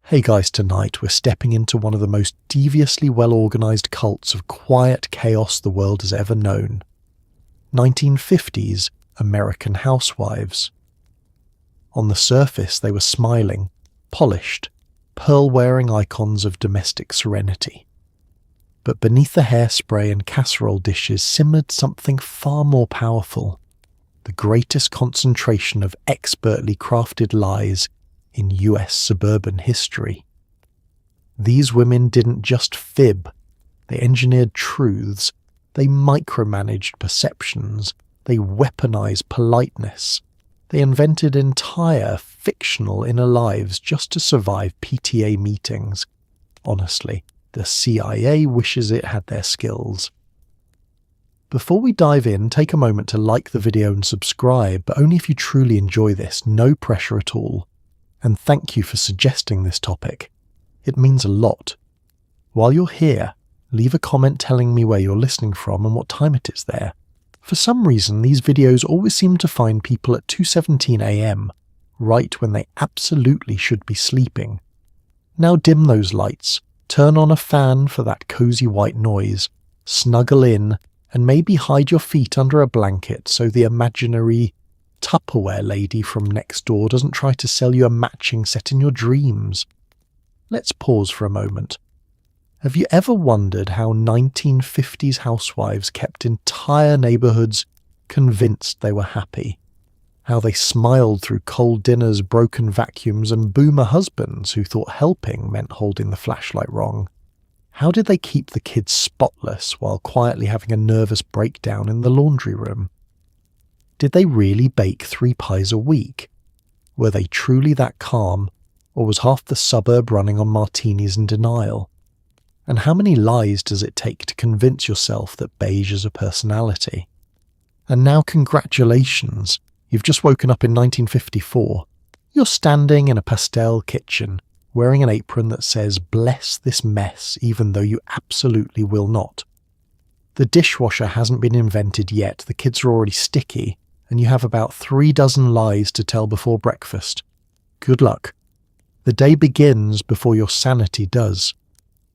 Hey guys, tonight we're stepping into one of the most deviously well-organised cults of quiet chaos the world has ever known. 1950s American housewives. On the surface they were smiling, polished, pearl-wearing icons of domestic serenity. But beneath the hairspray and casserole dishes simmered something far more powerful, the greatest concentration of expertly crafted lies in US suburban history. These women didn't just fib, they engineered truths, they micromanaged perceptions, they weaponized politeness, they invented entire fictional inner lives just to survive PTA meetings. Honestly, the CIA wishes it had their skills. Before we dive in, take a moment to like the video and subscribe, but only if you truly enjoy this, no pressure at all. And thank you for suggesting this topic. It means a lot. While you're here, leave a comment telling me where you're listening from and what time it is there. For some reason, these videos always seem to find people at 2:17 AM, right when they absolutely should be sleeping. Now dim those lights, turn on a fan for that cozy white noise, snuggle in, and maybe hide your feet under a blanket so the imaginary Tupperware lady from next door doesn't try to sell you a matching set in your dreams. Let's pause for a moment. Have you ever wondered how 1950s housewives kept entire neighborhoods convinced they were happy? How they smiled through cold dinners, broken vacuums, and boomer husbands who thought helping meant holding the flashlight wrong? How did they keep the kids spotless while quietly having a nervous breakdown in the laundry room? Did they really bake 3 pies a week? Were they truly that calm, or was half the suburb running on martinis and denial? And how many lies does it take to convince yourself that beige is a personality? And now congratulations, you've just woken up in 1954. You're standing in a pastel kitchen, wearing an apron that says "Bless this mess," even though you absolutely will not. The dishwasher hasn't been invented yet, the kids are already sticky, and you have about 3 dozen lies to tell before breakfast. Good luck. The day begins before your sanity does.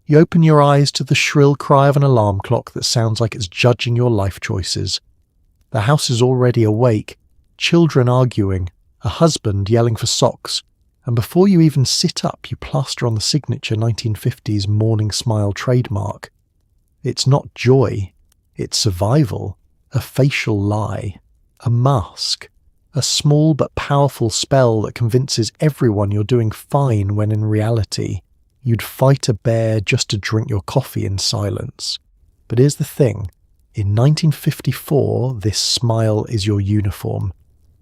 You open your eyes to the shrill cry of an alarm clock that sounds like it's judging your life choices. The house is already awake, children arguing, a husband yelling for socks, and before you even sit up you plaster on the signature 1950s morning smile trademark. It's not joy, it's survival, a facial lie. A mask, a small but powerful spell that convinces everyone you're doing fine when in reality, you'd fight a bear just to drink your coffee in silence. But here's the thing, in 1954 this smile is your uniform.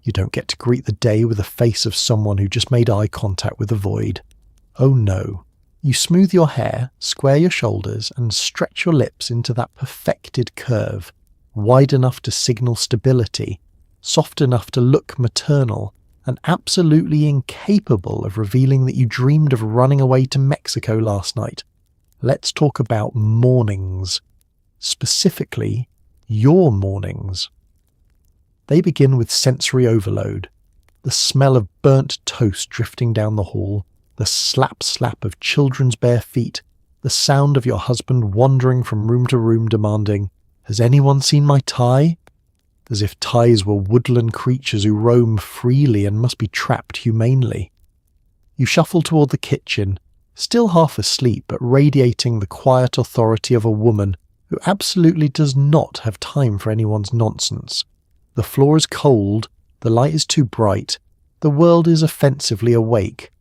You don't get to greet the day with the face of someone who just made eye contact with the void. Oh no. You smooth your hair, square your shoulders, and stretch your lips into that perfected curve, wide enough to signal stability, soft enough to look maternal, and absolutely incapable of revealing that you dreamed of running away to Mexico last night. Let's talk about mornings. Specifically, your mornings. They begin with sensory overload. The smell of burnt toast drifting down the hall, the slap-slap of children's bare feet, the sound of your husband wandering from room to room demanding, "Has anyone seen my tie?" As if ties were woodland creatures who roam freely and must be trapped humanely. You shuffle toward the kitchen, still half asleep but radiating the quiet authority of a woman who absolutely does not have time for anyone's nonsense. The floor is cold, the light is too bright, the world is offensively awake.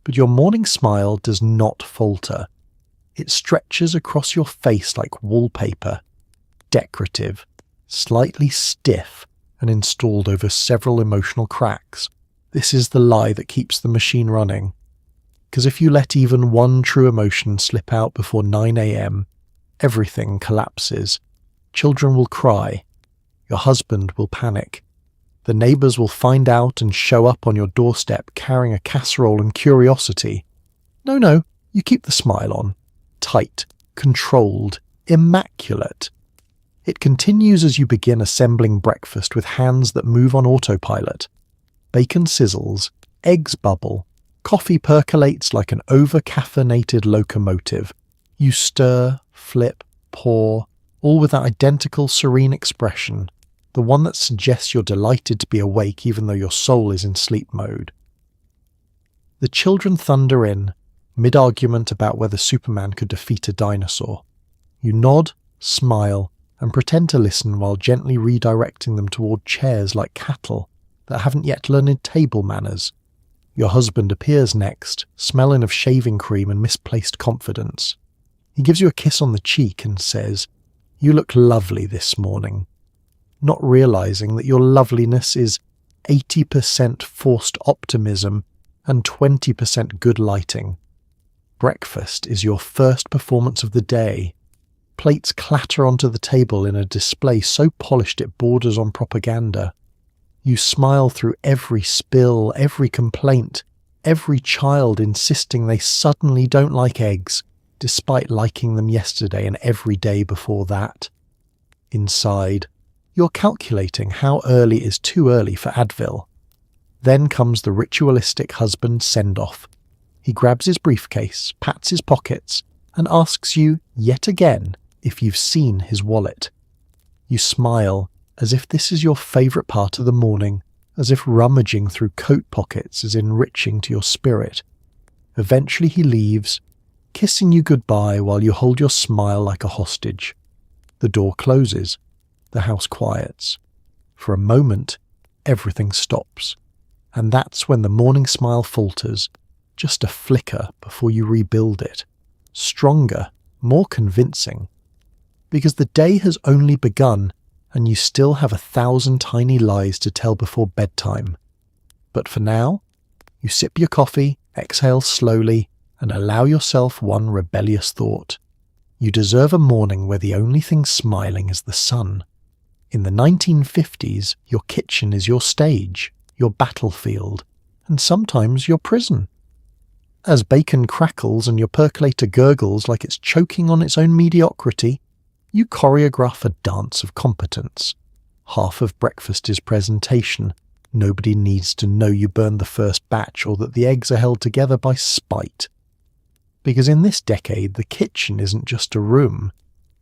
But your morning smile does not falter. It stretches across your face like wallpaper, decorative, slightly stiff, and installed over several emotional cracks. This is the lie that keeps the machine running. Because if you let even one true emotion slip out before 9 AM, everything collapses. Children will cry. Your husband will panic. The neighbours will find out and show up on your doorstep carrying a casserole and curiosity. No, you keep the smile on. Tight, controlled, immaculate. It continues as you begin assembling breakfast with hands that move on autopilot. Bacon sizzles, eggs bubble, Coffee percolates like an over-caffeinated locomotive. You stir, flip, pour, all with that identical serene expression, the one that suggests you're delighted to be awake even though your soul is in sleep mode. The children thunder in, mid-argument about whether Superman could defeat a dinosaur. You nod, smile, and pretend to listen while gently redirecting them toward chairs like cattle that haven't yet learned table manners. Your husband appears next, smelling of shaving cream and misplaced confidence. He gives you a kiss on the cheek and says, "You look lovely this morning," not realizing that your loveliness is 80% forced optimism and 20% good lighting. Breakfast is your first performance of the day. Plates clatter onto the table in a display so polished it borders on propaganda. You smile through every spill, every complaint, every child insisting they suddenly don't like eggs, despite liking them yesterday and every day before that. Inside, you're calculating how early is too early for Advil. Then comes the ritualistic husband send-off. He grabs his briefcase, pats his pockets, and asks you, yet again, if you've seen his wallet. You smile, as if this is your favourite part of the morning, as if rummaging through coat pockets is enriching to your spirit. Eventually he leaves, kissing you goodbye while you hold your smile like a hostage. The door closes. The house quiets. For a moment, everything stops. And that's when the morning smile falters, just a flicker before you rebuild it. Stronger, more convincing. Because the day has only begun, and you still have 1,000 tiny lies to tell before bedtime. But for now, you sip your coffee, exhale slowly, and allow yourself one rebellious thought. You deserve a morning where the only thing smiling is the sun. In the 1950s, your kitchen is your stage, your battlefield, and sometimes your prison. As bacon crackles and your percolator gurgles like it's choking on its own mediocrity, you choreograph a dance of competence. Half of breakfast is presentation. Nobody needs to know you burned the first batch or that the eggs are held together by spite. Because in this decade, the kitchen isn't just a room.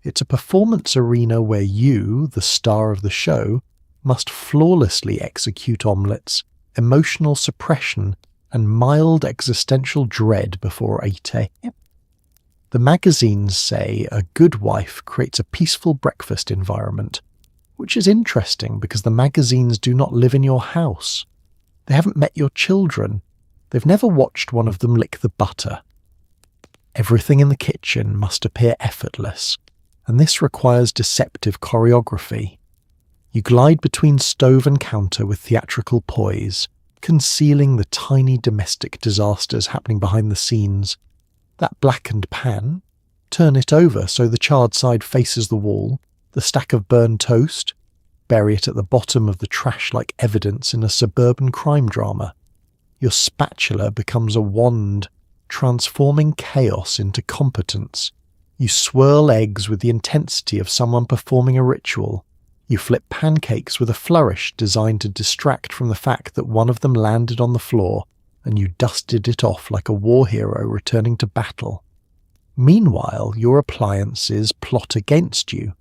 It's a performance arena where you, the star of the show, must flawlessly execute omelettes, emotional suppression, and mild existential dread before 8 a.m. The magazines say a good wife creates a peaceful breakfast environment, which is interesting because the magazines do not live in your house. They haven't met your children. They've never watched one of them lick the butter. Everything in the kitchen must appear effortless, and this requires deceptive choreography. You glide between stove and counter with theatrical poise, concealing the tiny domestic disasters happening behind the scenes. That blackened pan, turn it over so the charred side faces the wall, the stack of burned toast, bury it at the bottom of the trash like evidence in a suburban crime drama. Your spatula becomes a wand, transforming chaos into competence. You swirl eggs with the intensity of someone performing a ritual. You flip pancakes with a flourish designed to distract from the fact that one of them landed on the floor, and you dusted it off like a war hero returning to battle. Meanwhile, your appliances plot against you.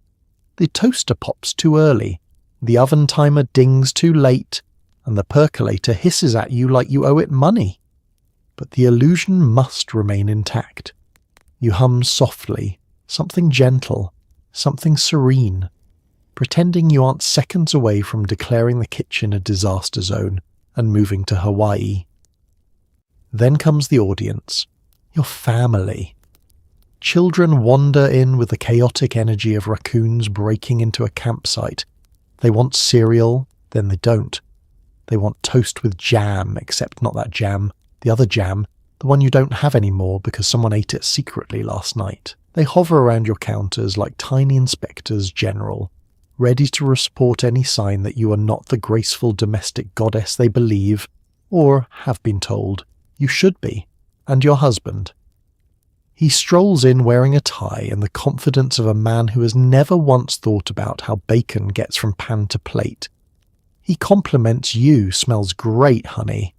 The toaster pops too early, the oven timer dings too late, and the percolator hisses at you like you owe it money. But the illusion must remain intact. You hum softly, something gentle, something serene, pretending you aren't seconds away from declaring the kitchen a disaster zone and moving to Hawaii. Then comes the audience, your family. Children wander in with the chaotic energy of raccoons breaking into a campsite. They want cereal, then they don't. They want toast with jam, except not that jam, the other jam, the one you don't have anymore because someone ate it secretly last night. They hover around your counters like tiny inspectors general, ready to report any sign that you are not the graceful domestic goddess they believe, or have been told, you should be, and your husband. He strolls in wearing a tie and the confidence of a man who has never once thought about how bacon gets from pan to plate. He compliments you, smells great, honey.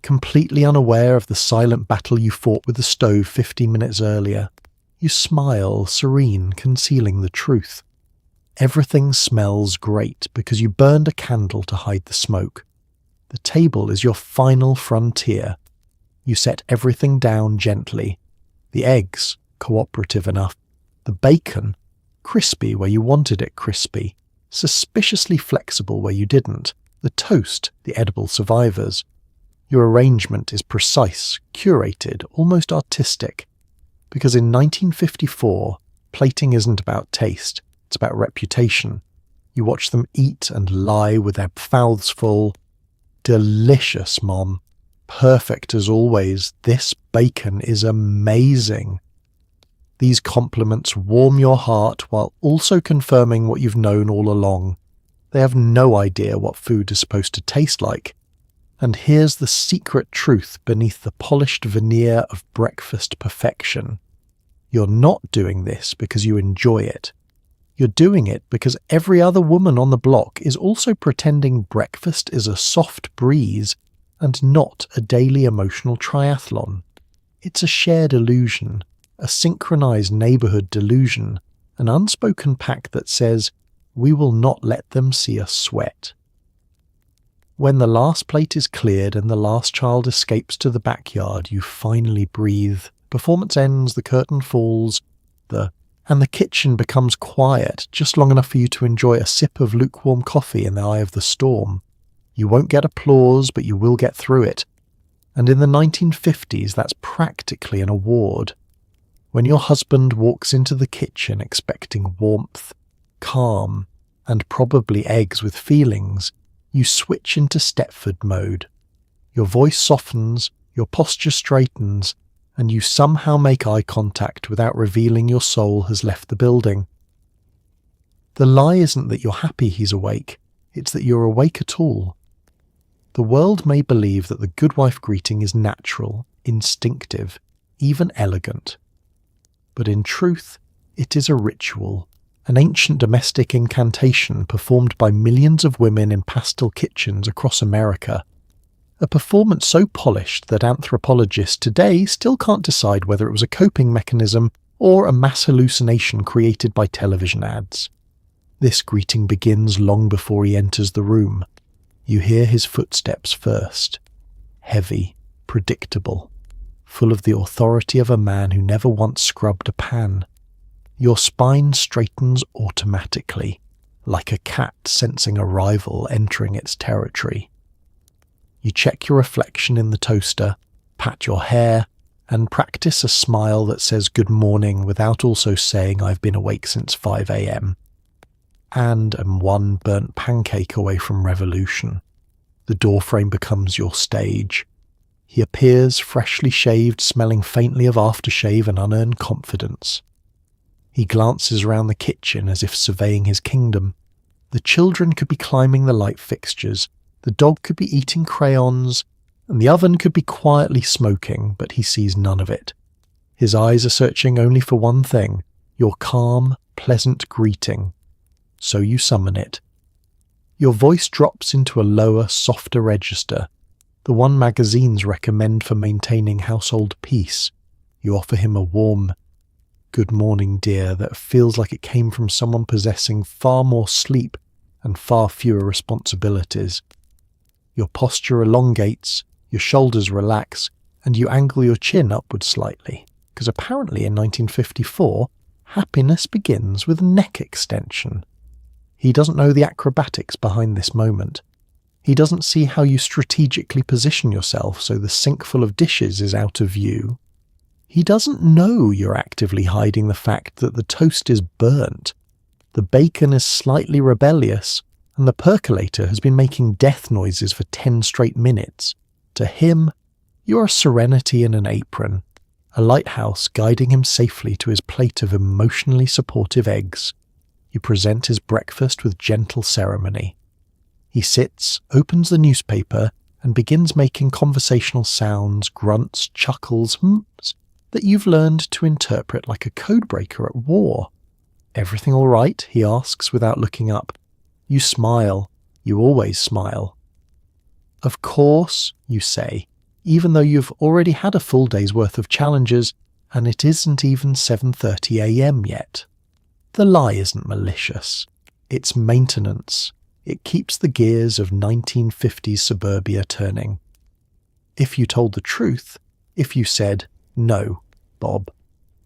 completely unaware of the silent battle you fought with the stove 15 minutes earlier. You smile, serene, concealing the truth. Everything smells great because you burned a candle to hide the smoke. The table is your final frontier. You set everything down gently. The eggs, cooperative enough. The bacon, crispy where you wanted it crispy. Suspiciously flexible where you didn't. The toast, the edible survivors. Your arrangement is precise, curated, almost artistic. Because in 1954, plating isn't about taste, it's about reputation. You watch them eat and lie with their mouths full. Delicious, Mom. Perfect as always. This bacon is amazing. These compliments warm your heart while also confirming what you've known all along. They have no idea what food is supposed to taste like. And here's the secret truth beneath the polished veneer of breakfast perfection. You're not doing this because you enjoy it. You're doing it because every other woman on the block is also pretending breakfast is a soft breeze and not a daily emotional triathlon. It's a shared illusion, a synchronized neighborhood delusion, an unspoken pact that says, we will not let them see us sweat. When the last plate is cleared and the last child escapes to the backyard, you finally breathe. Performance ends, the curtain falls, and the kitchen becomes quiet, just long enough for you to enjoy a sip of lukewarm coffee in the eye of the storm. You won't get applause, but you will get through it. And in the 1950s, that's practically an award. When your husband walks into the kitchen expecting warmth, calm, and probably eggs with feelings, you switch into Stepford mode. Your voice softens, your posture straightens, and you somehow make eye contact without revealing your soul has left the building. The lie isn't that you're happy he's awake, it's that you're awake at all. The world may believe that the good wife greeting is natural, instinctive, even elegant. But in truth, it is a ritual, an ancient domestic incantation performed by millions of women in pastel kitchens across America. A performance so polished that anthropologists today still can't decide whether it was a coping mechanism or a mass hallucination created by television ads. This greeting begins long before he enters the room. You hear his footsteps first. Heavy, predictable, full of the authority of a man who never once scrubbed a pan. Your spine straightens automatically, like a cat sensing a rival entering its territory. You check your reflection in the toaster, pat your hair, and practice a smile that says good morning without also saying I've been awake since 5 a.m. and am one burnt pancake away from revolution. The doorframe becomes your stage. He appears freshly shaved, smelling faintly of aftershave and unearned confidence. He glances around the kitchen as if surveying his kingdom. The children could be climbing the light fixtures, the dog could be eating crayons, and the oven could be quietly smoking, but he sees none of it. His eyes are searching only for one thing, your calm, pleasant greeting. So you summon it. Your voice drops into a lower, softer register, the one magazines recommend for maintaining household peace. You offer him a warm, good morning, dear, that feels like it came from someone possessing far more sleep and far fewer responsibilities. Your posture elongates, your shoulders relax, and you angle your chin upward slightly, because apparently in 1954, happiness begins with neck extension. He doesn't know the acrobatics behind this moment. He doesn't see how you strategically position yourself so the sink full of dishes is out of view. He doesn't know you're actively hiding the fact that the toast is burnt, the bacon is slightly rebellious, and the percolator has been making death noises for 10 straight minutes. To him, you're a serenity in an apron, a lighthouse guiding him safely to his plate of emotionally supportive eggs. You present his breakfast with gentle ceremony. He sits, opens the newspaper, and begins making conversational sounds, grunts, chuckles, hms, that you've learned to interpret like a codebreaker at war. "Everything all right?" he asks without looking up. You smile. You always smile. "Of course," you say, even though you've already had a full day's worth of challenges and it isn't even 7:30 a.m. yet. The lie isn't malicious. It's maintenance. It keeps the gears of 1950s suburbia turning. If you told the truth, if you said, "No, Bob,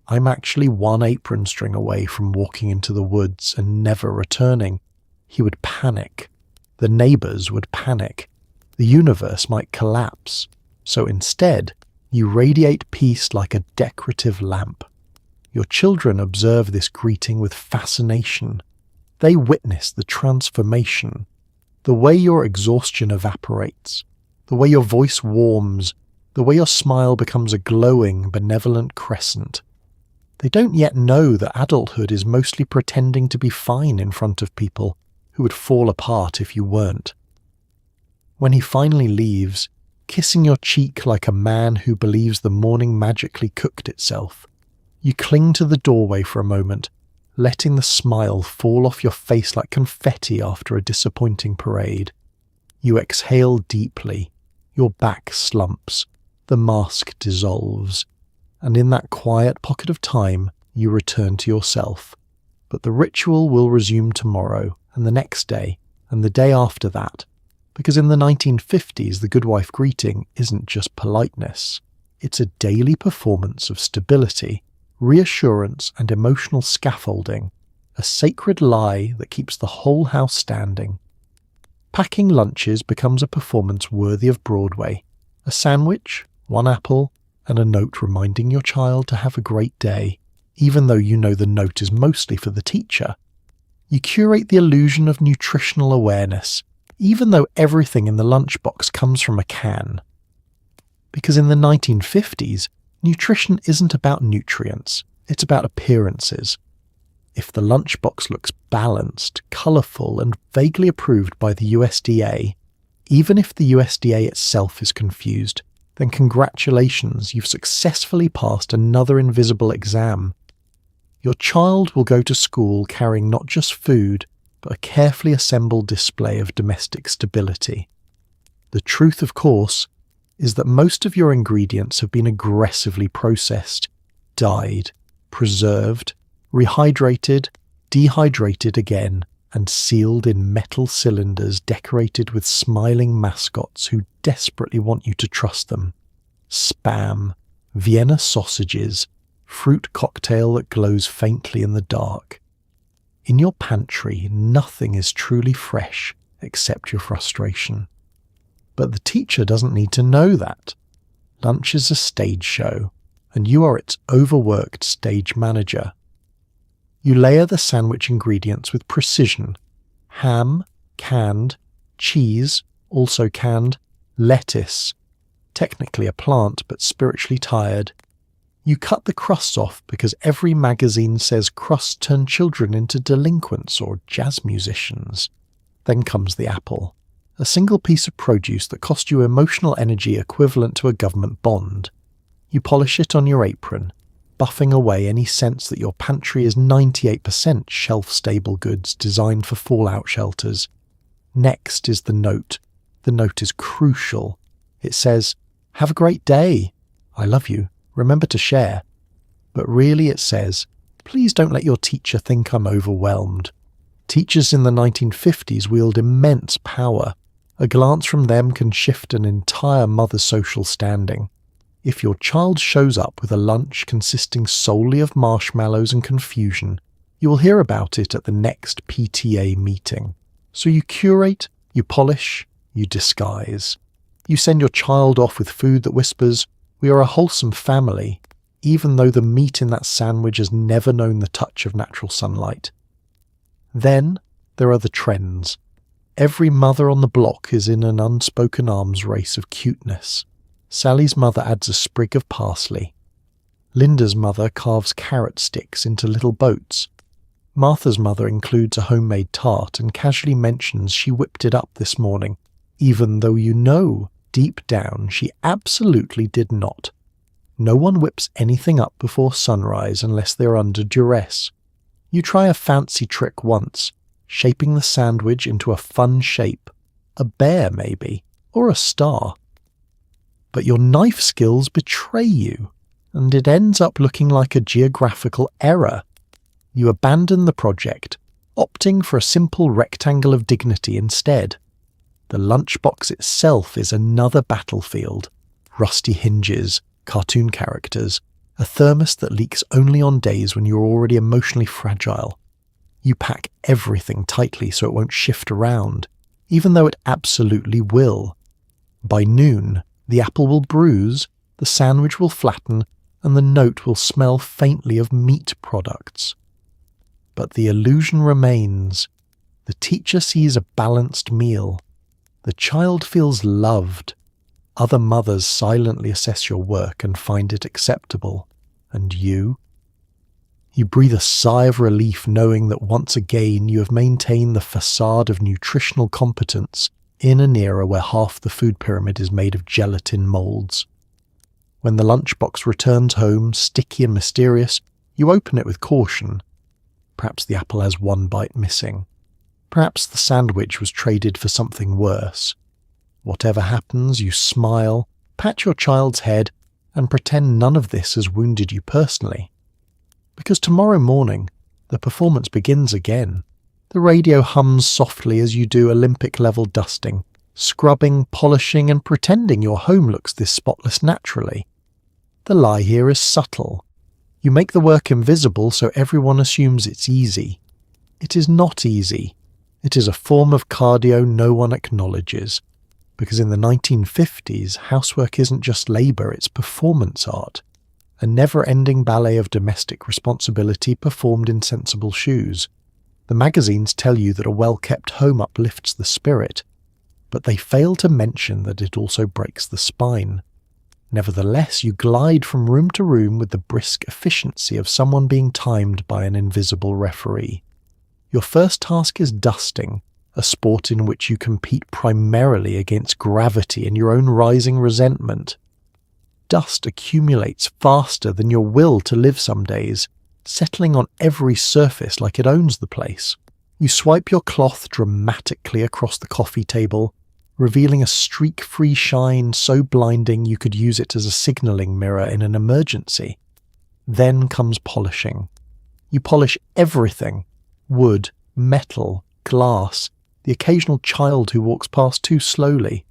I'm actually one apron string away from walking into the woods and never returning," he would panic. The neighbours would panic. The universe might collapse. So instead, you radiate peace like a decorative lamp. Your children observe this greeting with fascination. They witness the transformation, the way your exhaustion evaporates, the way your voice warms, the way your smile becomes a glowing, benevolent crescent. They don't yet know that adulthood is mostly pretending to be fine in front of people who would fall apart if you weren't. When he finally leaves, kissing your cheek like a man who believes the morning magically cooked itself, you cling to the doorway for a moment, letting the smile fall off your face like confetti after a disappointing parade. You exhale deeply, your back slumps, the mask dissolves, and in that quiet pocket of time, you return to yourself. But the ritual will resume tomorrow, and the next day, and the day after that, because in the 1950s the good wife greeting isn't just politeness, it's a daily performance of stability, reassurance and emotional scaffolding, a sacred lie that keeps the whole house standing. Packing lunches becomes a performance worthy of Broadway. A sandwich, one apple, and a note reminding your child to have a great day, even though you know the note is mostly for the teacher. You curate the illusion of nutritional awareness, even though everything in the lunchbox comes from a can. Because in the 1950s, nutrition isn't about nutrients, it's about appearances. If the lunchbox looks balanced, colourful, and vaguely approved by the USDA, even if the USDA itself is confused, then congratulations, you've successfully passed another invisible exam. Your child will go to school carrying not just food, but a carefully assembled display of domestic stability. The truth, of course, is that most of your ingredients have been aggressively processed, dyed, preserved, rehydrated, dehydrated again, and sealed in metal cylinders decorated with smiling mascots who desperately want you to trust them. Spam, Vienna sausages, fruit cocktail that glows faintly in the dark. In your pantry, nothing is truly fresh except your frustration. But the teacher doesn't need to know that. Lunch is a stage show, and you are its overworked stage manager. You layer the sandwich ingredients with precision. Ham, canned, cheese, also canned, lettuce, technically a plant but spiritually tired. You cut the crusts off because every magazine says crusts turn children into delinquents or jazz musicians. Then comes the apple, a single piece of produce that cost you emotional energy equivalent to a government bond. You polish it on your apron, buffing away any sense that your pantry is 98% shelf-stable goods designed for fallout shelters. Next is the note. The note is crucial. It says, "Have a great day. I love you. Remember to share." But really it says, "Please don't let your teacher think I'm overwhelmed." Teachers in the 1950s wield immense power. A glance from them can shift an entire mother's social standing. If your child shows up with a lunch consisting solely of marshmallows and confusion, you will hear about it at the next PTA meeting. So you curate, you polish, you disguise. You send your child off with food that whispers, "We are a wholesome family," even though the meat in that sandwich has never known the touch of natural sunlight. Then there are the trends. Every mother on the block is in an unspoken arms race of cuteness. Sally's mother adds a sprig of parsley. Linda's mother carves carrot sticks into little boats. Martha's mother includes a homemade tart and casually mentions she whipped it up this morning, even though you know, deep down, she absolutely did not. No one whips anything up before sunrise unless they're under duress. You try a fancy trick once, shaping the sandwich into a fun shape. A bear, maybe, or a star. But your knife skills betray you, and it ends up looking like a geographical error. You abandon the project, opting for a simple rectangle of dignity instead. The lunchbox itself is another battlefield. Rusty hinges, cartoon characters, a thermos that leaks only on days when you're already emotionally fragile. You pack everything tightly so it won't shift around, even though it absolutely will. By noon, the apple will bruise, the sandwich will flatten, and the note will smell faintly of meat products. But the illusion remains. The teacher sees a balanced meal. The child feels loved. Other mothers silently assess your work and find it acceptable. And you? You breathe a sigh of relief knowing that once again you have maintained the facade of nutritional competence in an era where half the food pyramid is made of gelatin molds. When the lunchbox returns home, sticky and mysterious, you open it with caution. Perhaps the apple has one bite missing. Perhaps the sandwich was traded for something worse. Whatever happens, you smile, pat your child's head, and pretend none of this has wounded you personally. Because tomorrow morning, the performance begins again. The radio hums softly as you do Olympic-level dusting, scrubbing, polishing, and pretending your home looks this spotless naturally. The lie here is subtle. You make the work invisible so everyone assumes it's easy. It is not easy. It is a form of cardio no one acknowledges. Because in the 1950s, housework isn't just labour, it's performance art. A never-ending ballet of domestic responsibility performed in sensible shoes. The magazines tell you that a well-kept home uplifts the spirit, but they fail to mention that it also breaks the spine. Nevertheless, you glide from room to room with the brisk efficiency of someone being timed by an invisible referee. Your first task is dusting, a sport in which you compete primarily against gravity and your own rising resentment. Dust accumulates faster than your will to live some days, settling on every surface like it owns the place. You swipe your cloth dramatically across the coffee table, revealing a streak-free shine so blinding you could use it as a signalling mirror in an emergency. Then comes polishing. You polish everything: wood, metal, glass, the occasional child who walks past too slowly.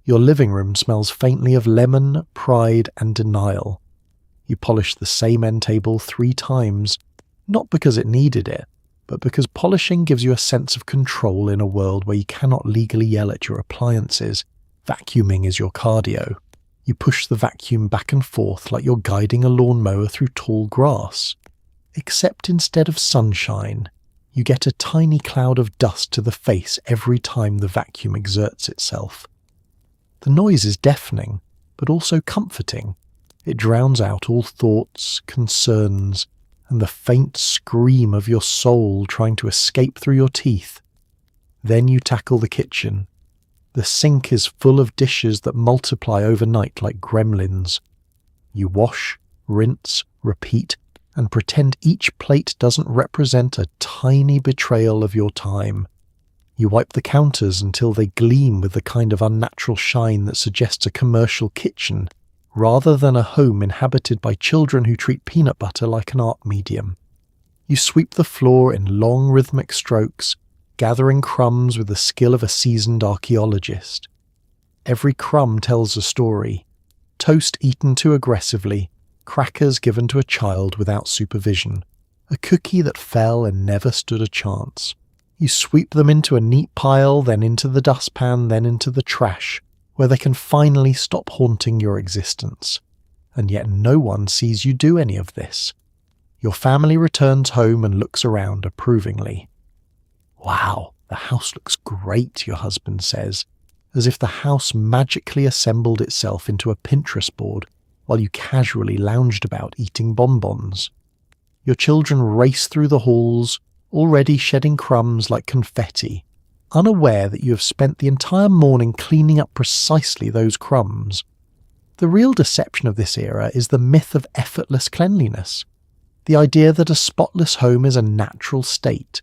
Your living room smells faintly of lemon, pride, and denial. You polish the same end table 3 times, not because it needed it, but because polishing gives you a sense of control in a world where you cannot legally yell at your appliances. Vacuuming is your cardio. You push the vacuum back and forth like you're guiding a lawnmower through tall grass. Except instead of sunshine, you get a tiny cloud of dust to the face every time the vacuum exerts itself. The noise is deafening, but also comforting. It drowns out all thoughts, concerns, and the faint scream of your soul trying to escape through your teeth. Then you tackle the kitchen. The sink is full of dishes that multiply overnight like gremlins. You wash, rinse, repeat, and pretend each plate doesn't represent a tiny betrayal of your time. You wipe the counters until they gleam with the kind of unnatural shine that suggests a commercial kitchen, rather than a home inhabited by children who treat peanut butter like an art medium. You sweep the floor in long rhythmic strokes, gathering crumbs with the skill of a seasoned archaeologist. Every crumb tells a story. Toast eaten too aggressively, crackers given to a child without supervision, a cookie that fell and never stood a chance. You sweep them into a neat pile, then into the dustpan, then into the trash, where they can finally stop haunting your existence. And yet no one sees you do any of this. Your family returns home and looks around approvingly. "Wow, the house looks great," your husband says, as if the house magically assembled itself into a Pinterest board while you casually lounged about eating bonbons. Your children race through the halls, already shedding crumbs like confetti, unaware that you have spent the entire morning cleaning up precisely those crumbs. The real deception of this era is the myth of effortless cleanliness, the idea that a spotless home is a natural state,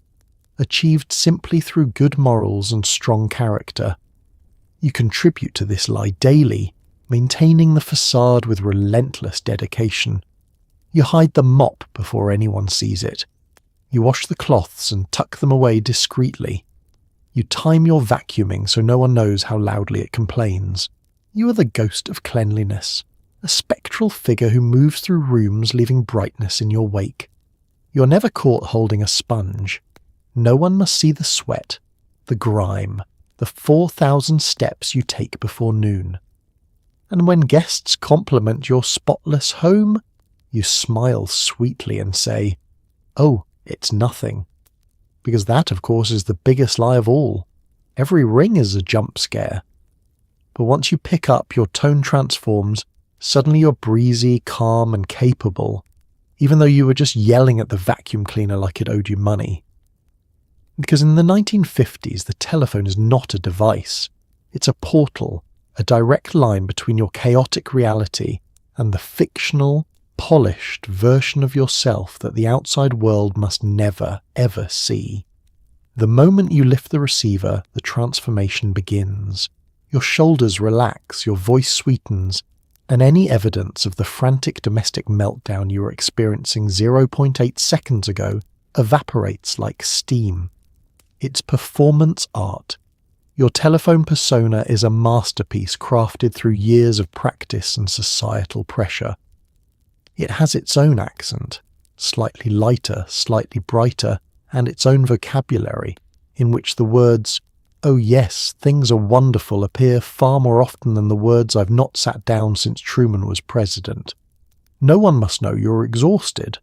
achieved simply through good morals and strong character. You contribute to this lie daily, maintaining the facade with relentless dedication. You hide the mop before anyone sees it. You wash the cloths and tuck them away discreetly. You time your vacuuming so no one knows how loudly it complains. You are the ghost of cleanliness, a spectral figure who moves through rooms leaving brightness in your wake. You're never caught holding a sponge. No one must see the sweat, the grime, the 4,000 steps you take before noon. And when guests compliment your spotless home, you smile sweetly and say, "Oh, it's nothing." Because that, of course, is the biggest lie of all. Every ring is a jump scare. But once you pick up, your tone transforms. Suddenly you're breezy, calm, and capable, even though you were just yelling at the vacuum cleaner like it owed you money. Because in the 1950s, the telephone is not a device. It's a portal, a direct line between your chaotic reality and the fictional, polished version of yourself that the outside world must never, ever see. The moment you lift the receiver, the transformation begins. Your shoulders relax, your voice sweetens, and any evidence of the frantic domestic meltdown you were experiencing 0.8 seconds ago evaporates like steam. It's performance art. Your telephone persona is a masterpiece crafted through years of practice and societal pressure. It has its own accent, slightly lighter, slightly brighter, and its own vocabulary, in which the words, "Oh yes, things are wonderful," appear far more often than the words "I've not sat down since Truman was president." No one must know you're exhausted.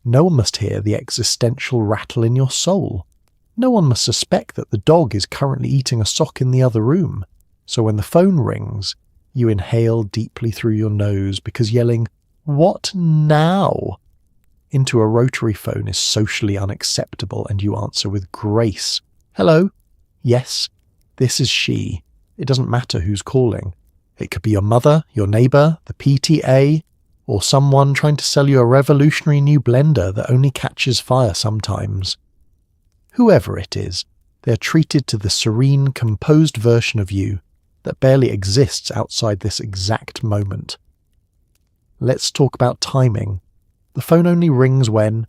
No one must hear the existential rattle in your soul. No one must suspect that the dog is currently eating a sock in the other room. So when the phone rings, you inhale deeply through your nose because yelling, "What now?" into a rotary phone is socially unacceptable, and you answer with grace. "Hello? Yes, this is she." It doesn't matter who's calling. It could be your mother, your neighbour, the PTA, or someone trying to sell you a revolutionary new blender that only catches fire sometimes. Whoever it is, they're treated to the serene, composed version of you that barely exists outside this exact moment. Let's talk about timing. The phone only rings when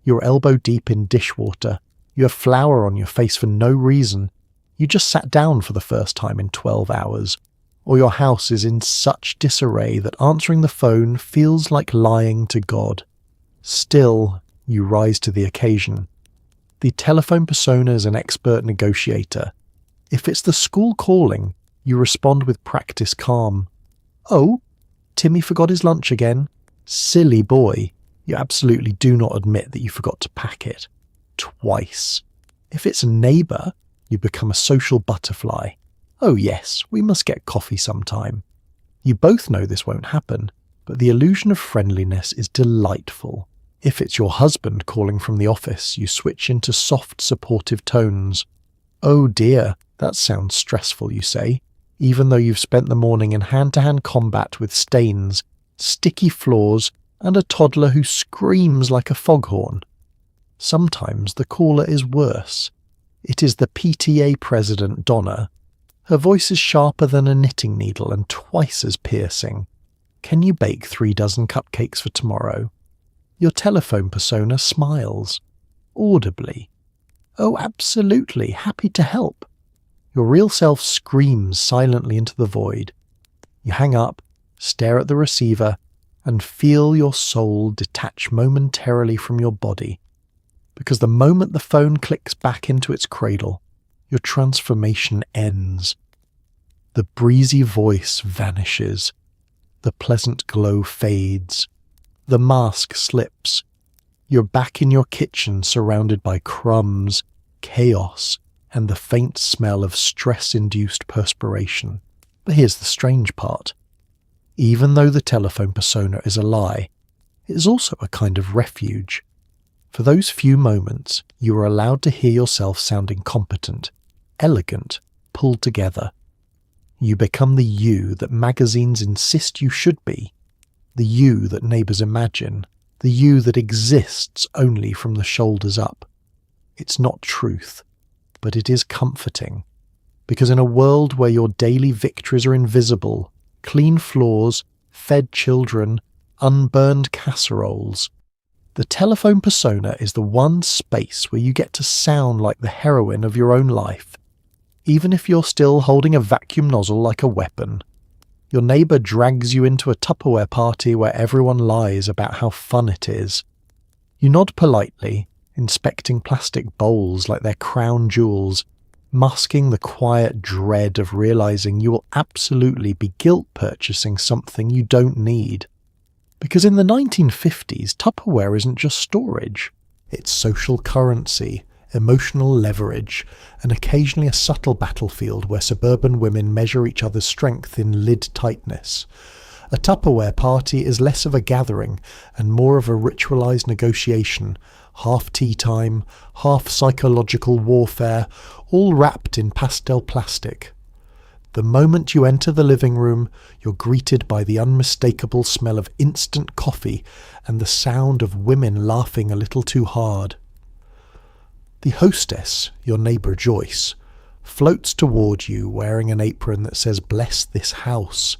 you're elbow deep in dishwater, you have flour on your face for no reason, you just sat down for the first time in 12 hours, or your house is in such disarray that answering the phone feels like lying to God. Still, you rise to the occasion. The telephone persona is an expert negotiator. If it's the school calling, you respond with practice calm. "Oh, Timmy forgot his lunch again. Silly boy." You absolutely do not admit that you forgot to pack it. Twice. If it's a neighbour, you become a social butterfly. "Oh yes, we must get coffee sometime." You both know this won't happen, but the illusion of friendliness is delightful. If it's your husband calling from the office, you switch into soft, supportive tones. "Oh dear, that sounds stressful," you say, even though you've spent the morning in hand-to-hand combat with stains, sticky floors, and a toddler who screams like a foghorn. Sometimes the caller is worse. It is the PTA president, Donna. Her voice is sharper than a knitting needle and twice as piercing. "Can you bake 3 dozen cupcakes for tomorrow?" Your telephone persona smiles, audibly. "Oh, absolutely, happy to help." Your real self screams silently into the void. You hang up, stare at the receiver, and feel your soul detach momentarily from your body. Because the moment the phone clicks back into its cradle, your transformation ends. The breezy voice vanishes. The pleasant glow fades. The mask slips. You're back in your kitchen surrounded by crumbs, chaos, and the faint smell of stress-induced perspiration. But here's the strange part. Even though the telephone persona is a lie, it is also a kind of refuge. For those few moments, you are allowed to hear yourself sounding competent, elegant, pulled together. You become the you that magazines insist you should be, the you that neighbours imagine, the you that exists only from the shoulders up. It's not truth, but it is comforting, because in a world where your daily victories are invisible, clean floors, fed children, unburned casseroles. The telephone persona is the one space where you get to sound like the heroine of your own life, even if you're still holding a vacuum nozzle like a weapon. Your neighbour drags you into a Tupperware party where everyone lies about how fun it is. You nod politely, inspecting plastic bowls like they're crown jewels, masking the quiet dread of realising you will absolutely be guilt purchasing something you don't need. Because in the 1950s, Tupperware isn't just storage. It's social currency, emotional leverage, and occasionally a subtle battlefield where suburban women measure each other's strength in lid tightness. A Tupperware party is less of a gathering and more of a ritualised negotiation, half tea time, half psychological warfare, all wrapped in pastel plastic. The moment you enter the living room, you're greeted by the unmistakable smell of instant coffee and the sound of women laughing a little too hard. The hostess, your neighbour Joyce, floats toward you wearing an apron that says "Bless this house,"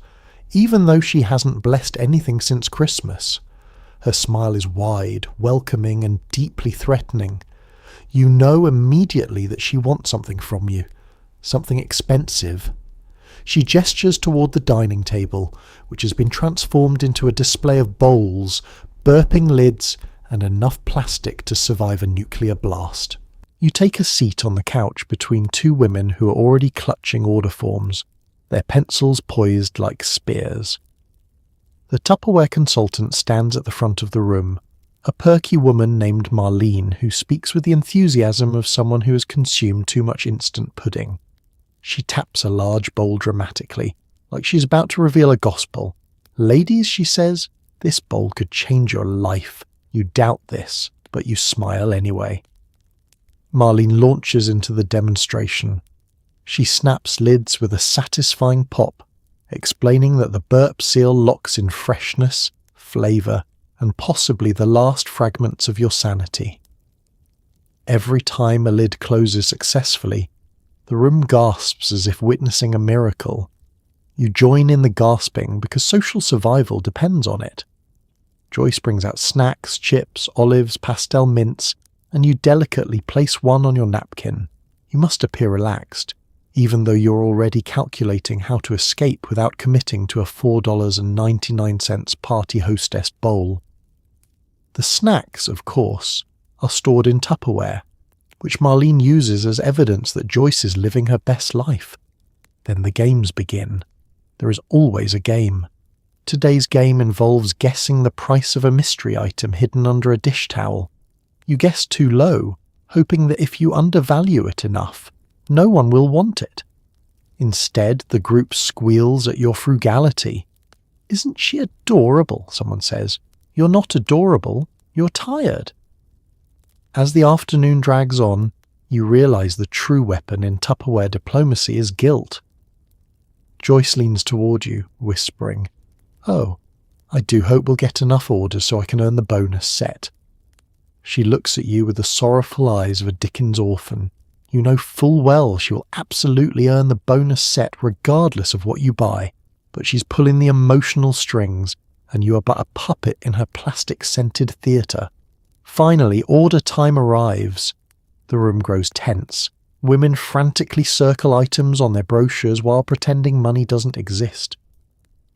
even though she hasn't blessed anything since Christmas. Her smile is wide, welcoming and deeply threatening. You know immediately that she wants something from you, something expensive. She gestures toward the dining table, which has been transformed into a display of bowls, burping lids, and enough plastic to survive a nuclear blast. You take a seat on the couch between two women who are already clutching order forms, their pencils poised like spears. The Tupperware consultant stands at the front of the room, a perky woman named Marlene who speaks with the enthusiasm of someone who has consumed too much instant pudding. She taps a large bowl dramatically, like she's about to reveal a gospel. "Ladies," she says, "this bowl could change your life. You doubt this, but you smile anyway." Marlene launches into the demonstration. She snaps lids with a satisfying pop, explaining that the burp seal locks in freshness, flavour, and possibly the last fragments of your sanity. Every time a lid closes successfully, the room gasps as if witnessing a miracle. You join in the gasping because social survival depends on it. Joyce brings out snacks, chips, olives, pastel mints, and you delicately place one on your napkin. You must appear relaxed, even though you're already calculating how to escape without committing to a $4.99 party hostess bowl. The snacks, of course, are stored in Tupperware, which Marlene uses as evidence that Joyce is living her best life. Then the games begin. There is always a game. Today's game involves guessing the price of a mystery item hidden under a dish towel. You guess too low, hoping that if you undervalue it enough, no one will want it. Instead, the group squeals at your frugality. "Isn't she adorable?" someone says. "You're not adorable, you're tired." As the afternoon drags on, you realise the true weapon in Tupperware diplomacy is guilt. Joyce leans toward you, whispering, "Oh, I do hope we'll get enough orders so I can earn the bonus set." She looks at you with the sorrowful eyes of a Dickens orphan. You know full well she will absolutely earn the bonus set regardless of what you buy, but she's pulling the emotional strings, and you are but a puppet in her plastic-scented theatre. Finally, order time arrives. The room grows tense. Women frantically circle items on their brochures while pretending money doesn't exist.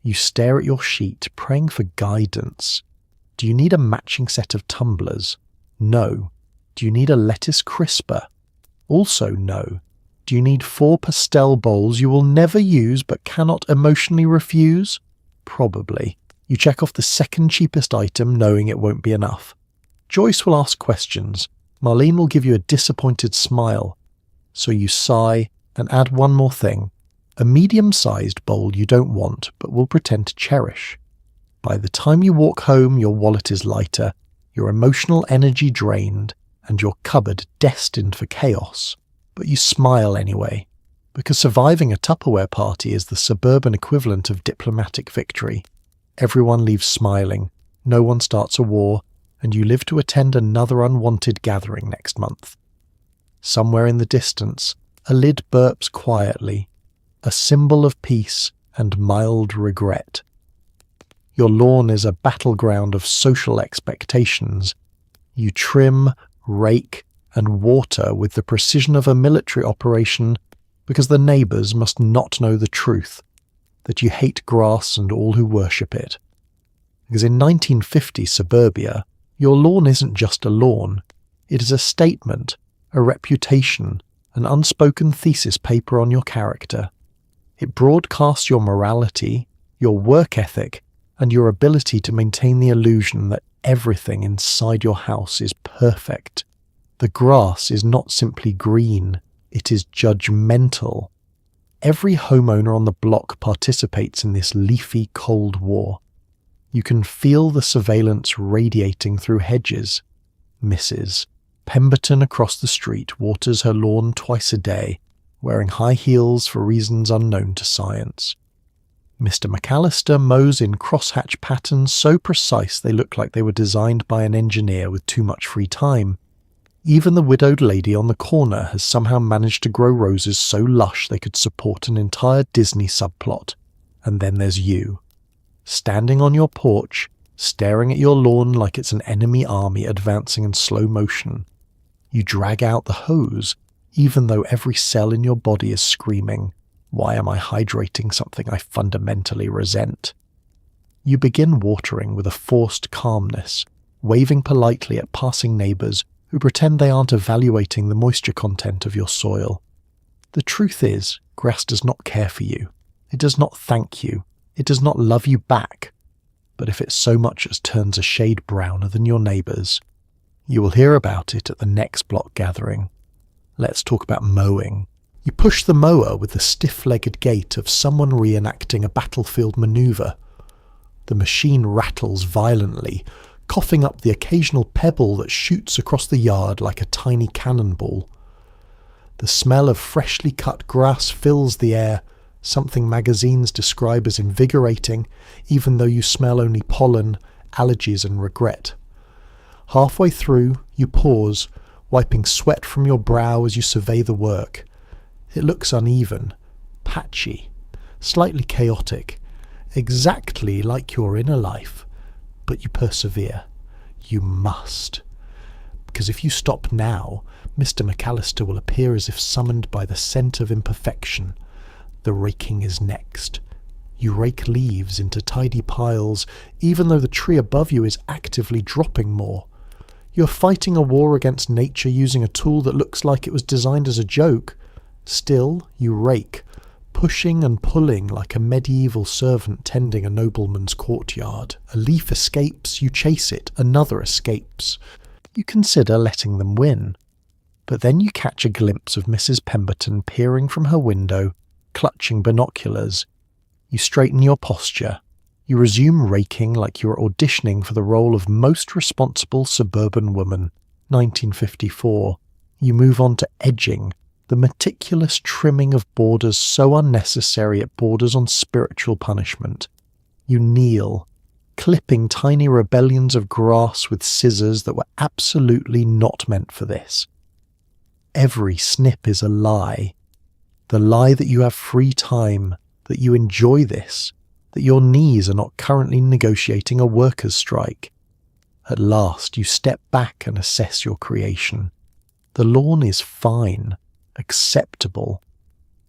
You stare at your sheet, praying for guidance. Do you need a matching set of tumblers? No. Do you need a lettuce crisper? Also no. Do you need 4 pastel bowls you will never use but cannot emotionally refuse? Probably. You check off the second cheapest item, knowing it won't be enough. Joyce will ask questions. Marlene will give you a disappointed smile. So you sigh and add one more thing. A medium-sized bowl you don't want but will pretend to cherish. By the time you walk home, your wallet is lighter, your emotional energy drained, and your cupboard destined for chaos. But you smile anyway, because surviving a Tupperware party is the suburban equivalent of diplomatic victory. Everyone leaves smiling, no one starts a war, and you live to attend another unwanted gathering next month. Somewhere in the distance, a lid burps quietly, a symbol of peace and mild regret. Your lawn is a battleground of social expectations. You trim, rake, and water with the precision of a military operation because the neighbours must not know the truth, that you hate grass and all who worship it. Because in 1950 suburbia, your lawn isn't just a lawn. It is a statement, a reputation, an unspoken thesis paper on your character. It broadcasts your morality, your work ethic, and your ability to maintain the illusion that everything inside your house is perfect. The grass is not simply green, it is judgmental. Every homeowner on the block participates in this leafy Cold War. You can feel the surveillance radiating through hedges. Mrs. Pemberton across the street waters her lawn twice a day, wearing high heels for reasons unknown to science. Mr. McAllister mows in crosshatch patterns so precise they look like they were designed by an engineer with too much free time. Even the widowed lady on the corner has somehow managed to grow roses so lush they could support an entire Disney subplot. And then there's you, standing on your porch, staring at your lawn like it's an enemy army advancing in slow motion. You drag out the hose, even though every cell in your body is screaming, "Why am I hydrating something I fundamentally resent?" You begin watering with a forced calmness, waving politely at passing neighbours who pretend they aren't evaluating the moisture content of your soil. The truth is, grass does not care for you. It does not thank you. It does not love you back. But if it so much as turns a shade browner than your neighbours, you will hear about it at the next block gathering. Let's talk about mowing. You push the mower with the stiff-legged gait of someone reenacting a battlefield manoeuvre. The machine rattles violently, coughing up the occasional pebble that shoots across the yard like a tiny cannonball. The smell of freshly cut grass fills the air, something magazines describe as invigorating, even though you smell only pollen, allergies and regret. Halfway through, you pause, wiping sweat from your brow as you survey the work. It looks uneven, patchy, slightly chaotic, exactly like your inner life, but you persevere. You must. Because if you stop now, Mr. McAllister will appear as if summoned by the scent of imperfection. The raking is next. You rake leaves into tidy piles, even though the tree above you is actively dropping more. You're fighting a war against nature using a tool that looks like it was designed as a joke. Still, you rake, pushing and pulling like a medieval servant tending a nobleman's courtyard. A leaf escapes, you chase it, another escapes. You consider letting them win. But then you catch a glimpse of Mrs. Pemberton peering from her window, clutching binoculars. You straighten your posture. You resume raking like you are auditioning for the role of most responsible suburban woman, 1954. You move on to edging, the meticulous trimming of borders so unnecessary it borders on spiritual punishment. You kneel, clipping tiny rebellions of grass with scissors that were absolutely not meant for this. Every snip is a lie. The lie that you have free time, that you enjoy this, that your knees are not currently negotiating a workers' strike. At last you step back and assess your creation. The lawn is fine, acceptable,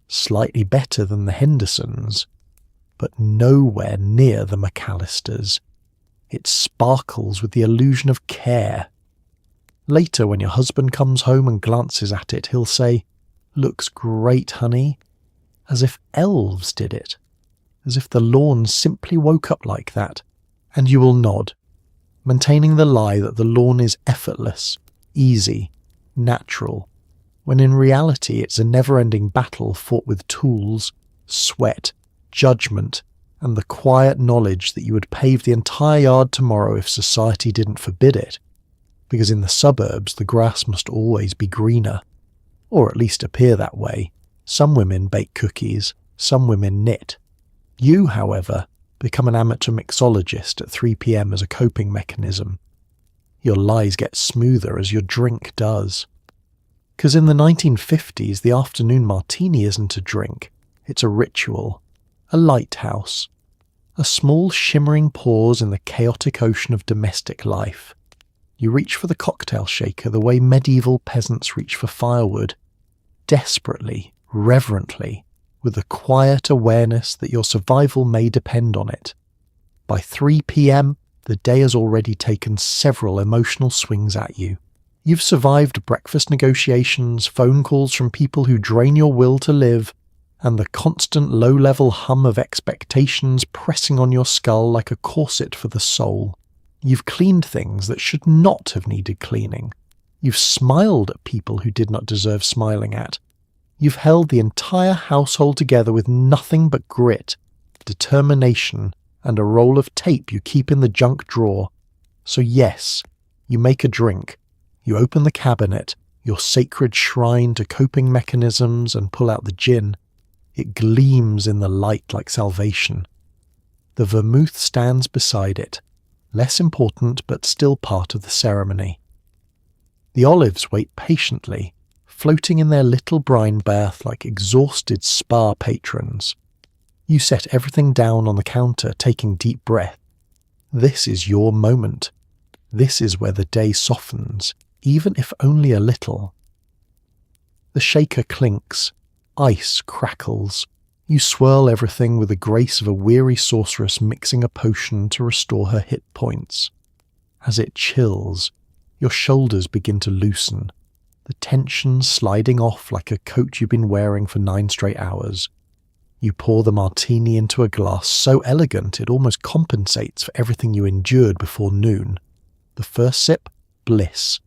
slightly better than the Hendersons, but nowhere near the McAllisters. It sparkles with the illusion of care. Later, when your husband comes home and glances at it, he'll say, "Looks great, honey," as if elves did it, as if the lawn simply woke up like that, and you will nod, maintaining the lie that the lawn is effortless, easy, natural, when in reality it's a never-ending battle fought with tools, sweat, judgment, and the quiet knowledge that you would pave the entire yard tomorrow if society didn't forbid it, because in the suburbs the grass must always be greener, or at least appear that way. Some women bake cookies, some women knit. You, however, become an amateur mixologist at 3 p.m. as a coping mechanism. Your lies get smoother as your drink does. Because in the 1950s, the afternoon martini isn't a drink, it's a ritual. a lighthouse, a small shimmering pause in the chaotic ocean of domestic life. You reach for the cocktail shaker the way medieval peasants reach for firewood, desperately, reverently, with a quiet awareness that your survival may depend on it. By 3 p.m, the day has already taken several emotional swings at you. You've survived breakfast negotiations, phone calls from people who drain your will to live, and the constant low-level hum of expectations pressing on your skull like a corset for the soul. You've cleaned things that should not have needed cleaning. You've smiled at people who did not deserve smiling at. You've held the entire household together with nothing but grit, determination, and a roll of tape you keep in the junk drawer. So yes, you make a drink. You open the cabinet, your sacred shrine to coping mechanisms, and pull out the gin. It gleams in the light like salvation. The vermouth stands beside it, less important but still part of the ceremony. The olives wait patiently, floating in their little brine bath like exhausted spa patrons. You set everything down on the counter, taking deep breath. This is your moment. This is where the day softens, even if only a little. The shaker clinks. Ice crackles. You swirl everything with the grace of a weary sorceress mixing a potion to restore her hit points. As it chills, your shoulders begin to loosen, the tension sliding off like a coat you've been wearing for 9 straight hours. You pour the martini into a glass so elegant it almost compensates for everything you endured before noon. The first sip, bliss.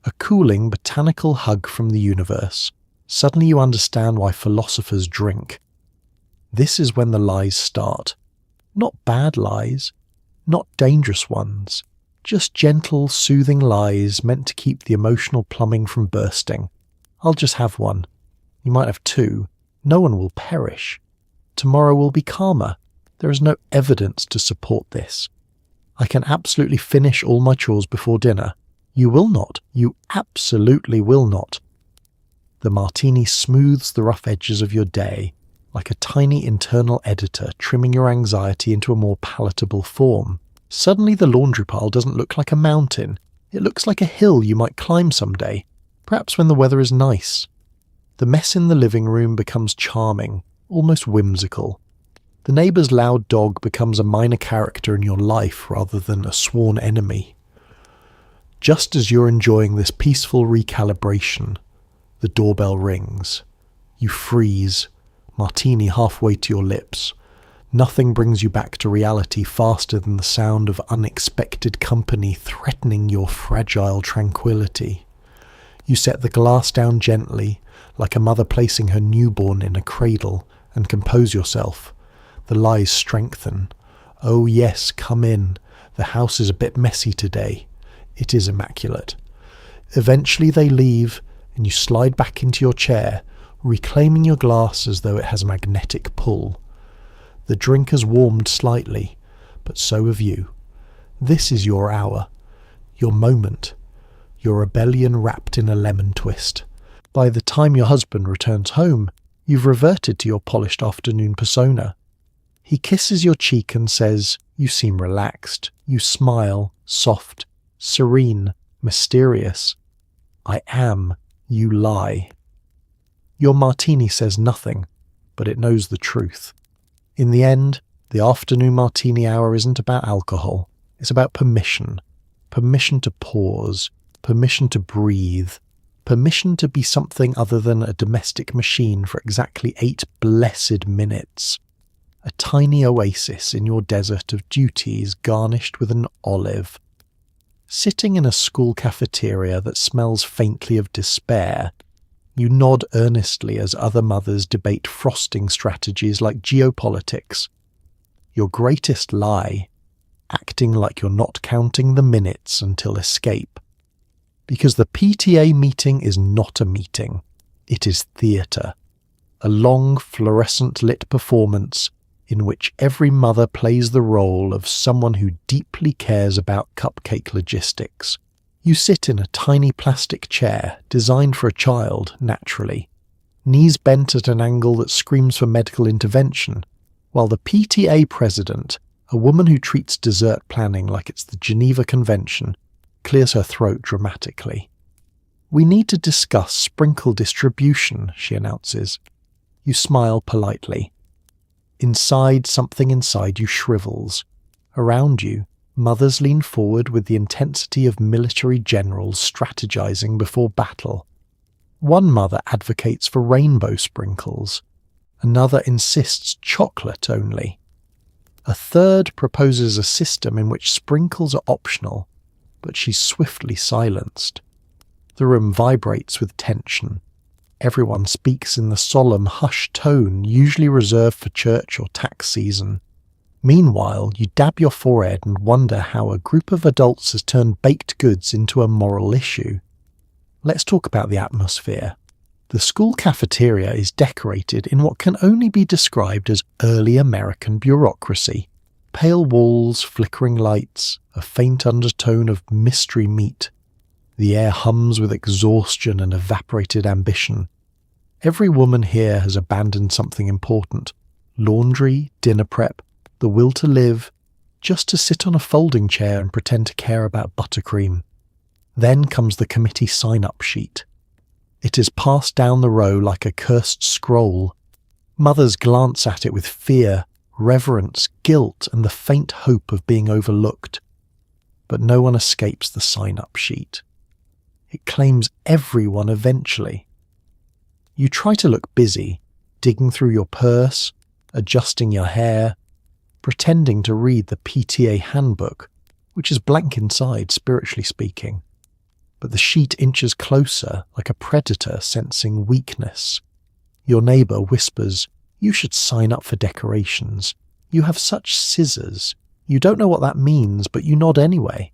A cooling botanical hug from the universe. Suddenly you understand why philosophers drink. This is when the lies start. Not bad lies, not dangerous ones, just gentle, soothing lies meant to keep the emotional plumbing from bursting. I'll just have one. You might have 2. No one will perish. Tomorrow will be calmer. There is no evidence to support this. I can absolutely finish all my chores before dinner. You will not. You absolutely will not. The martini smooths the rough edges of your day, like a tiny internal editor trimming your anxiety into a more palatable form. Suddenly the laundry pile doesn't look like a mountain. It looks like a hill you might climb someday, perhaps when the weather is nice. The mess in the living room becomes charming, almost whimsical. The neighbour's loud dog becomes a minor character in your life rather than a sworn enemy. Just as you're enjoying this peaceful recalibration, the doorbell rings. You freeze, martini halfway to your lips. Nothing brings you back to reality faster than the sound of unexpected company threatening your fragile tranquility. You set the glass down gently, like a mother placing her newborn in a cradle, and compose yourself. The lies strengthen. Oh yes, come in. The house is a bit messy today. It is immaculate. Eventually they leave, and you slide back into your chair, reclaiming your glass as though it has magnetic pull. The drink has warmed slightly, but so have you. This is your hour, your moment, your rebellion wrapped in a lemon twist. By the time your husband returns home, you've reverted to your polished afternoon persona. He kisses your cheek and says, "You seem relaxed. You smile, soft, serene, mysterious." "I am. You lie." Your martini says nothing, but it knows the truth. In the end, the afternoon martini hour isn't about alcohol. It's about permission. Permission to pause. Permission to breathe. Permission to be something other than a domestic machine for exactly 8 blessed minutes. A tiny oasis in your desert of duties garnished with an olive. Sitting in a school cafeteria that smells faintly of despair, you nod earnestly as other mothers debate frosting strategies like geopolitics. Your greatest lie, acting like you're not counting the minutes until escape. Because the PTA meeting is not a meeting, it is theatre. A long, fluorescent-lit performance in which every mother plays the role of someone who deeply cares about cupcake logistics. You sit in a tiny plastic chair designed for a child, naturally, knees bent at an angle that screams for medical intervention, while the PTA president, a woman who treats dessert planning like it's the Geneva Convention, clears her throat dramatically. "We need to discuss sprinkle distribution," she announces. You smile politely. Something inside you shrivels. Around you, mothers lean forward with the intensity of military generals strategizing before battle. One mother advocates for rainbow sprinkles. Another insists chocolate only. A third proposes a system in which sprinkles are optional, but she's swiftly silenced. The room vibrates with tension. Everyone speaks in the solemn, hushed tone usually reserved for church or tax season. Meanwhile, you dab your forehead and wonder how a group of adults has turned baked goods into a moral issue. Let's talk about the atmosphere. The school cafeteria is decorated in what can only be described as early American bureaucracy. Pale walls, flickering lights, a faint undertone of mystery meat. The air hums with exhaustion and evaporated ambition. Every woman here has abandoned something important. Laundry, dinner prep, the will to live, just to sit on a folding chair and pretend to care about buttercream. Then comes the committee sign-up sheet. It is passed down the row like a cursed scroll. Mothers glance at it with fear, reverence, guilt, and the faint hope of being overlooked. But no one escapes the sign-up sheet. It claims everyone eventually. You try to look busy, digging through your purse, adjusting your hair, pretending to read the PTA handbook, which is blank inside, spiritually speaking. But the sheet inches closer, like a predator sensing weakness. Your neighbour whispers, "You should sign up for decorations. You have such scissors. You don't know what that means, but you nod anyway."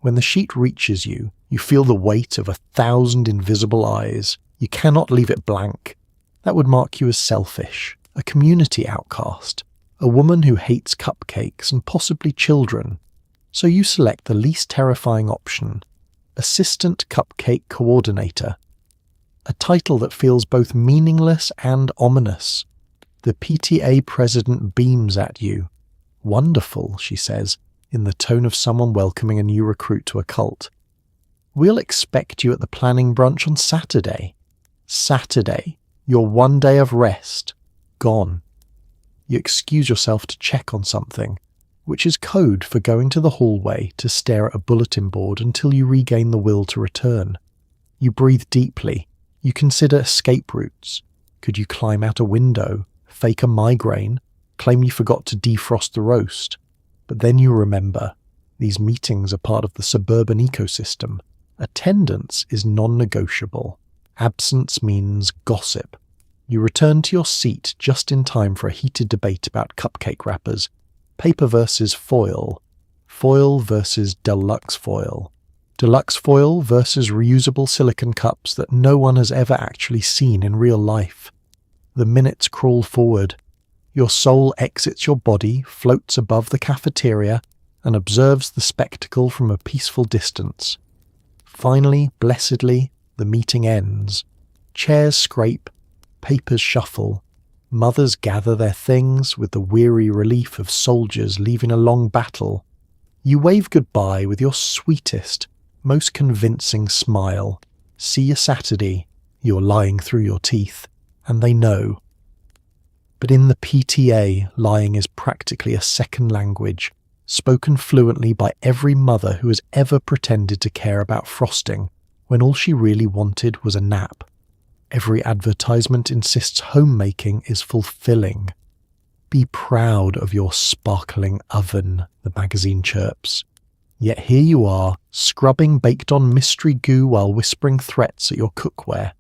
When the sheet reaches you, you feel the weight of 1,000 invisible eyes. You cannot leave it blank. That would mark you as selfish, a community outcast, a woman who hates cupcakes and possibly children. So you select the least terrifying option, Assistant Cupcake Coordinator, a title that feels both meaningless and ominous. The PTA president beams at you. "Wonderful," she says, in the tone of someone welcoming a new recruit to a cult. "We'll expect you at the planning brunch on Saturday." Saturday, your one day of rest, gone. You excuse yourself to check on something, which is code for going to the hallway to stare at a bulletin board until you regain the will to return. You breathe deeply. You consider escape routes. Could you climb out a window, fake a migraine, claim you forgot to defrost the roast? But then you remember, these meetings are part of the suburban ecosystem. Attendance is non-negotiable. Absence means gossip. You return to your seat just in time for a heated debate about cupcake wrappers. Paper versus foil. Foil versus deluxe foil. Deluxe foil versus reusable silicone cups that no one has ever actually seen in real life. The minutes crawl forward. Your soul exits your body, floats above the cafeteria, and observes the spectacle from a peaceful distance. Finally, blessedly, the meeting ends. Chairs scrape, papers shuffle. Mothers gather their things with the weary relief of soldiers leaving a long battle. You wave goodbye with your sweetest, most convincing smile. See you Saturday. You're lying through your teeth, and they know. But in the PTA, lying is practically a second language, spoken fluently by every mother who has ever pretended to care about frosting, when all she really wanted was a nap. Every advertisement insists homemaking is fulfilling. Be proud of your sparkling oven, the magazine chirps. Yet here you are, scrubbing baked-on mystery goo while whispering threats at your cookware.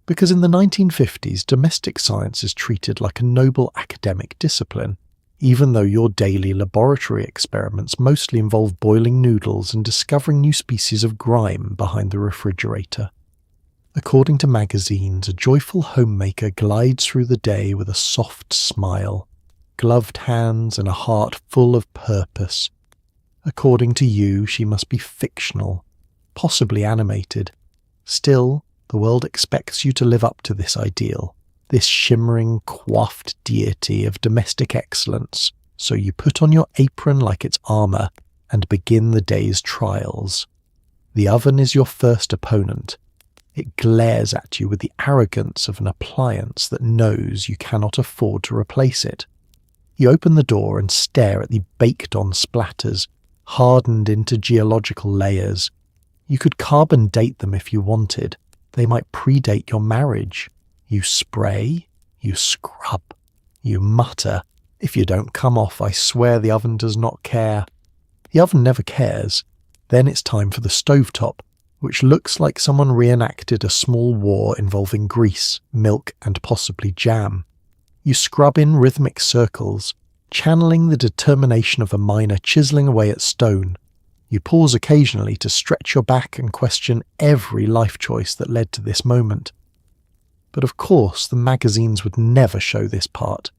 Because in the 1950s, domestic science is treated like a noble academic discipline, even though your daily laboratory experiments mostly involve boiling noodles and discovering new species of grime behind the refrigerator. According to magazines, a joyful homemaker glides through the day with a soft smile, gloved hands and a heart full of purpose. According to you, she must be fictional, possibly animated. Still, the world expects you to live up to this ideal. this shimmering, coiffed deity of domestic excellence, so you put on your apron like it's armour and begin the day's trials. The oven is your first opponent. It glares at you with the arrogance of an appliance that knows you cannot afford to replace it. You open the door and stare at the baked-on splatters, hardened into geological layers. You could carbon date them if you wanted. They might predate your marriage. You spray, you scrub, you mutter. If you don't come off, I swear the oven does not care. The oven never cares. Then it's time for the stovetop, which looks like someone reenacted a small war involving grease, milk, and possibly jam. You scrub in rhythmic circles, channeling the determination of a miner chiseling away at stone. You pause occasionally to stretch your back and question every life choice that led to this moment. But of course, the magazines would never show this part.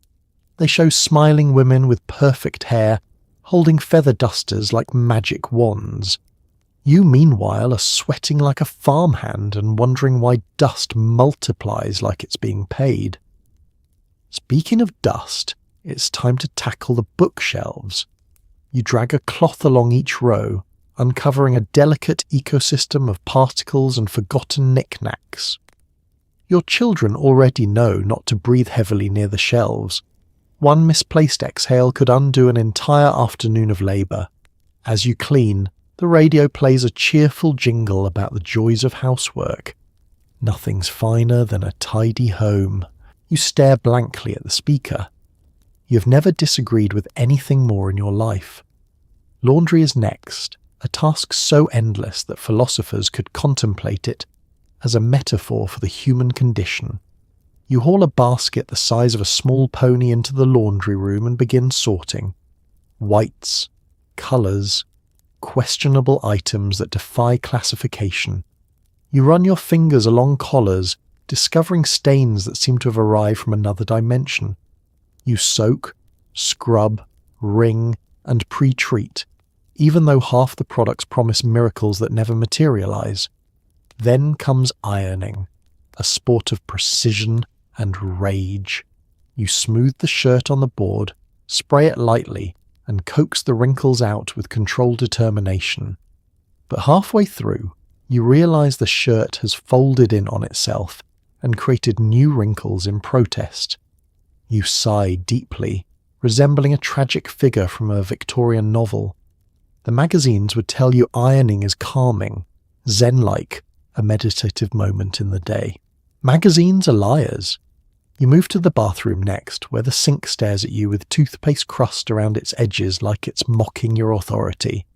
They show smiling women with perfect hair, holding feather dusters like magic wands. You, meanwhile, are sweating like a farmhand and wondering why dust multiplies like it's being paid. Speaking of dust, it's time to tackle the bookshelves. You drag a cloth along each row, uncovering a delicate ecosystem of particles and forgotten knickknacks. Your children already know not to breathe heavily near the shelves. One misplaced exhale could undo an entire afternoon of labour. As you clean, the radio plays a cheerful jingle about the joys of housework. Nothing's finer than a tidy home. You stare blankly at the speaker. You've never disagreed with anything more in your life. Laundry is next, a task so endless that philosophers could contemplate it as a metaphor for the human condition. You haul a basket the size of a small pony into the laundry room and begin sorting. Whites, colours, questionable items that defy classification. You run your fingers along collars, discovering stains that seem to have arrived from another dimension. You soak, scrub, wring, and pre-treat, even though half the products promise miracles that never materialise. Then comes ironing, a sport of precision and rage. You smooth the shirt on the board, spray it lightly, and coax the wrinkles out with controlled determination. But halfway through, you realise the shirt has folded in on itself and created new wrinkles in protest. You sigh deeply, resembling a tragic figure from a Victorian novel. The magazines would tell you ironing is calming, zen-like, a meditative moment in the day. Magazines are liars. You move to the bathroom next, where the sink stares at you with toothpaste crust around its edges like it's mocking your authority.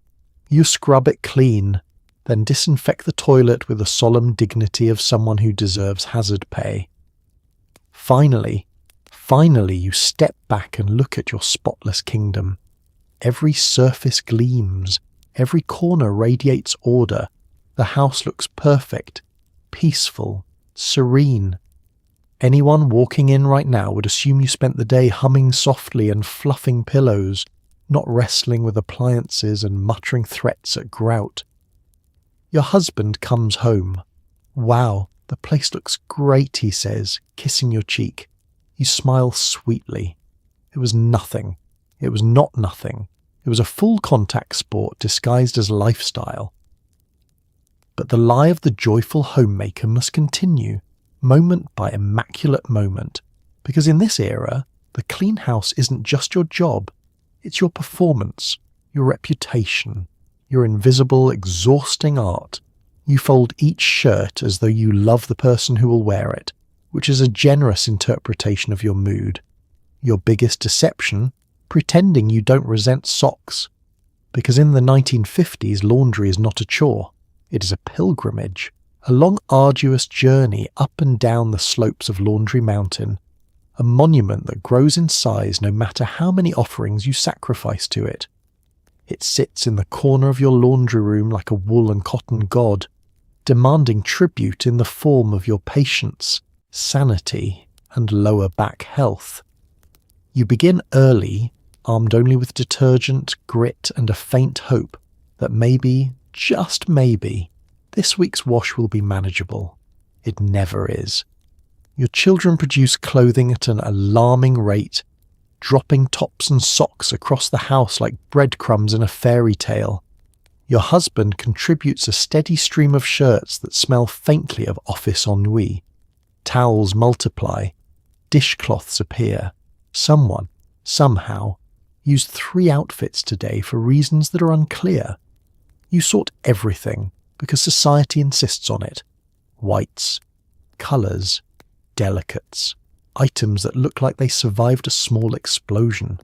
You scrub it clean, then disinfect the toilet with the solemn dignity of someone who deserves hazard pay. Finally, you step back and look at your spotless kingdom. Every surface gleams, every corner radiates order. The house looks perfect, peaceful, serene. Anyone walking in right now would assume you spent the day humming softly and fluffing pillows, not wrestling with appliances and muttering threats at grout. Your husband comes home. "Wow, the place looks great," he says, kissing your cheek. You smile sweetly. It was nothing. It was not nothing. It was a full contact sport disguised as lifestyle. But the lie of the joyful homemaker must continue, moment by immaculate moment, because in this era, the clean house isn't just your job, it's your performance, your reputation, your invisible, exhausting art. You fold each shirt as though you love the person who will wear it, which is a generous interpretation of your mood. Your biggest deception, pretending you don't resent socks. Because in the 1950s, laundry is not a chore. It is a pilgrimage, a long arduous journey up and down the slopes of Laundry Mountain, a monument that grows in size no matter how many offerings you sacrifice to it. It sits in the corner of your laundry room like a wool and cotton god, demanding tribute in the form of your patience, sanity, and lower back health. You begin early, armed only with detergent, grit, and a faint hope that maybe, just maybe, this week's wash will be manageable. It never is. Your children produce clothing at an alarming rate, dropping tops and socks across the house like breadcrumbs in a fairy tale. Your husband contributes a steady stream of shirts that smell faintly of office ennui. Towels multiply. Dishcloths appear. Someone, somehow, used 3 outfits today for reasons that are unclear. You sort everything because society insists on it. Whites, colours, delicates, items that look like they survived a small explosion.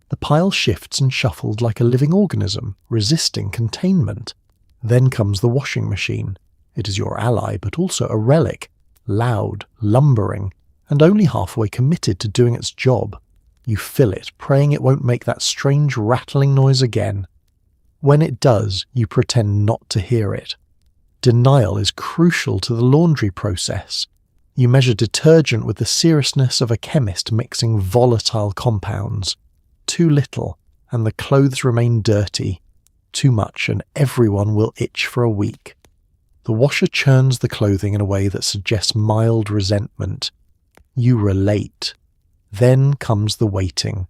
The pile shifts and shuffles like a living organism, resisting containment. Then comes the washing machine. It is your ally, but also a relic, loud, lumbering, and only halfway committed to doing its job. You fill it, praying it won't make that strange rattling noise again. When it does, you pretend not to hear it. Denial is crucial to the laundry process. You measure detergent with the seriousness of a chemist mixing volatile compounds. Too little, and the clothes remain dirty. Too much, and everyone will itch for a week. The washer churns the clothing in a way that suggests mild resentment. You relate. Then comes the waiting.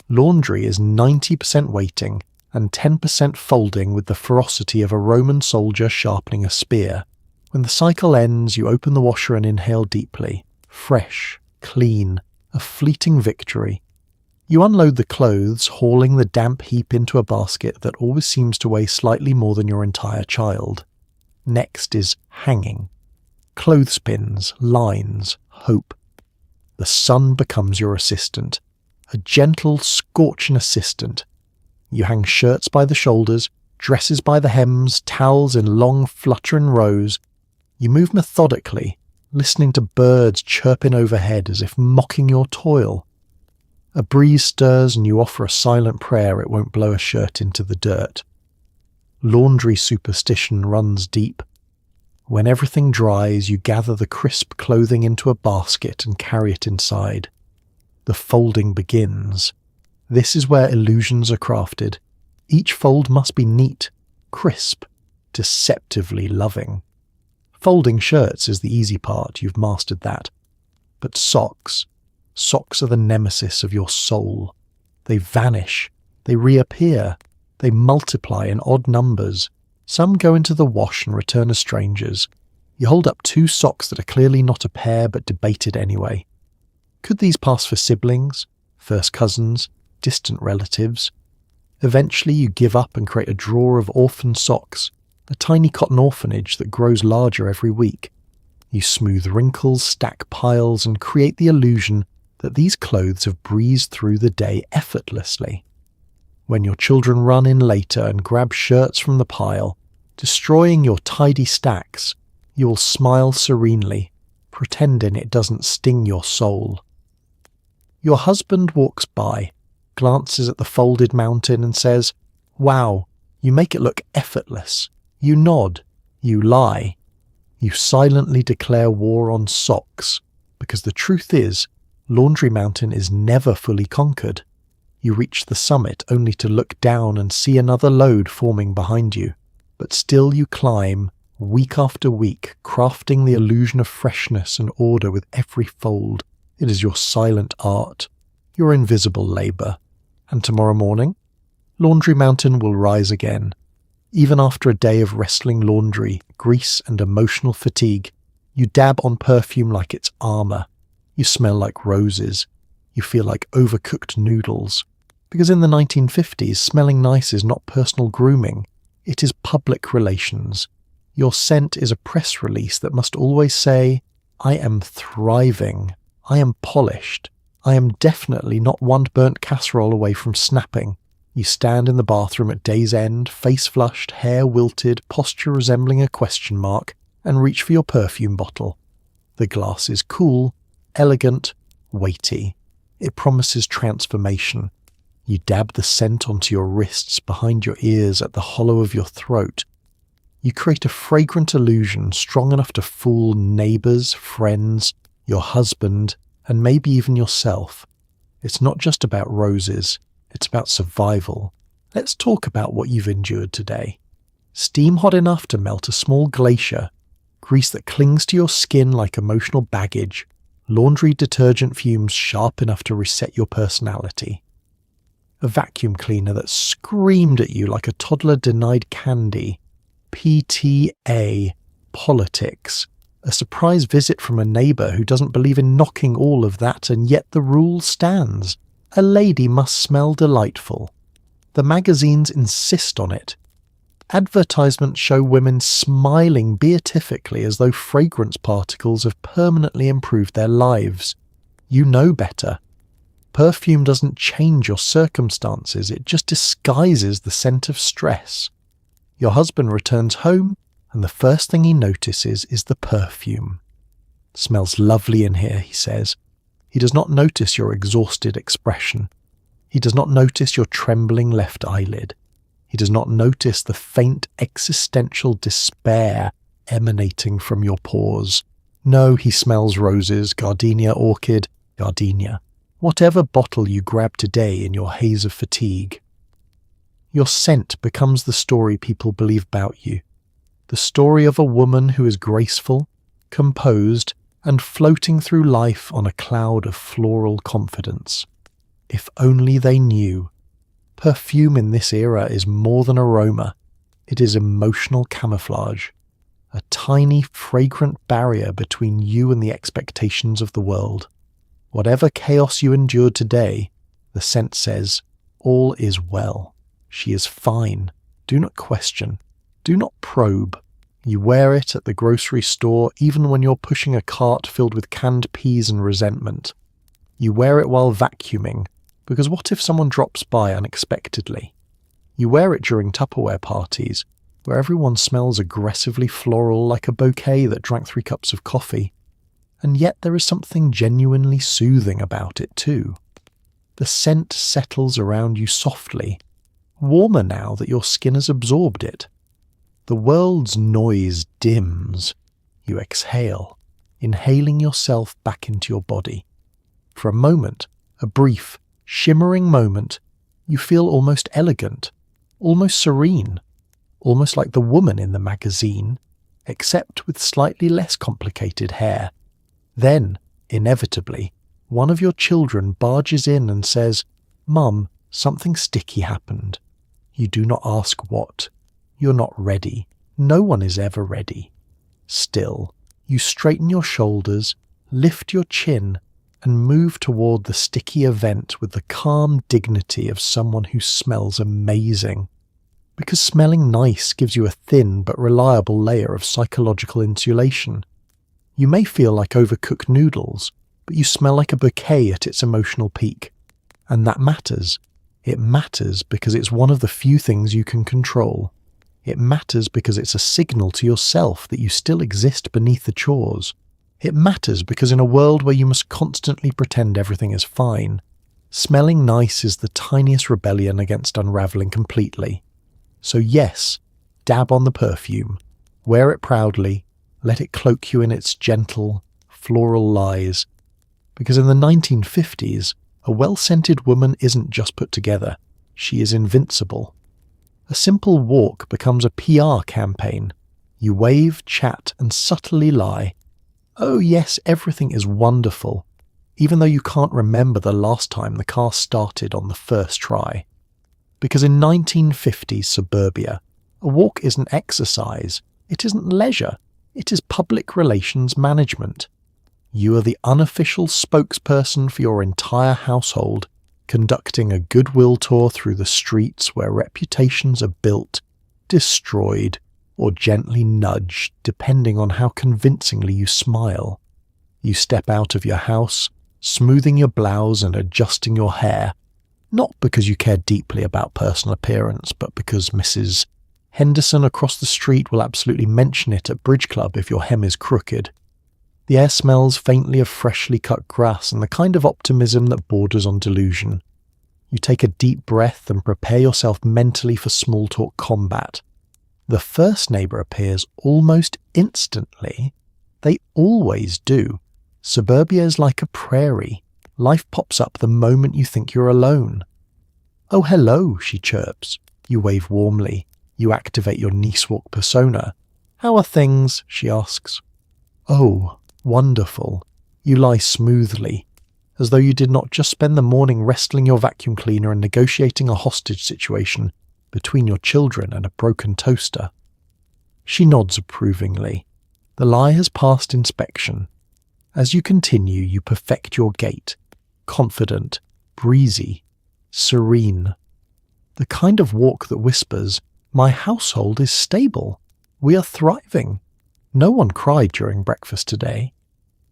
Laundry is 90% waiting and 10% folding with the ferocity of a Roman soldier sharpening a spear. When the cycle ends, you open the washer and inhale deeply. Fresh, clean, a fleeting victory. You unload the clothes, hauling the damp heap into a basket that always seems to weigh slightly more than your entire child. Next is hanging. Clothespins, lines, hope. The sun becomes your assistant, a gentle, scorching assistant. You hang shirts by the shoulders, dresses by the hems, towels in long, fluttering rows. You move methodically, listening to birds chirping overhead as if mocking your toil. A breeze stirs and you offer a silent prayer it won't blow a shirt into the dirt. Laundry superstition runs deep. When everything dries, you gather the crisp clothing into a basket and carry it inside. The folding begins. This is where illusions are crafted. Each fold must be neat, crisp, deceptively loving. Folding shirts is the easy part, you've mastered that. But socks are the nemesis of your soul. They vanish, they reappear, they multiply in odd numbers. Some go into the wash and return as strangers. You hold up 2 socks that are clearly not a pair but debated anyway. Could these pass for siblings, first cousins, distant relatives? Eventually you give up and create a drawer of orphan socks, a tiny cotton orphanage that grows larger every week. You smooth wrinkles, stack piles, and create the illusion that these clothes have breezed through the day effortlessly. When your children run in later and grab shirts from the pile, destroying your tidy stacks, you will smile serenely, pretending it doesn't sting your soul. Your husband walks by, glances at the folded mountain and says, "Wow, you make it look effortless." You nod, you lie. You silently declare war on socks, because the truth is, Laundry Mountain is never fully conquered. You reach the summit only to look down and see another load forming behind you. But still you climb, week after week, crafting the illusion of freshness and order with every fold. It is your silent art, your invisible labour. And tomorrow morning, Laundry Mountain will rise again. Even after a day of wrestling laundry, grease and emotional fatigue, you dab on perfume like it's armour. You smell like roses. You feel like overcooked noodles. Because in the 1950s, smelling nice is not personal grooming. It is public relations. Your scent is a press release that must always say, "I am thriving. I am polished. I am definitely not one burnt casserole away from snapping." You stand in the bathroom at day's end, face flushed, hair wilted, posture resembling a question mark, and reach for your perfume bottle. The glass is cool, elegant, weighty. It promises transformation. You dab the scent onto your wrists, behind your ears, at the hollow of your throat. You create a fragrant illusion strong enough to fool neighbours, friends, your husband, and maybe even yourself. It's not just about roses, it's about survival. Let's talk about what you've endured today. Steam hot enough to melt a small glacier, grease that clings to your skin like emotional baggage, laundry detergent fumes sharp enough to reset your personality. A vacuum cleaner that screamed at you like a toddler denied candy. PTA, politics. A surprise visit from a neighbour who doesn't believe in knocking all of that, and yet the rule stands. A lady must smell delightful. The magazines insist on it. Advertisements show women smiling beatifically as though fragrance particles have permanently improved their lives. You know better. Perfume doesn't change your circumstances, it just disguises the scent of stress. Your husband returns home, and the first thing he notices is the perfume. "Smells lovely in here," he says. He does not notice your exhausted expression. He does not notice your trembling left eyelid. He does not notice the faint existential despair emanating from your pores. No, he smells roses, gardenia, orchid, gardenia. Whatever bottle you grab today in your haze of fatigue. Your scent becomes the story people believe about you. The story of a woman who is graceful, composed, and floating through life on a cloud of floral confidence. If only they knew. Perfume in this era is more than aroma. It is emotional camouflage. A tiny, fragrant barrier between you and the expectations of the world. Whatever chaos you endured today, the scent says, all is well. She is fine. Do not question. Do not probe. You wear it at the grocery store even when you're pushing a cart filled with canned peas and resentment. You wear it while vacuuming, because what if someone drops by unexpectedly? You wear it during Tupperware parties, where everyone smells aggressively floral like a bouquet that drank 3 cups of coffee. And yet there is something genuinely soothing about it too. The scent settles around you softly, warmer now that your skin has absorbed it. The world's noise dims. You exhale, inhaling yourself back into your body. For a moment, a brief, shimmering moment, you feel almost elegant, almost serene, almost like the woman in the magazine, except with slightly less complicated hair. Then, inevitably, one of your children barges in and says, "Mum, something sticky happened." You do not ask what. You're not ready. No one is ever ready. Still, you straighten your shoulders, lift your chin, and move toward the sticky event with the calm dignity of someone who smells amazing. Because smelling nice gives you a thin but reliable layer of psychological insulation. You may feel like overcooked noodles, but you smell like a bouquet at its emotional peak. And that matters. It matters because it's one of the few things you can control. It matters because it's a signal to yourself that you still exist beneath the chores. It matters because in a world where you must constantly pretend everything is fine, smelling nice is the tiniest rebellion against unraveling completely. So yes, dab on the perfume, wear it proudly, let it cloak you in its gentle, floral lies. Because in the 1950s, a well-scented woman isn't just put together, she is invincible. A simple walk becomes a PR campaign. You wave, chat, and subtly lie. Oh yes, everything is wonderful, even though you can't remember the last time the car started on the first try. Because in 1950s suburbia, a walk isn't exercise, it isn't leisure, it is public relations management. You are the unofficial spokesperson for your entire household, conducting a goodwill tour through the streets where reputations are built, destroyed, or gently nudged depending on how convincingly you smile. You step out of your house, smoothing your blouse and adjusting your hair, not because you care deeply about personal appearance, but because Mrs. Henderson across the street will absolutely mention it at Bridge Club if your hem is crooked. The air smells faintly of freshly cut grass and the kind of optimism that borders on delusion. You take a deep breath and prepare yourself mentally for small talk combat. The first neighbour appears almost instantly. They always do. Suburbia is like a prairie. Life pops up the moment you think you're alone. "Oh, hello," she chirps. You wave warmly. You activate your niece walk persona. "How are things?" she asks. "Oh, wonderful." You lie smoothly, as though you did not just spend the morning wrestling your vacuum cleaner and negotiating a hostage situation between your children and a broken toaster. She nods approvingly. The lie has passed inspection. As you continue, you perfect your gait, confident, breezy, serene. The kind of walk that whispers, "My household is stable. We are thriving. No one cried during breakfast today."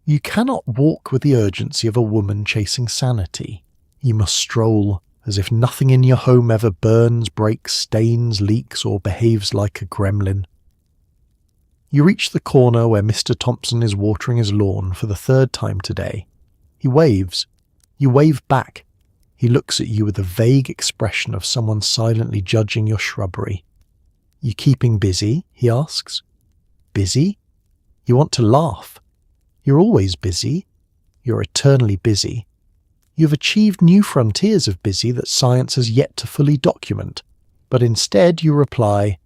You cannot walk with the urgency of a woman chasing sanity. You must stroll as if nothing in your home ever burns, breaks, stains, leaks, or behaves like a gremlin. You reach the corner where Mr. Thompson is watering his lawn for the third time today. He waves. You wave back. He looks at you with a vague expression of someone silently judging your shrubbery. "You keeping busy?" he asks. "Busy?" You want to laugh. You're always busy. You're eternally busy. You've achieved new frontiers of busy that science has yet to fully document, but instead you reply,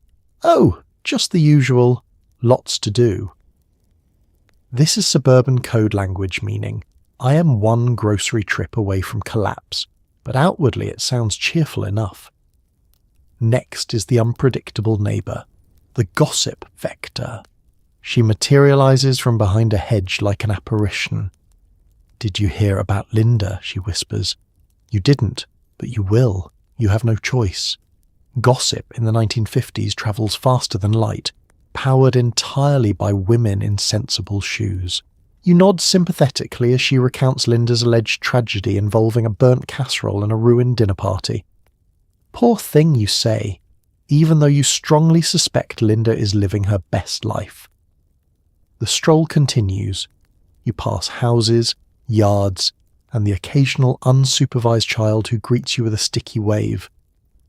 "Oh, just the usual, lots to do." This is suburban code language meaning, I am one grocery trip away from collapse, but outwardly it sounds cheerful enough. Next is the unpredictable neighbour, the gossip vector. She materializes from behind a hedge like an apparition. "Did you hear about Linda?" she whispers. "You didn't, but you will. You have no choice." Gossip in the 1950s travels faster than light, powered entirely by women in sensible shoes. You nod sympathetically as she recounts Linda's alleged tragedy involving a burnt casserole and a ruined dinner party. "Poor thing," you say, even though you strongly suspect Linda is living her best life. The stroll continues. You pass houses, yards, and the occasional unsupervised child who greets you with a sticky wave.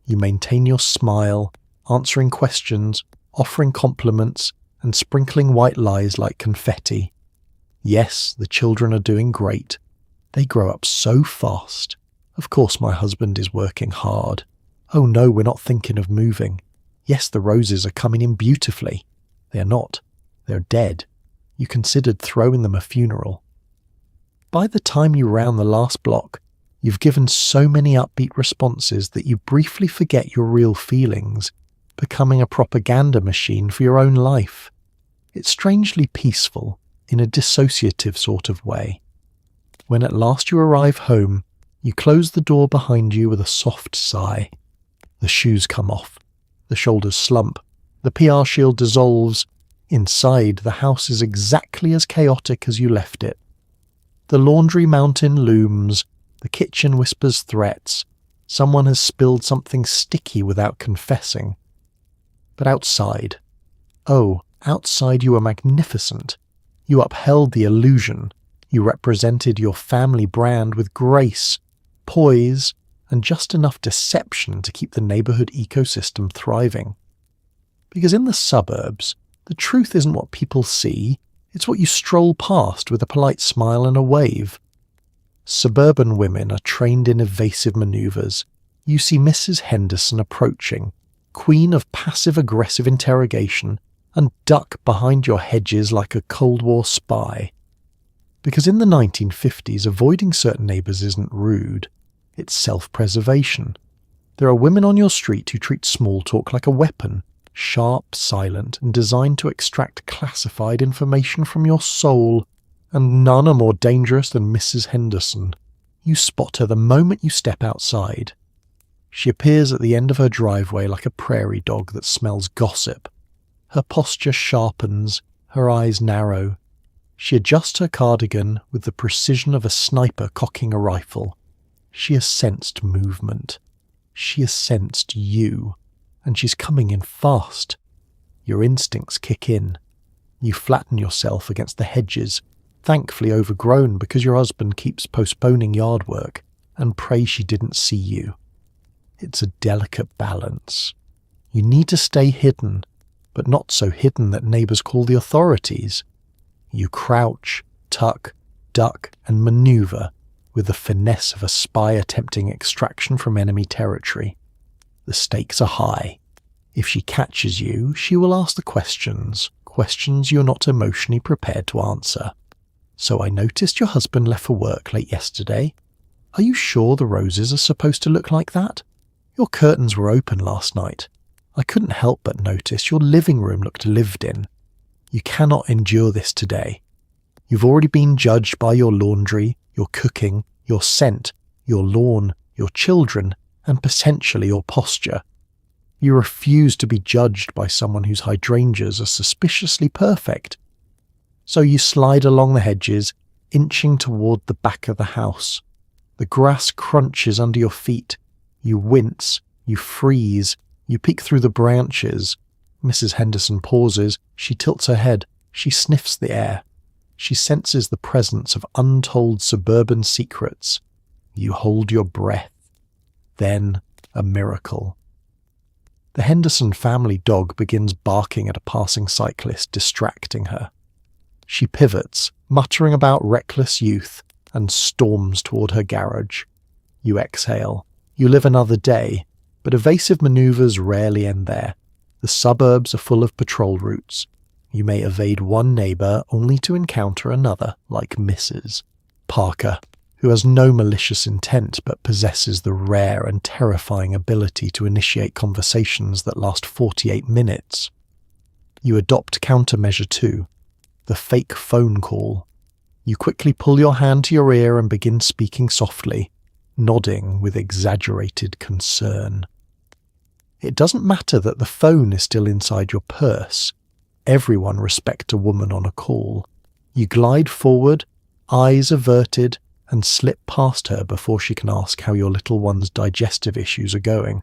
You maintain your smile, answering questions, offering compliments, and sprinkling white lies like confetti. Yes, the children are doing great. They grow up so fast. Of course my husband is working hard. Oh no, we're not thinking of moving. Yes, the roses are coming in beautifully. They are not. They're dead. You considered throwing them a funeral. By the time you round the last block, you've given so many upbeat responses that you briefly forget your real feelings, becoming a propaganda machine for your own life. It's strangely peaceful, in a dissociative sort of way. When at last you arrive home, you close the door behind you with a soft sigh. The shoes come off, the shoulders slump, the PR shield dissolves. Inside, the house is exactly as chaotic as you left it. The laundry mountain looms, the kitchen whispers threats, someone has spilled something sticky without confessing. But outside, oh, outside you were magnificent. You upheld the illusion. You represented your family brand with grace, poise, and just enough deception to keep the neighbourhood ecosystem thriving. Because in the suburbs, the truth isn't what people see, it's what you stroll past with a polite smile and a wave. Suburban women are trained in evasive manoeuvres. You see Mrs. Henderson approaching, queen of passive-aggressive interrogation, and duck behind your hedges like a Cold War spy. Because in the 1950s, avoiding certain neighbours isn't rude, it's self-preservation. There are women on your street who treat small talk like a weapon, sharp, silent, and designed to extract classified information from your soul, and none are more dangerous than Mrs. Henderson. You spot her the moment you step outside. She appears at the end of her driveway like a prairie dog that smells gossip. Her posture sharpens, her eyes narrow. She adjusts her cardigan with the precision of a sniper cocking a rifle. She has sensed movement. She has sensed you. And she's coming in fast. Your instincts kick in. You flatten yourself against the hedges, thankfully overgrown because your husband keeps postponing yard work, and pray she didn't see you. It's a delicate balance. You need to stay hidden, but not so hidden that neighbours call the authorities. You crouch, tuck, duck, and manoeuvre with the finesse of a spy attempting extraction from enemy territory. The stakes are high. If she catches you, she will ask the questions, questions you're not emotionally prepared to answer. So I noticed your husband left for work late yesterday. Are you sure the roses are supposed to look like that? Your curtains were open last night. I couldn't help but notice your living room looked lived in. You cannot endure this today. You've already been judged by your laundry, your cooking, your scent, your lawn, your children, and potentially your posture. You refuse to be judged by someone whose hydrangeas are suspiciously perfect. So you slide along the hedges, inching toward the back of the house. The grass crunches under your feet. You wince, you freeze, you peek through the branches. Mrs. Henderson pauses, she tilts her head, she sniffs the air. She senses the presence of untold suburban secrets. You hold your breath. Then a miracle. The Henderson family dog begins barking at a passing cyclist, distracting her. She pivots, muttering about reckless youth, and storms toward her garage. You exhale. You live another day, but evasive maneuvers rarely end there. The suburbs are full of patrol routes. You may evade one neighbour only to encounter another, like Mrs. Parker, who has no malicious intent but possesses the rare and terrifying ability to initiate conversations that last 48 minutes. You adopt countermeasure 2, the fake phone call. You quickly pull your hand to your ear and begin speaking softly, nodding with exaggerated concern. It doesn't matter that the phone is still inside your purse. Everyone respects a woman on a call. You glide forward, eyes averted, and slip past her before she can ask how your little one's digestive issues are going.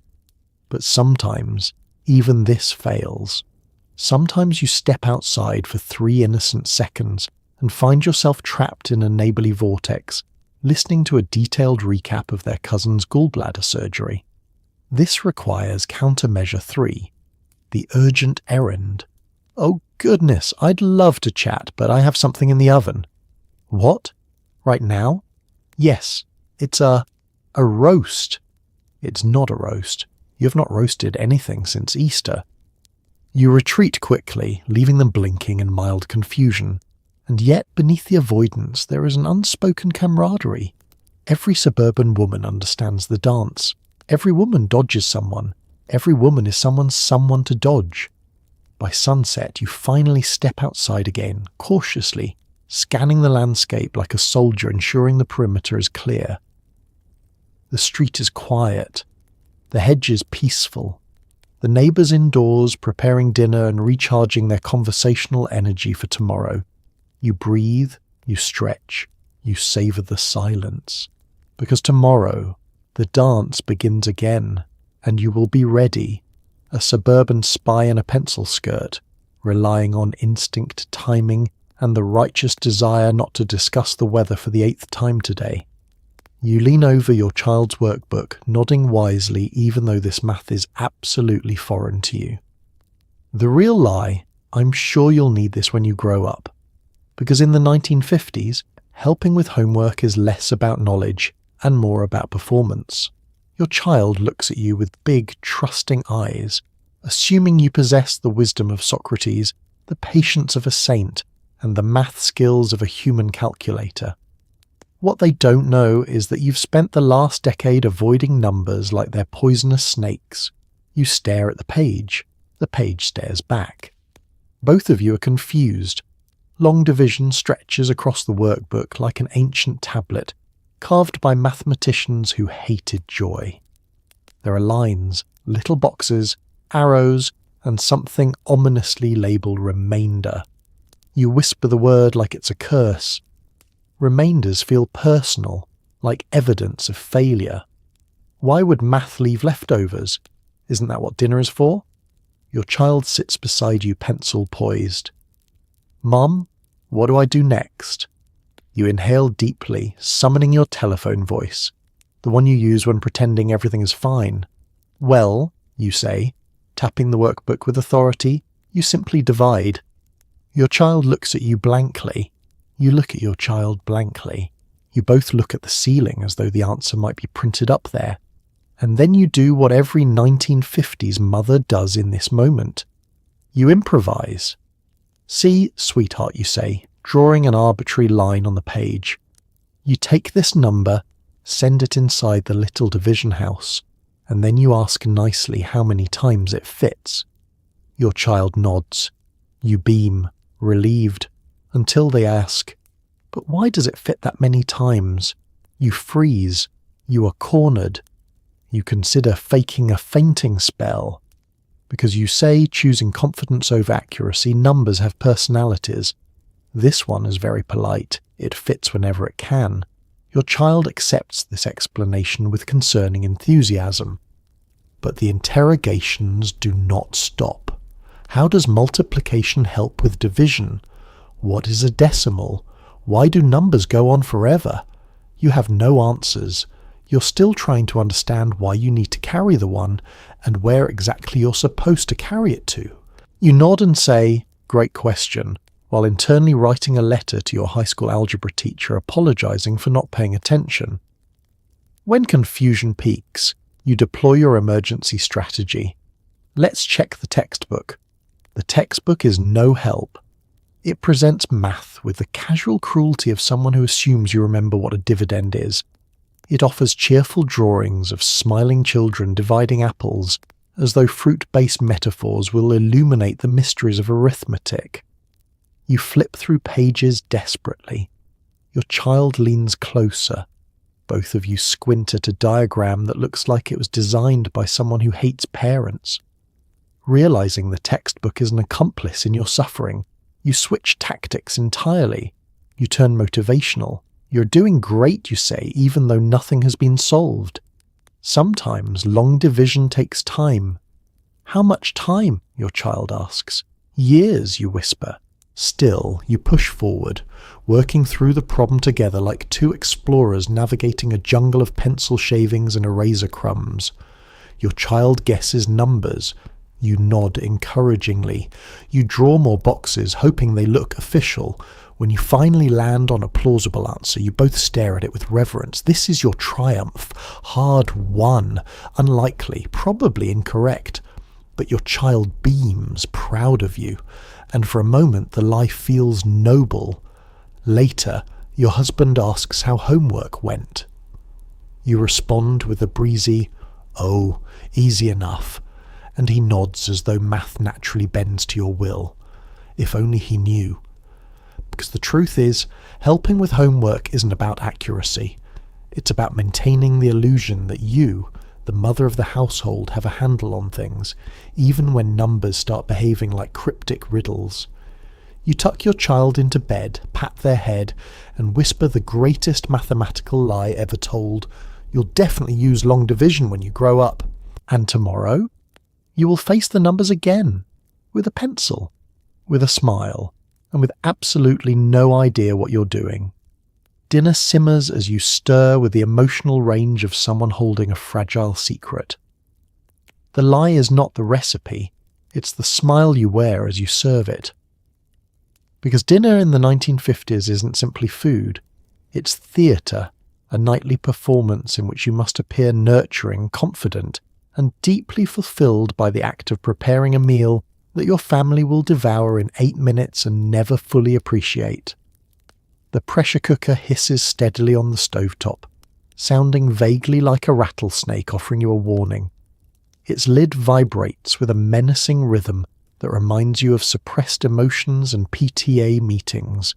But sometimes, even this fails. Sometimes you step outside for 3 innocent seconds and find yourself trapped in a neighbourly vortex, listening to a detailed recap of their cousin's gallbladder surgery. This requires countermeasure 3, the urgent errand. Oh goodness, I'd love to chat, but I have something in the oven. What? Right now? Yes, it's a roast. It's not a roast. You have not roasted anything since Easter. You retreat quickly, leaving them blinking in mild confusion. And yet, beneath the avoidance, there is an unspoken camaraderie. Every suburban woman understands the dance. Every woman dodges someone. Every woman is someone's someone to dodge. By sunset, you finally step outside again, cautiously, scanning the landscape like a soldier, ensuring the perimeter is clear. The street is quiet. The hedge is peaceful. The neighbours indoors, preparing dinner and recharging their conversational energy for tomorrow. You breathe, you stretch, you savour the silence. Because tomorrow, the dance begins again, and you will be ready, a suburban spy in a pencil skirt, relying on instinct, timing, and the righteous desire not to discuss the weather for the 8th time today. You lean over your child's workbook, nodding wisely even though this math is absolutely foreign to you. The real lie, I'm sure you'll need this when you grow up. Because in the 1950s, helping with homework is less about knowledge and more about performance. Your child looks at you with big, trusting eyes, assuming you possess the wisdom of Socrates, the patience of a saint, and the math skills of a human calculator. What they don't know is that you've spent the last decade avoiding numbers like they're poisonous snakes. You stare at the page stares back. Both of you are confused. Long division stretches across the workbook like an ancient tablet, carved by mathematicians who hated joy. There are lines, little boxes, arrows, and something ominously labelled remainder. You whisper the word like it's a curse. Remainders feel personal, like evidence of failure. Why would math leave leftovers? Isn't that what dinner is for? Your child sits beside you, pencil poised. Mum, what do I do next? You inhale deeply, summoning your telephone voice, the one you use when pretending everything is fine. Well, you say, tapping the workbook with authority, you simply divide. Your child looks at you blankly. You look at your child blankly. You both look at the ceiling as though the answer might be printed up there. And then you do what every 1950s mother does in this moment. You improvise. See, sweetheart, you say, drawing an arbitrary line on the page. You take this number, send it inside the little division house, and then you ask nicely how many times it fits. Your child nods. You beam, relieved, until they ask, "But why does it fit that many times?" You freeze. You are cornered. You consider faking a fainting spell. Because you say, choosing confidence over accuracy, numbers have personalities. This one is very polite. It fits whenever it can. Your child accepts this explanation with concerning enthusiasm. But the interrogations do not stop. How does multiplication help with division? What is a decimal? Why do numbers go on forever? You have no answers. You're still trying to understand why you need to carry the one and where exactly you're supposed to carry it to. You nod and say, "Great question," while internally writing a letter to your high school algebra teacher apologizing for not paying attention. When confusion peaks, you deploy your emergency strategy. Let's check the textbook. The textbook is no help. It presents math with the casual cruelty of someone who assumes you remember what a dividend is. It offers cheerful drawings of smiling children dividing apples, as though fruit-based metaphors will illuminate the mysteries of arithmetic. You flip through pages desperately. Your child leans closer. Both of you squint at a diagram that looks like it was designed by someone who hates parents. Realizing the textbook is an accomplice in your suffering, you switch tactics entirely. You turn motivational. You're doing great, you say, even though nothing has been solved. Sometimes long division takes time. How much time? Your child asks. Years, you whisper. Still, you push forward, working through the problem together like two explorers navigating a jungle of pencil shavings and eraser crumbs. Your child guesses numbers. You nod encouragingly. You draw more boxes, hoping they look official. When you finally land on a plausible answer, you both stare at it with reverence. This is your triumph. Hard won. Unlikely, probably incorrect. But your child beams, proud of you. And for a moment, the life feels noble. Later, your husband asks how homework went. You respond with a breezy, "Oh, easy enough." And he nods as though math naturally bends to your will. If only he knew. Because the truth is, helping with homework isn't about accuracy. It's about maintaining the illusion that you, the mother of the household, have a handle on things, even when numbers start behaving like cryptic riddles. You tuck your child into bed, pat their head, and whisper the greatest mathematical lie ever told. You'll definitely use long division when you grow up. And tomorrow, you will face the numbers again, with a pencil, with a smile, and with absolutely no idea what you're doing. Dinner simmers as you stir with the emotional range of someone holding a fragile secret. The lie is not the recipe, it's the smile you wear as you serve it. Because dinner in the 1950s isn't simply food, it's theatre, a nightly performance in which you must appear nurturing, confident, and deeply fulfilled by the act of preparing a meal that your family will devour in 8 minutes and never fully appreciate. The pressure cooker hisses steadily on the stovetop, sounding vaguely like a rattlesnake offering you a warning. Its lid vibrates with a menacing rhythm that reminds you of suppressed emotions and PTA meetings.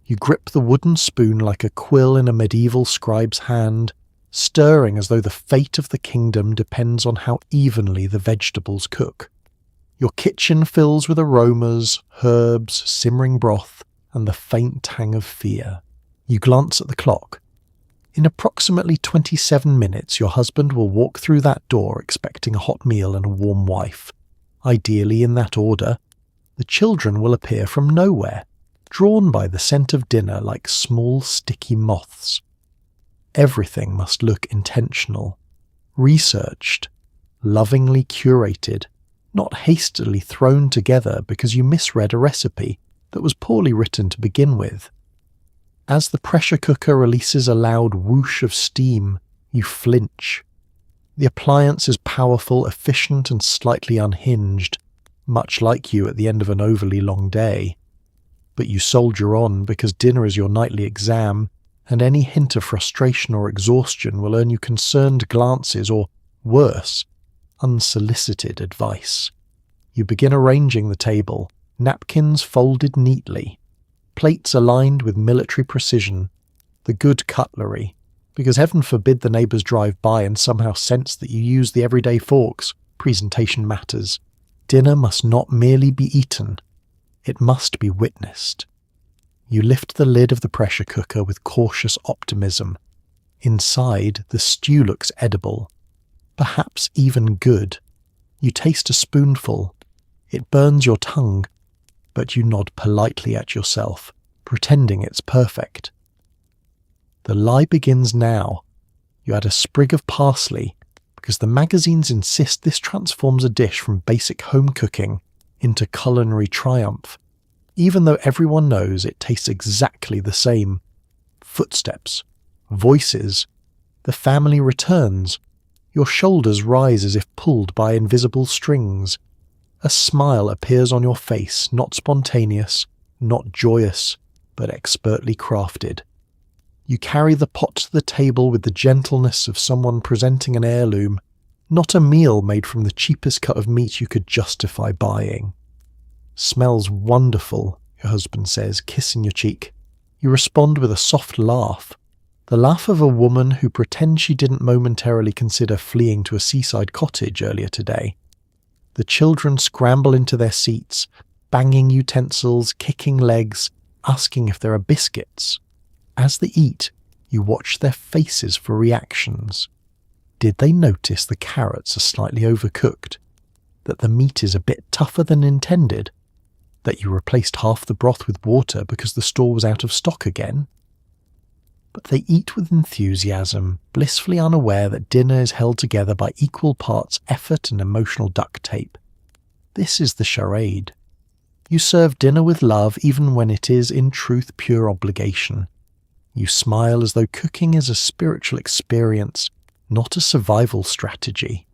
You grip the wooden spoon like a quill in a medieval scribe's hand, stirring as though the fate of the kingdom depends on how evenly the vegetables cook. Your kitchen fills with aromas, herbs, simmering broth, and the faint tang of fear. You glance at the clock. In approximately 27 minutes, your husband will walk through that door expecting a hot meal and a warm wife. Ideally in that order. The children will appear from nowhere, drawn by the scent of dinner like small sticky moths. Everything must look intentional, researched, lovingly curated, not hastily thrown together because you misread a recipe that was poorly written to begin with. As the pressure cooker releases a loud whoosh of steam, you flinch. The appliance is powerful, efficient, and slightly unhinged, much like you at the end of an overly long day. But you soldier on because dinner is your nightly exam, and any hint of frustration or exhaustion will earn you concerned glances or, worse, unsolicited advice. You begin arranging the table, napkins folded neatly, plates aligned with military precision, the good cutlery, because heaven forbid the neighbours drive by and somehow sense that you use the everyday forks. Presentation matters. Dinner must not merely be eaten, it must be witnessed. You lift the lid of the pressure cooker with cautious optimism. Inside, the stew looks edible, perhaps even good. You taste a spoonful. It burns your tongue, but you nod politely at yourself, pretending it's perfect. The lie begins now. You add a sprig of parsley, because the magazines insist this transforms a dish from basic home cooking into culinary triumph, even though everyone knows it tastes exactly the same. Footsteps, voices, the family returns. Your shoulders rise as if pulled by invisible strings. A smile appears on your face, not spontaneous, not joyous, but expertly crafted. You carry the pot to the table with the gentleness of someone presenting an heirloom, not a meal made from the cheapest cut of meat you could justify buying. "Smells wonderful," your husband says, kissing your cheek. You respond with a soft laugh, the laugh of a woman who pretends she didn't momentarily consider fleeing to a seaside cottage earlier today. The children scramble into their seats, banging utensils, kicking legs, asking if there are biscuits. As they eat, you watch their faces for reactions. Did they notice the carrots are slightly overcooked? That the meat is a bit tougher than intended? That you replaced half the broth with water because the store was out of stock again? But they eat with enthusiasm, blissfully unaware that dinner is held together by equal parts effort and emotional duct tape. This is the charade. You serve dinner with love even when it is, in truth, pure obligation. You smile as though cooking is a spiritual experience, not a survival strategy.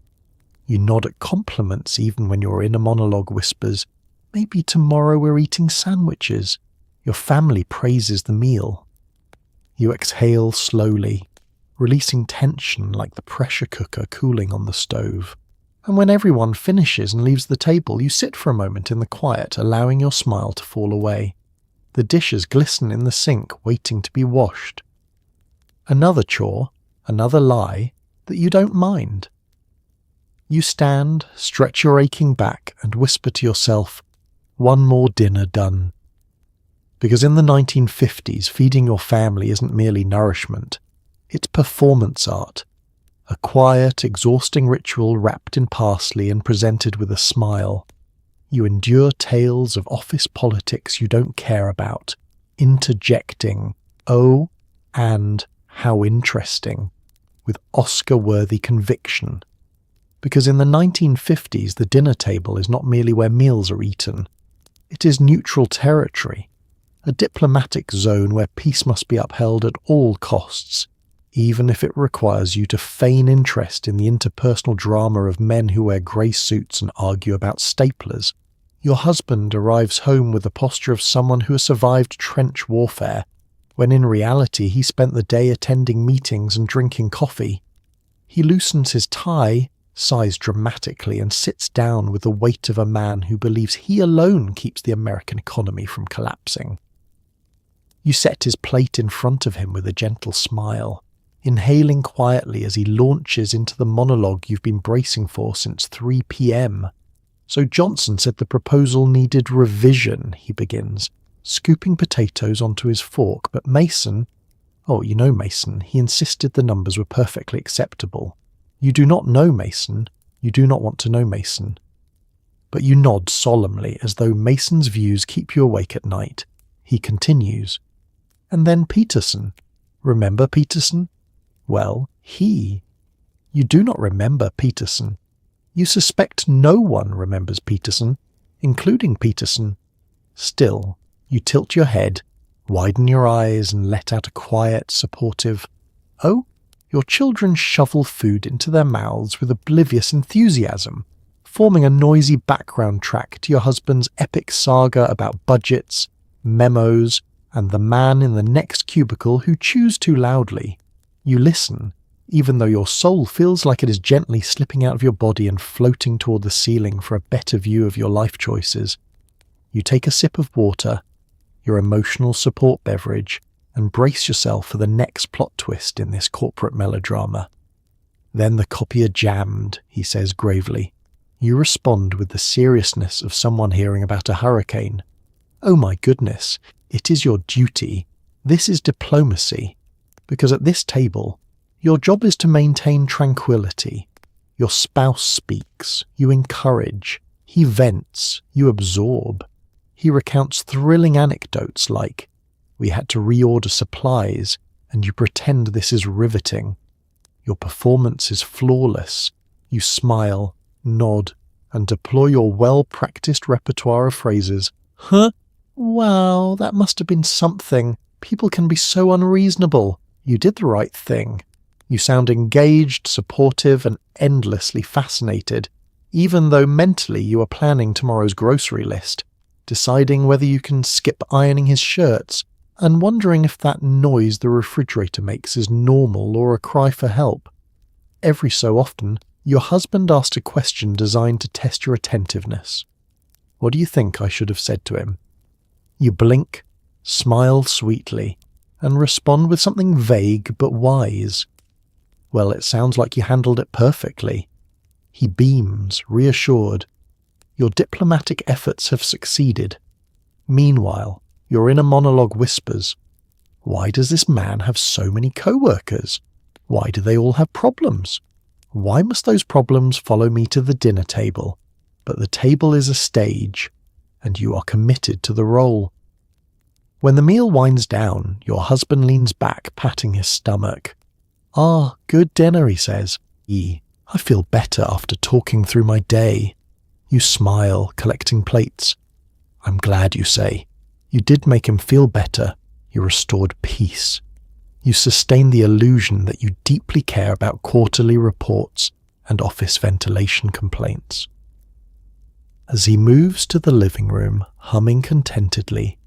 You nod at compliments even when your inner monologue whispers, "Maybe tomorrow we're eating sandwiches." Your family praises the meal. You exhale slowly, releasing tension like the pressure cooker cooling on the stove. And when everyone finishes and leaves the table, you sit for a moment in the quiet, allowing your smile to fall away. The dishes glisten in the sink, waiting to be washed. Another chore, another lie, that you don't mind. You stand, stretch your aching back, and whisper to yourself, "One more dinner done." Because in the 1950s, feeding your family isn't merely nourishment, it's performance art. A quiet, exhausting ritual wrapped in parsley and presented with a smile. You endure tales of office politics you don't care about, interjecting, "Oh, and how interesting," with Oscar-worthy conviction. Because in the 1950s, the dinner table is not merely where meals are eaten. It is neutral territory, a diplomatic zone where peace must be upheld at all costs, even if it requires you to feign interest in the interpersonal drama of men who wear grey suits and argue about staplers. Your husband arrives home with the posture of someone who has survived trench warfare, when in reality he spent the day attending meetings and drinking coffee. He loosens his tie, sighs dramatically, and sits down with the weight of a man who believes he alone keeps the American economy from collapsing. You set his plate in front of him with a gentle smile, inhaling quietly as he launches into the monologue you've been bracing for since 3 p.m. "So Johnson said the proposal needed revision," he begins, scooping potatoes onto his fork, but Mason, oh, you know Mason, he insisted the numbers were perfectly acceptable. You do not know Mason, you do not want to know Mason. But you nod solemnly as though Mason's views keep you awake at night. He continues, "And then Peterson. Remember Peterson? Well, you do not remember Peterson. You suspect no one remembers Peterson, including Peterson. Still, you tilt your head, widen your eyes, and let out a quiet, supportive, 'Oh?' Your children shovel food into their mouths with oblivious enthusiasm, forming a noisy background track to your husband's epic saga about budgets, memos, and the man in the next cubicle who chews too loudly. You listen, even though your soul feels like it is gently slipping out of your body and floating toward the ceiling for a better view of your life choices. You take a sip of water, your emotional support beverage, and brace yourself for the next plot twist in this corporate melodrama. Then the copier jammed, he says gravely. You respond with the seriousness of someone hearing about a hurricane. Oh my goodness, it is your duty. This is diplomacy. Because at this table, your job is to maintain tranquility. Your spouse speaks, you encourage. He vents, you absorb. He recounts thrilling anecdotes like, we had to reorder supplies, and you pretend this is riveting. Your performance is flawless. You smile, nod, and deploy your well-practiced repertoire of phrases. Huh? Wow, that must have been something. People can be so unreasonable. You did the right thing. You sound engaged, supportive, and endlessly fascinated, even though mentally you are planning tomorrow's grocery list, deciding whether you can skip ironing his shirts, and wondering if that noise the refrigerator makes is normal or a cry for help. Every so often, your husband asks a question designed to test your attentiveness. What do you think I should have said to him? You blink, smile sweetly, and respond with something vague but wise. Well, it sounds like you handled it perfectly. He beams, reassured. Your diplomatic efforts have succeeded. Meanwhile, your inner monologue whispers, why does this man have so many co-workers? Why do they all have problems? Why must those problems follow me to the dinner table? But the table is a stage, and you are committed to the role. When the meal winds down, your husband leans back, patting his stomach. Ah, good dinner, he says. I feel better after talking through my day. You smile, collecting plates. I'm glad, you say. You did make him feel better. You restored peace. You sustain the illusion that you deeply care about quarterly reports and office ventilation complaints. As he moves to the living room, humming contentedly,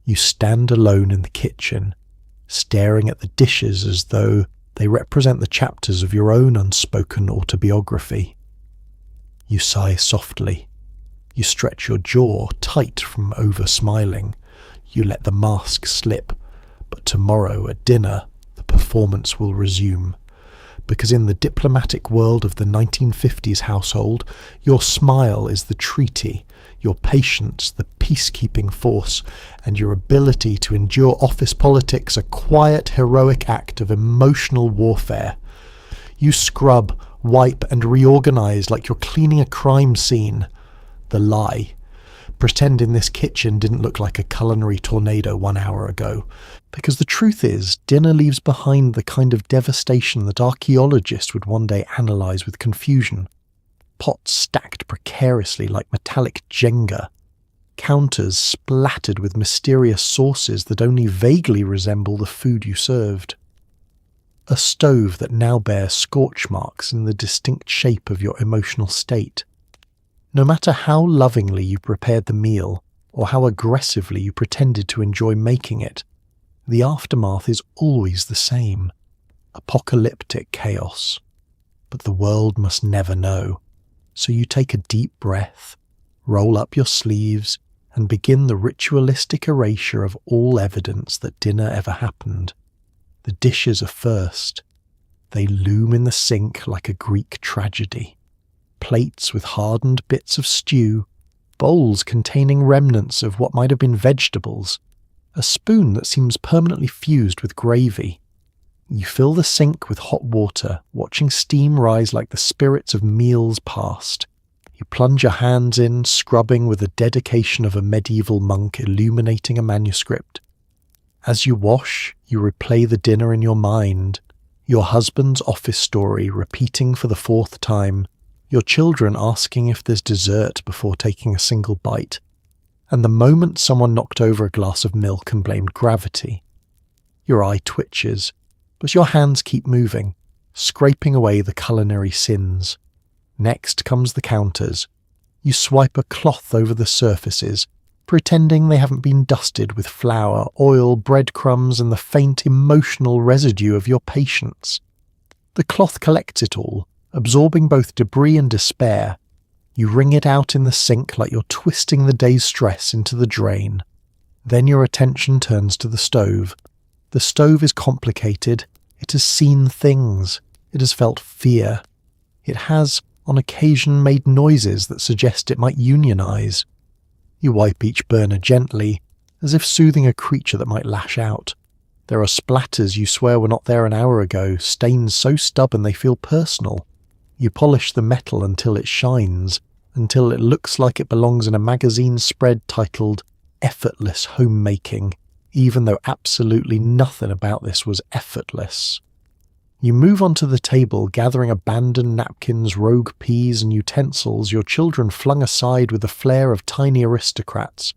you stand alone in the kitchen, staring at the dishes as though they represent the chapters of your own unspoken autobiography. You sigh softly. You stretch your jaw tight from over-smiling. You let the mask slip. But tomorrow at dinner, the performance will resume. Because in the diplomatic world of the 1950s household, your smile is the treaty, your patience the peacekeeping force, and your ability to endure office politics a quiet, heroic act of emotional warfare. You scrub, wipe, and reorganize like you're cleaning a crime scene. The lie. Pretend in this kitchen didn't look like a culinary tornado 1 hour ago. Because the truth is, dinner leaves behind the kind of devastation that archaeologists would one day analyze with confusion. Pots stacked precariously like metallic Jenga. Counters splattered with mysterious sauces that only vaguely resemble the food you served. A stove that now bears scorch marks in the distinct shape of your emotional state. No matter how lovingly you prepared the meal, or how aggressively you pretended to enjoy making it, the aftermath is always the same. Apocalyptic chaos. But the world must never know. So you take a deep breath, roll up your sleeves, and begin the ritualistic erasure of all evidence that dinner ever happened. The dishes are first. They loom in the sink like a Greek tragedy. Plates with hardened bits of stew, bowls containing remnants of what might have been vegetables, a spoon that seems permanently fused with gravy. You fill the sink with hot water, watching steam rise like the spirits of meals past. You plunge your hands in, scrubbing with the dedication of a medieval monk illuminating a manuscript. As you wash, you replay the dinner in your mind, your husband's office story repeating for the 4th time, your children asking if there's dessert before taking a single bite, and the moment someone knocked over a glass of milk and blamed gravity. Your eye twitches, but your hands keep moving, scraping away the culinary sins. Next comes the counters. You swipe a cloth over the surfaces, pretending they haven't been dusted with flour, oil, breadcrumbs, and the faint emotional residue of your patience. The cloth collects it all, absorbing both debris and despair. You wring it out in the sink like you're twisting the day's stress into the drain. Then your attention turns to the stove. The stove is complicated. It has seen things. It has felt fear. It has, on occasion, made noises that suggest it might unionize. You wipe each burner gently, as if soothing a creature that might lash out. There are splatters you swear were not there an hour ago, stains so stubborn they feel personal. You polish the metal until it shines, until it looks like it belongs in a magazine spread titled Effortless Homemaking, even though absolutely nothing about this was effortless. You move onto the table, gathering abandoned napkins, rogue peas, and utensils your children flung aside with the flair of tiny aristocrats.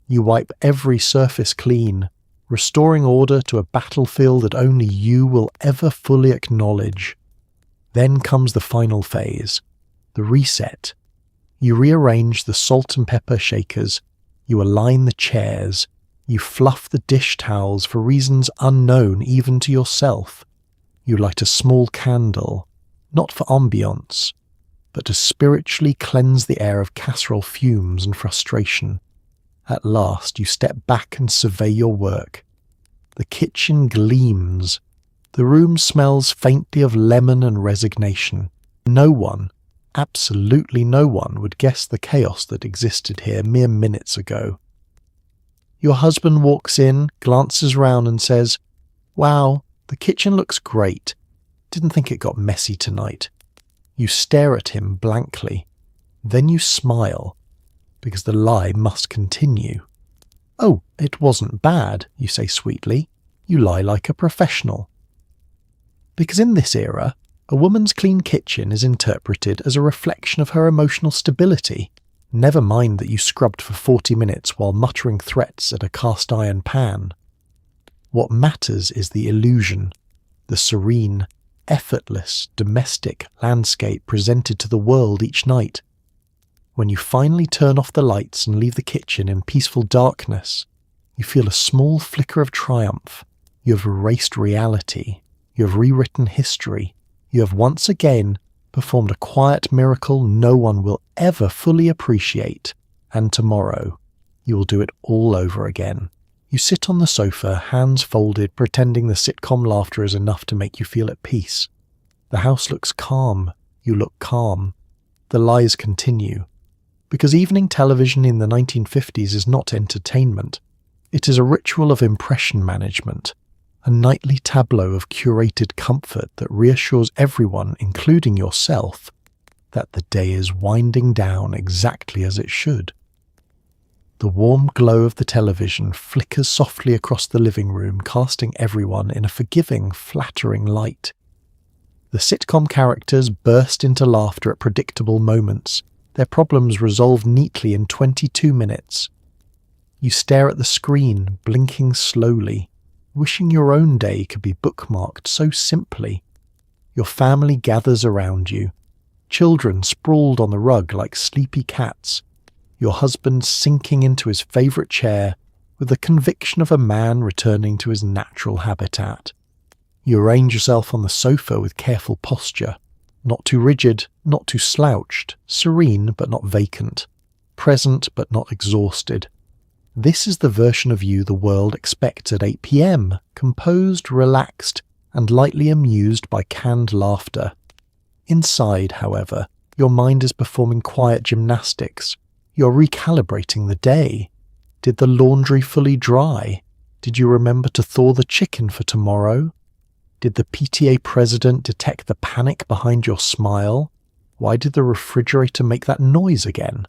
You wipe every surface clean, restoring order to a battlefield that only you will ever fully acknowledge. Then comes the final phase, the reset. You rearrange the salt and pepper shakers, you align the chairs, you fluff the dish towels for reasons unknown even to yourself. You light a small candle, not for ambiance, but to spiritually cleanse the air of casserole fumes and frustration. At last you step back and survey your work. The kitchen gleams. The room smells faintly of lemon and resignation. No one, absolutely no one, would guess the chaos that existed here mere minutes ago. Your husband walks in, glances round and says, "Wow, the kitchen looks great. Didn't think it got messy tonight." You stare at him blankly. Then you smile, because the lie must continue. "Oh, it wasn't bad," you say sweetly. You lie like a professional. Because in this era, a woman's clean kitchen is interpreted as a reflection of her emotional stability. Never mind that you scrubbed for 40 minutes while muttering threats at a cast iron pan. What matters is the illusion, the serene, effortless, domestic landscape presented to the world each night. When you finally turn off the lights and leave the kitchen in peaceful darkness, you feel a small flicker of triumph. You have erased reality. You have rewritten history. You have once again performed a quiet miracle no one will ever fully appreciate. And tomorrow, you will do it all over again. You sit on the sofa, hands folded, pretending the sitcom laughter is enough to make you feel at peace. The house looks calm. You look calm. The lies continue. Because evening television in the 1950s is not entertainment. It is a ritual of impression management, a nightly tableau of curated comfort that reassures everyone, including yourself, that the day is winding down exactly as it should. The warm glow of the television flickers softly across the living room, casting everyone in a forgiving, flattering light. The sitcom characters burst into laughter at predictable moments, their problems resolved neatly in 22 minutes. You stare at the screen, blinking slowly, wishing your own day could be bookmarked so simply. Your family gathers around you, children sprawled on the rug like sleepy cats, your husband sinking into his favourite chair with the conviction of a man returning to his natural habitat. You arrange yourself on the sofa with careful posture, not too rigid, not too slouched, serene but not vacant, present but not exhausted. This is the version of you the world expects at 8 p.m, composed, relaxed, and lightly amused by canned laughter. Inside, however, your mind is performing quiet gymnastics. You're recalibrating the day. Did the laundry fully dry? Did you remember to thaw the chicken for tomorrow? Did the PTA president detect the panic behind your smile? Why did the refrigerator make that noise again?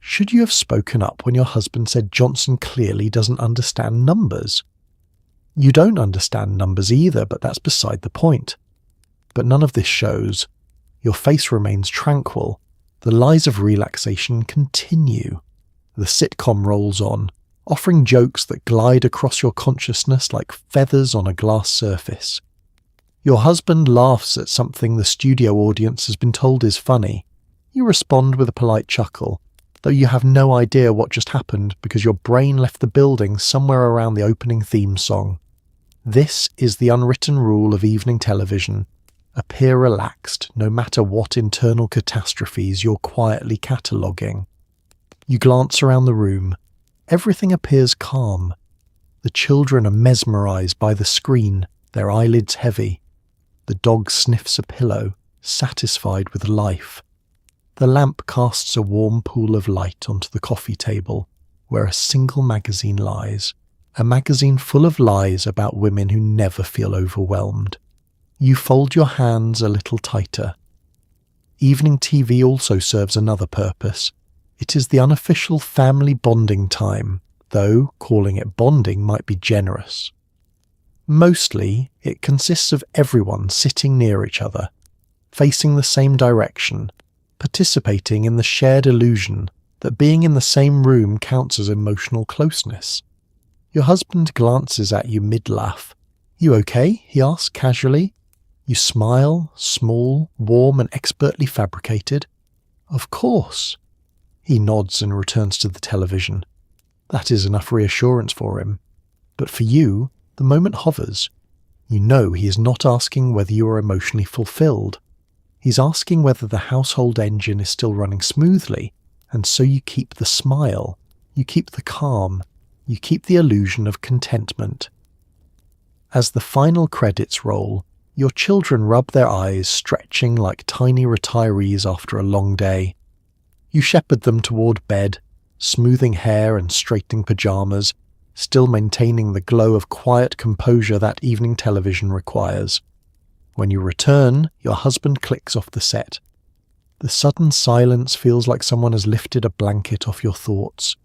Should you have spoken up when your husband said Johnson clearly doesn't understand numbers? You don't understand numbers either, but that's beside the point. But none of this shows. Your face remains tranquil. The lies of relaxation continue. The sitcom rolls on, offering jokes that glide across your consciousness like feathers on a glass surface. Your husband laughs at something the studio audience has been told is funny. You respond with a polite chuckle. though you have no idea what just happened because your brain left the building somewhere around the opening theme song. This is the unwritten rule of evening television. Appear relaxed no matter what internal catastrophes you're quietly cataloguing. You glance around the room. Everything appears calm. The children are mesmerised by the screen, their eyelids heavy. The dog sniffs a pillow, satisfied with life. The lamp casts a warm pool of light onto the coffee table, where a single magazine lies. A magazine full of lies about women who never feel overwhelmed. You fold your hands a little tighter. Evening TV also serves another purpose. It is the unofficial family bonding time, though calling it bonding might be generous. Mostly, it consists of everyone sitting near each other, facing the same direction, participating in the shared illusion that being in the same room counts as emotional closeness. Your husband glances at you mid-laugh. "You okay?" he asks casually. You smile, small, warm and expertly fabricated. "Of course." He nods and returns to the television. That is enough reassurance for him. But for you, the moment hovers. You know he is not asking whether you are emotionally fulfilled. He's asking whether the household engine is still running smoothly, and so you keep the smile, you keep the calm, you keep the illusion of contentment. As the final credits roll, your children rub their eyes, stretching like tiny retirees after a long day. You shepherd them toward bed, smoothing hair and straightening pajamas, still maintaining the glow of quiet composure that evening television requires. When you return, your husband clicks off the set. The sudden silence feels like someone has lifted a blanket off your thoughts.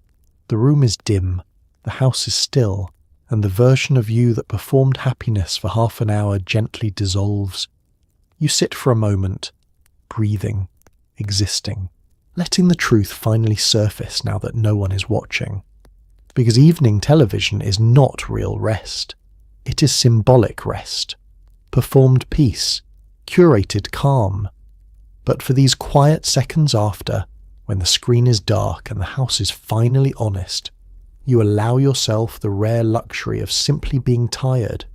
The room is dim, the house is still, and the version of you that performed happiness for half an hour gently dissolves. You sit for a moment, breathing, existing, letting the truth finally surface now that no one is watching. Because evening television is not real rest. It is symbolic rest, performed peace, curated calm. But for these quiet seconds after, when the screen is dark and the house is finally honest, you allow yourself the rare luxury of simply being tired.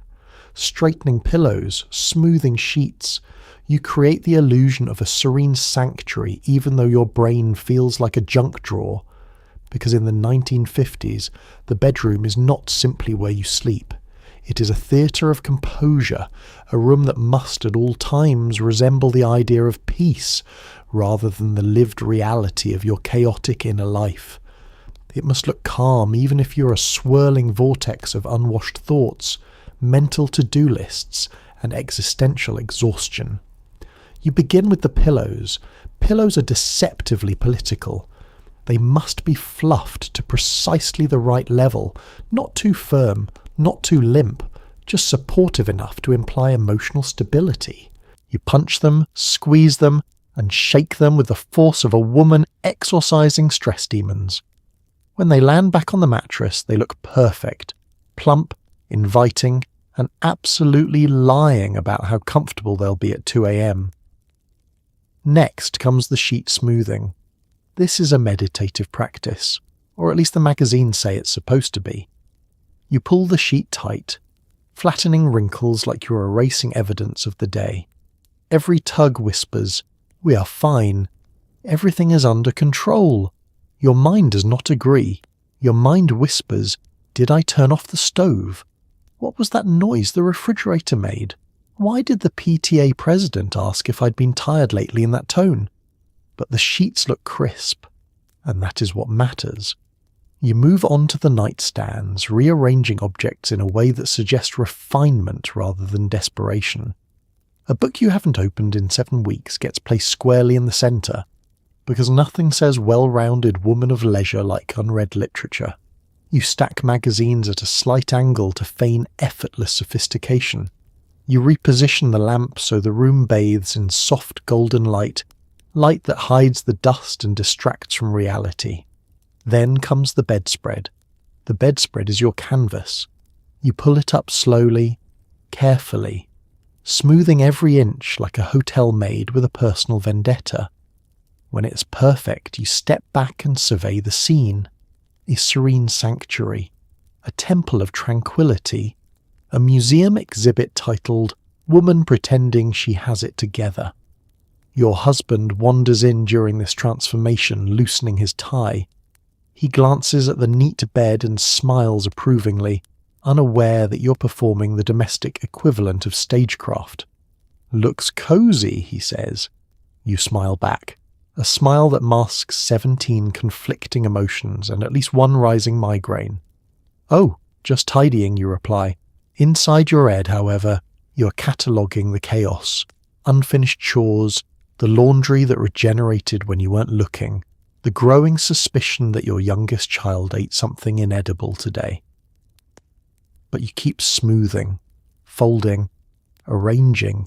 Straightening pillows, smoothing sheets, you create the illusion of a serene sanctuary even though your brain feels like a junk drawer. Because in the 1950s, the bedroom is not simply where you sleep. It is a theatre of composure, a room that must at all times resemble the idea of peace, rather than the lived reality of your chaotic inner life. It must look calm even if you're a swirling vortex of unwashed thoughts, mental to-do lists, and existential exhaustion. You begin with the pillows. Pillows are deceptively political. They must be fluffed to precisely the right level, not too firm, not too limp, just supportive enough to imply emotional stability. You punch them, squeeze them, and shake them with the force of a woman exorcising stress demons. When they land back on the mattress, they look perfect, plump, inviting, and absolutely lying about how comfortable they'll be at 2 a.m. Next comes the sheet smoothing. This is a meditative practice, or at least the magazines say it's supposed to be. You pull the sheet tight, flattening wrinkles like you're erasing evidence of the day. Every tug whispers, "We are fine. Everything is under control." Your mind does not agree. Your mind whispers, "Did I turn off the stove? What was that noise the refrigerator made? Why did the PTA president ask if I'd been tired lately in that tone?" But the sheets look crisp, and that is what matters. You move on to the nightstands, rearranging objects in a way that suggests refinement rather than desperation. A book you haven't opened in 7 weeks gets placed squarely in the centre, because nothing says well-rounded woman of leisure like unread literature. You stack magazines at a slight angle to feign effortless sophistication. You reposition the lamp so the room bathes in soft golden light that hides the dust and distracts from reality. Then comes the bedspread. The bedspread is your canvas. You pull it up slowly, carefully, smoothing every inch like a hotel maid with a personal vendetta. When it's perfect, you step back and survey the scene. A serene sanctuary, a temple of tranquility, a museum exhibit titled Woman Pretending She Has It Together. Your husband wanders in during this transformation, loosening his tie. He glances at the neat bed and smiles approvingly, unaware that you're performing the domestic equivalent of stagecraft. "Looks cozy," he says. You smile back, a smile that masks 17 conflicting emotions and at least one rising migraine. "Oh, just tidying," you reply. Inside your head, however, you're cataloguing the chaos, unfinished chores, the laundry that regenerated when you weren't looking, the growing suspicion that your youngest child ate something inedible today. But you keep smoothing, folding, arranging,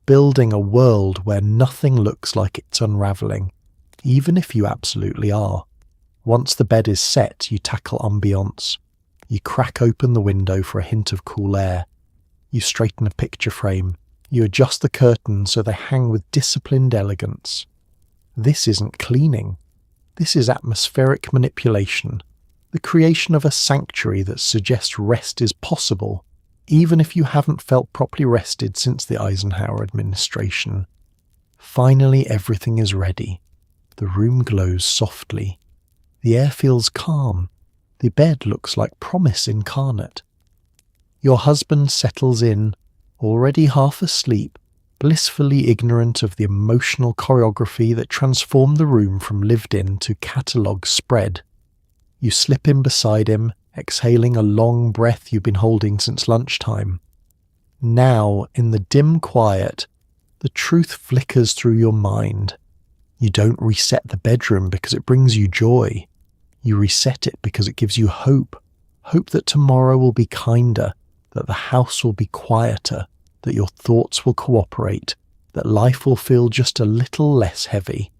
building a world where nothing looks like it's unravelling, even if you absolutely are. Once the bed is set, you tackle ambiance. You crack open the window for a hint of cool air. You straighten a picture frame. You adjust the curtains so they hang with disciplined elegance. This isn't cleaning. This is atmospheric manipulation, the creation of a sanctuary that suggests rest is possible, even if you haven't felt properly rested since the Eisenhower administration. Finally, everything is ready. The room glows softly. The air feels calm. The bed looks like promise incarnate. Your husband settles in, already half asleep, blissfully ignorant of the emotional choreography that transformed the room from lived-in to catalogue spread. You slip in beside him, exhaling a long breath you've been holding since lunchtime. Now, in the dim quiet, the truth flickers through your mind. You don't reset the bedroom because it brings you joy. You reset it because it gives you hope. Hope that tomorrow will be kinder, that the house will be quieter, that your thoughts will cooperate, that life will feel just a little less heavy.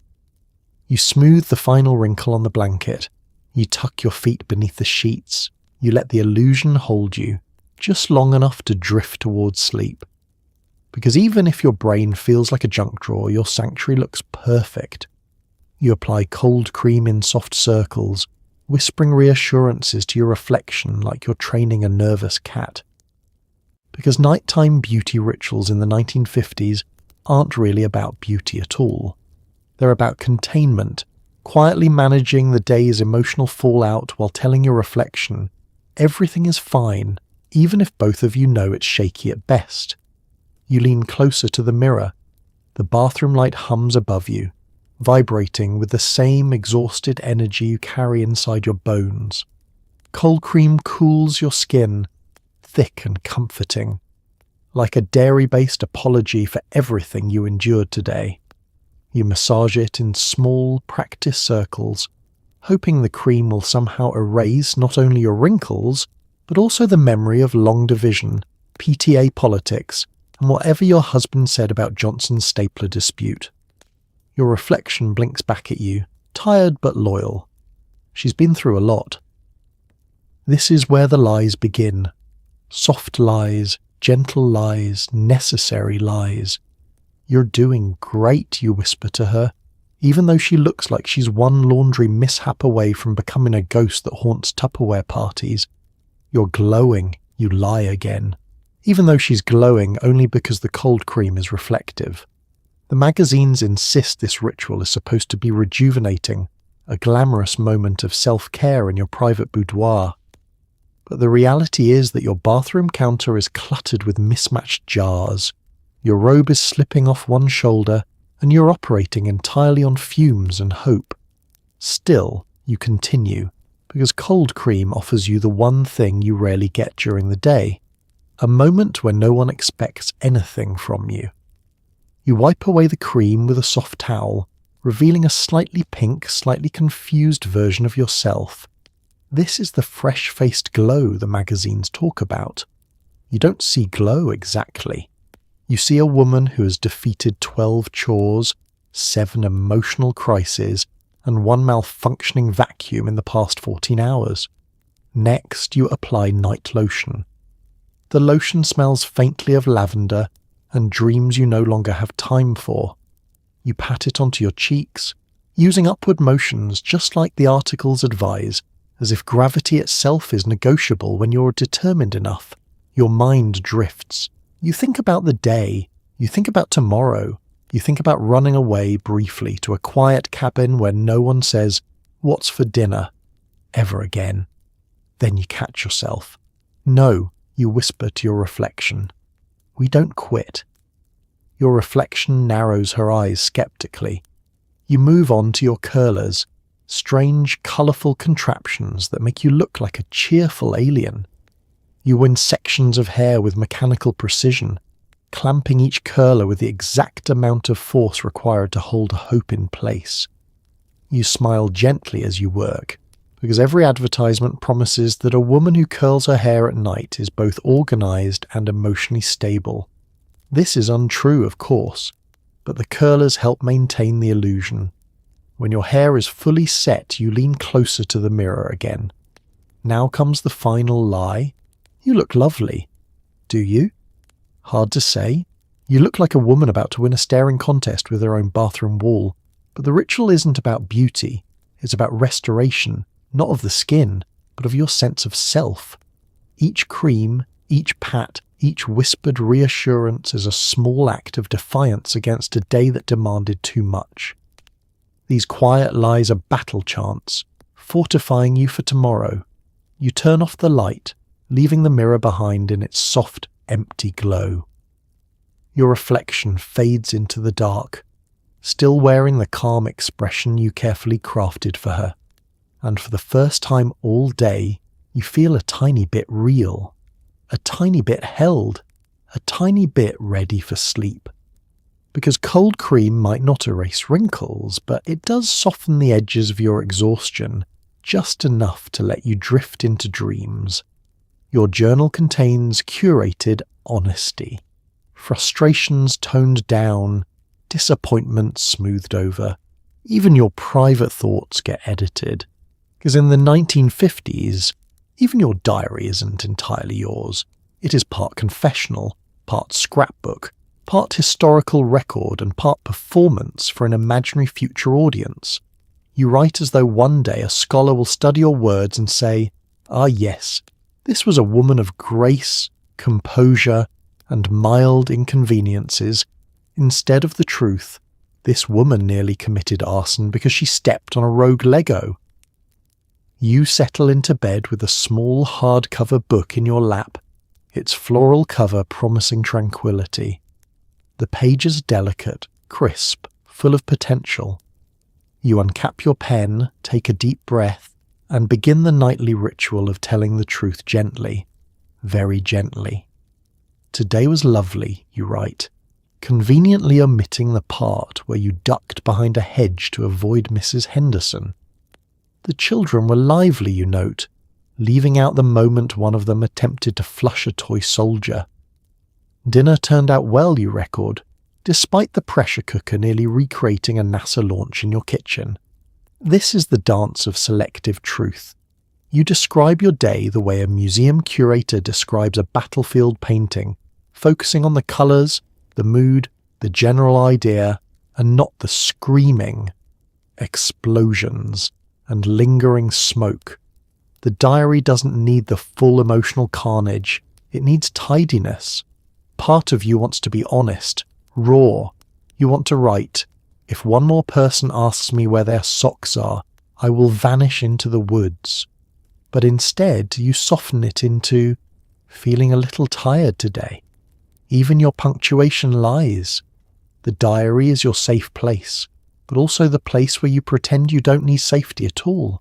You smooth the final wrinkle on the blanket. You tuck your feet beneath the sheets. You let the illusion hold you, just long enough to drift towards sleep. Because even if your brain feels like a junk drawer, your sanctuary looks perfect. You apply cold cream in soft circles, whispering reassurances to your reflection like you're training a nervous cat. Because nighttime beauty rituals in the 1950s aren't really about beauty at all. They're about containment, quietly managing the day's emotional fallout while telling your reflection, everything is fine, even if both of you know it's shaky at best. You lean closer to the mirror. The bathroom light hums above you, vibrating with the same exhausted energy you carry inside your bones. Cold cream cools your skin, thick and comforting, like a dairy-based apology for everything you endured today. You massage it in small, practice circles, hoping the cream will somehow erase not only your wrinkles, but also the memory of long division, PTA politics, and whatever your husband said about Johnson's stapler dispute. Your reflection blinks back at you, tired but loyal. She's been through a lot. This is where the lies begin. Soft lies, gentle lies, necessary lies. "You're doing great," you whisper to her, even though she looks like she's one laundry mishap away from becoming a ghost that haunts Tupperware parties. "You're glowing," you lie again, even though she's glowing only because the cold cream is reflective. The magazines insist this ritual is supposed to be rejuvenating, a glamorous moment of self-care in your private boudoir. But the reality is that your bathroom counter is cluttered with mismatched jars. Your robe is slipping off one shoulder, and you're operating entirely on fumes and hope. Still, you continue, because cold cream offers you the one thing you rarely get during the day, a moment when no one expects anything from you. You wipe away the cream with a soft towel, revealing a slightly pink, slightly confused version of yourself. This is the fresh-faced glow the magazines talk about. You don't see glow exactly. You see a woman who has defeated 12 chores, 7 emotional crises, and 1 malfunctioning vacuum in the past 14 hours. Next, you apply night lotion. The lotion smells faintly of lavender and dreams you no longer have time for. You pat it onto your cheeks, using upward motions just like the articles advise, as if gravity itself is negotiable when you're determined enough. Your mind drifts. You think about the day, you think about tomorrow, you think about running away briefly to a quiet cabin where no one says, "What's for dinner?" ever again. Then you catch yourself. No, you whisper to your reflection. We don't quit. Your reflection narrows her eyes skeptically. You move on to your curlers, strange, colourful contraptions that make you look like a cheerful alien. You win sections of hair with mechanical precision, clamping each curler with the exact amount of force required to hold a hope in place. You smile gently as you work, because every advertisement promises that a woman who curls her hair at night is both organised and emotionally stable. This is untrue, of course, but the curlers help maintain the illusion. When your hair is fully set, you lean closer to the mirror again. Now comes the final lie. You look lovely. Do you? Hard to say. You look like a woman about to win a staring contest with her own bathroom wall. But the ritual isn't about beauty. It's about restoration, not of the skin, but of your sense of self. Each cream, each pat, each whispered reassurance is a small act of defiance against a day that demanded too much. These quiet lies are battle chants, fortifying you for tomorrow. You turn off the light, leaving the mirror behind in its soft, empty glow. Your reflection fades into the dark, still wearing the calm expression you carefully crafted for her. And for the first time all day, you feel a tiny bit real. A tiny bit held, a tiny bit ready for sleep. Because cold cream might not erase wrinkles, but it does soften the edges of your exhaustion, just enough to let you drift into dreams. Your journal contains curated honesty, frustrations toned down, disappointments smoothed over. Even your private thoughts get edited. Because in the 1950s, even your diary isn't entirely yours. It is part confessional, part scrapbook, part historical record and part performance for an imaginary future audience. You write as though one day a scholar will study your words and say, "Ah yes, this was a woman of grace, composure, and mild inconveniences. Instead of the truth, this woman nearly committed arson because she stepped on a rogue Lego." You settle into bed with a small hardcover book in your lap, its floral cover promising tranquility. The pages delicate, crisp, full of potential. You uncap your pen, take a deep breath, and begin the nightly ritual of telling the truth gently, very gently. "Today was lovely," you write, conveniently omitting the part where you ducked behind a hedge to avoid Mrs. Henderson. The children were lively, you note, leaving out the moment one of them attempted to flush a toy soldier. Dinner turned out well, you record, despite the pressure cooker nearly recreating a NASA launch in your kitchen. This is the dance of selective truth. You describe your day the way a museum curator describes a battlefield painting, focusing on the colours, the mood, the general idea, and not the screaming explosions and lingering smoke. The diary doesn't need the full emotional carnage, it needs tidiness. Part of you wants to be honest, raw. You want to write, "If one more person asks me where their socks are, I will vanish into the woods." But instead you soften it into, "Feeling a little tired today." Even your punctuation lies. The diary is your safe place, but also the place where you pretend you don't need safety at all.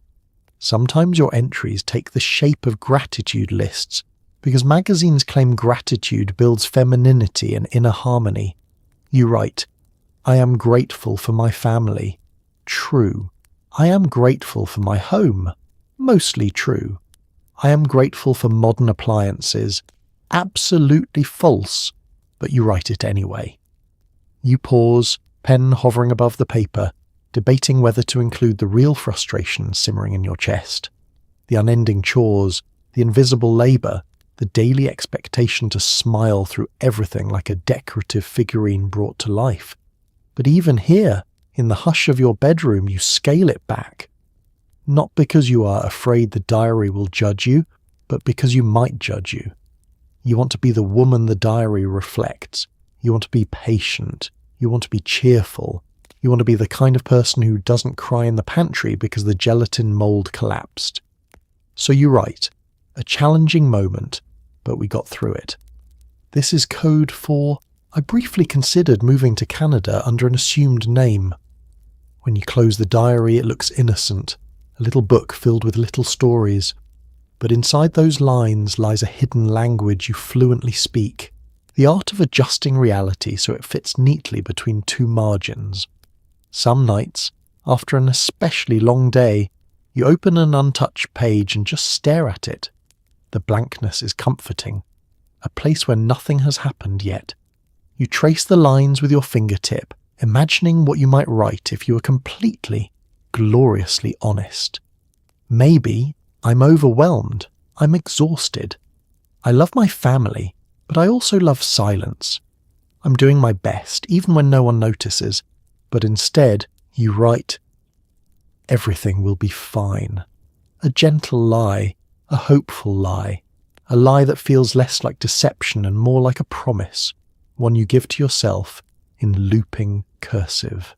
Sometimes your entries take the shape of gratitude lists, because magazines claim gratitude builds femininity and inner harmony. You write, "I am grateful for my family." True. "I am grateful for my home." Mostly true. "I am grateful for modern appliances." Absolutely false, but you write it anyway. You pause, pen hovering above the paper, debating whether to include the real frustration simmering in your chest. The unending chores, the invisible labour, the daily expectation to smile through everything like a decorative figurine brought to life. But even here, In the hush of your bedroom, you scale it back. Not because you are afraid the diary will judge you, but because you might judge you. You want to be the woman the diary reflects. You want to be patient. You want to be cheerful. You want to be the kind of person who doesn't cry in the pantry because the gelatin mold collapsed. So you write, a challenging moment, but we got through it. This is code for, I briefly considered moving to Canada under an assumed name. When you close the diary, it looks innocent, a little book filled with little stories. But inside those lines lies a hidden language you fluently speak, the art of adjusting reality so it fits neatly between two margins. Some nights, after an especially long day, you open an untouched page and just stare at it. The blankness is comforting, a place where nothing has happened yet. You trace the lines with your fingertip, imagining what you might write if you were completely, gloriously honest. Maybe I'm overwhelmed. I'm exhausted. I love my family, but I also love silence. I'm doing my best, even when no one notices, but instead you write, everything will be fine. A gentle lie, a hopeful lie, a lie that feels less like deception and more like a promise, one you give to yourself in looping cursive.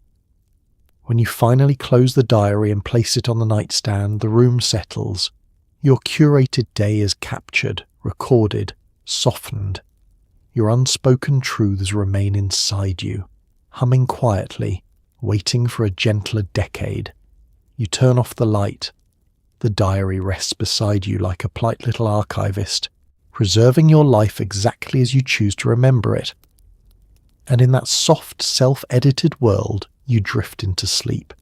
When you finally close the diary and place it on the nightstand, the room settles. Your curated day is captured, recorded, softened. Your unspoken truths remain inside you, humming quietly, waiting for a gentler decade. You turn off the light. The diary rests beside you like a polite little archivist, preserving your life exactly as you choose to remember it. And in that soft, self-edited world, you drift into sleep.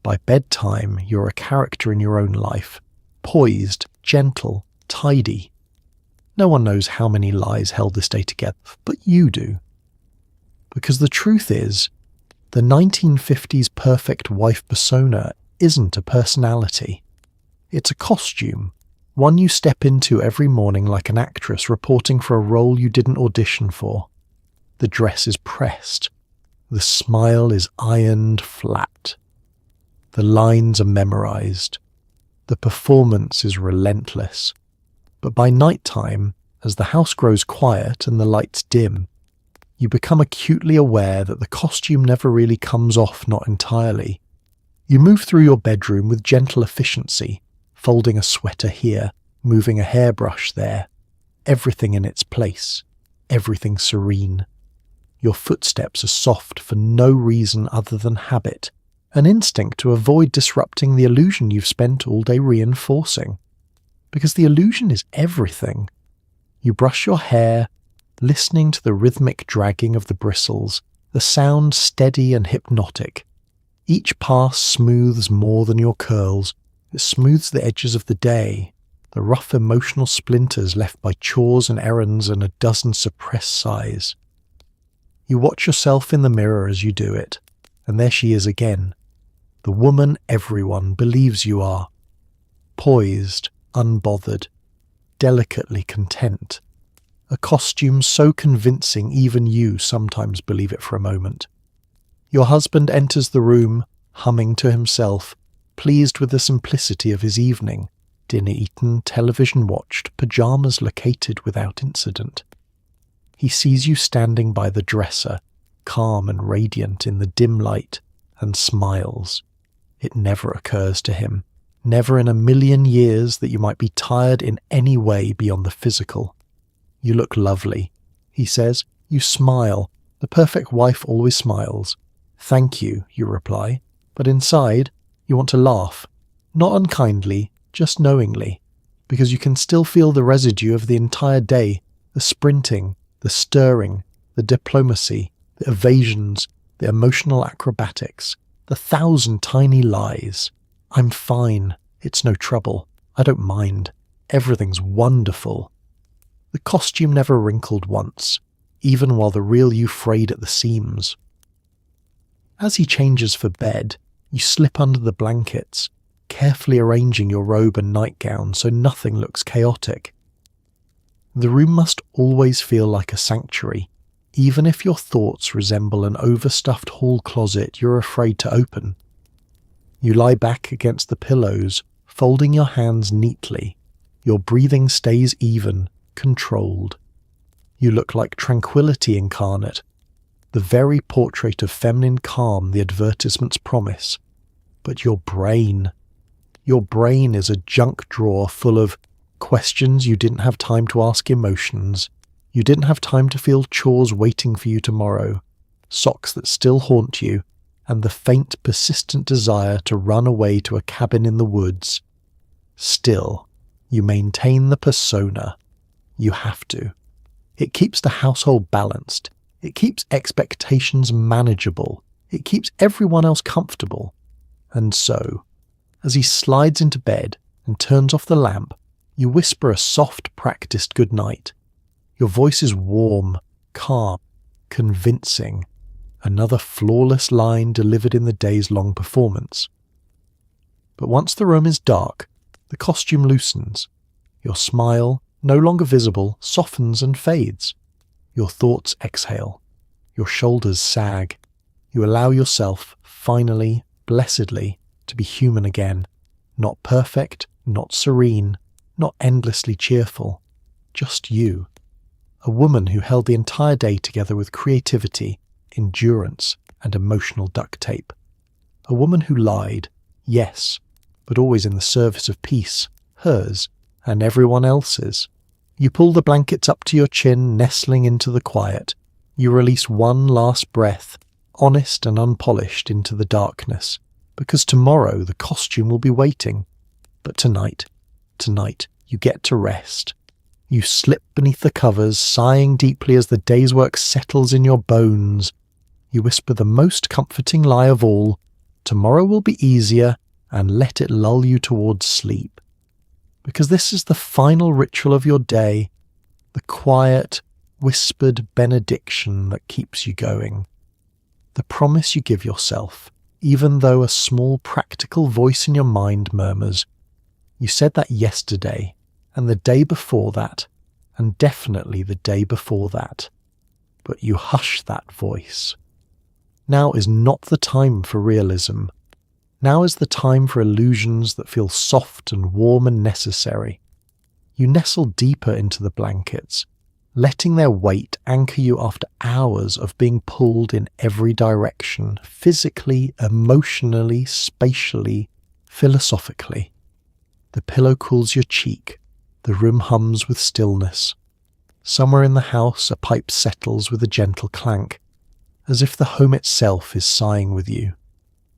By bedtime, you're a character in your own life, poised, gentle, tidy. No one knows how many lies held this day together, but you do. Because the truth is, the 1950s perfect wife persona isn't a personality. It's a costume, one you step into every morning like an actress reporting for a role you didn't audition for. The dress is pressed. The smile is ironed flat. The lines are memorized. The performance is relentless. But by nighttime, as the house grows quiet and the lights dim, you become acutely aware that the costume never really comes off, not entirely. You move through your bedroom with gentle efficiency, folding a sweater here, moving a hairbrush there, everything in its place, everything serene. Your footsteps are soft for no reason other than habit, an instinct to avoid disrupting the illusion you've spent all day reinforcing. Because the illusion is everything. You brush your hair, listening to the rhythmic dragging of the bristles, the sound steady and hypnotic. Each pass smooths more than your curls. It smooths the edges of the day, the rough emotional splinters left by chores and errands and a dozen suppressed sighs. You watch yourself in the mirror as you do it, and there she is again, the woman everyone believes you are. Poised, unbothered, delicately content. A costume so convincing even you sometimes believe it for a moment. Your husband enters the room, humming to himself, pleased with the simplicity of his evening, dinner eaten, television watched, pyjamas located without incident. He sees you standing by the dresser, calm and radiant in the dim light, and smiles. It never occurs to him, never in a million years, that you might be tired in any way beyond the physical. You look lovely, he says. You smile. The perfect wife always smiles. Thank you, you reply. But inside, you want to laugh. Not unkindly, just knowingly. Because you can still feel the residue of the entire day, the sprinting, the stirring, the diplomacy, the evasions, the emotional acrobatics, the 1,000 tiny lies. I'm fine. It's no trouble. I don't mind. Everything's wonderful. The costume never wrinkled once, even while the real you frayed at the seams. As he changes for bed, you slip under the blankets, carefully arranging your robe and nightgown so nothing looks chaotic. The room must always feel like a sanctuary, even if your thoughts resemble an overstuffed hall closet you're afraid to open. You lie back against the pillows, folding your hands neatly. Your breathing stays even, controlled. You look like tranquility incarnate, the very portrait of feminine calm the advertisements promise. But your brain is a junk drawer full of questions you didn't have time to ask, emotions you didn't have time to feel, chores waiting for you tomorrow, socks that still haunt you, and the faint, persistent desire to run away to a cabin in the woods. Still, you maintain the persona. You have to. It keeps the household balanced. It keeps expectations manageable. It keeps everyone else comfortable. And so, as he slides into bed and turns off the lamp, you whisper a soft, practiced goodnight. Your voice is warm, calm, convincing. Another flawless line delivered in the day's long performance. But once the room is dark, the costume loosens. Your smile, no longer visible, softens and fades. Your thoughts exhale. Your shoulders sag. You allow yourself, finally, blessedly, to be human again. Not perfect, not serene, not endlessly cheerful. Just you. A woman who held the entire day together with creativity, endurance, and emotional duct tape. A woman who lied, yes, but always in the service of peace, hers, and everyone else's. You pull the blankets up to your chin, nestling into the quiet. You release one last breath, honest and unpolished, into the darkness, because tomorrow the costume will be waiting. But tonight, you get to rest. You slip beneath the covers, sighing deeply as the day's work settles in your bones. You whisper the most comforting lie of all, tomorrow will be easier, and let it lull you towards sleep. Because this is the final ritual of your day, the quiet, whispered benediction that keeps you going. The promise you give yourself, even though a small practical voice in your mind murmurs, "You said that yesterday, and the day before that, and definitely the day before that." But you hush that voice. Now is not the time for realism. Now is the time for illusions that feel soft and warm and necessary. You nestle deeper into the blankets, letting their weight anchor you after hours of being pulled in every direction, physically, emotionally, spatially, philosophically. The pillow cools your cheek. The room hums with stillness. Somewhere in the house a pipe settles with a gentle clank, as if the home itself is sighing with you.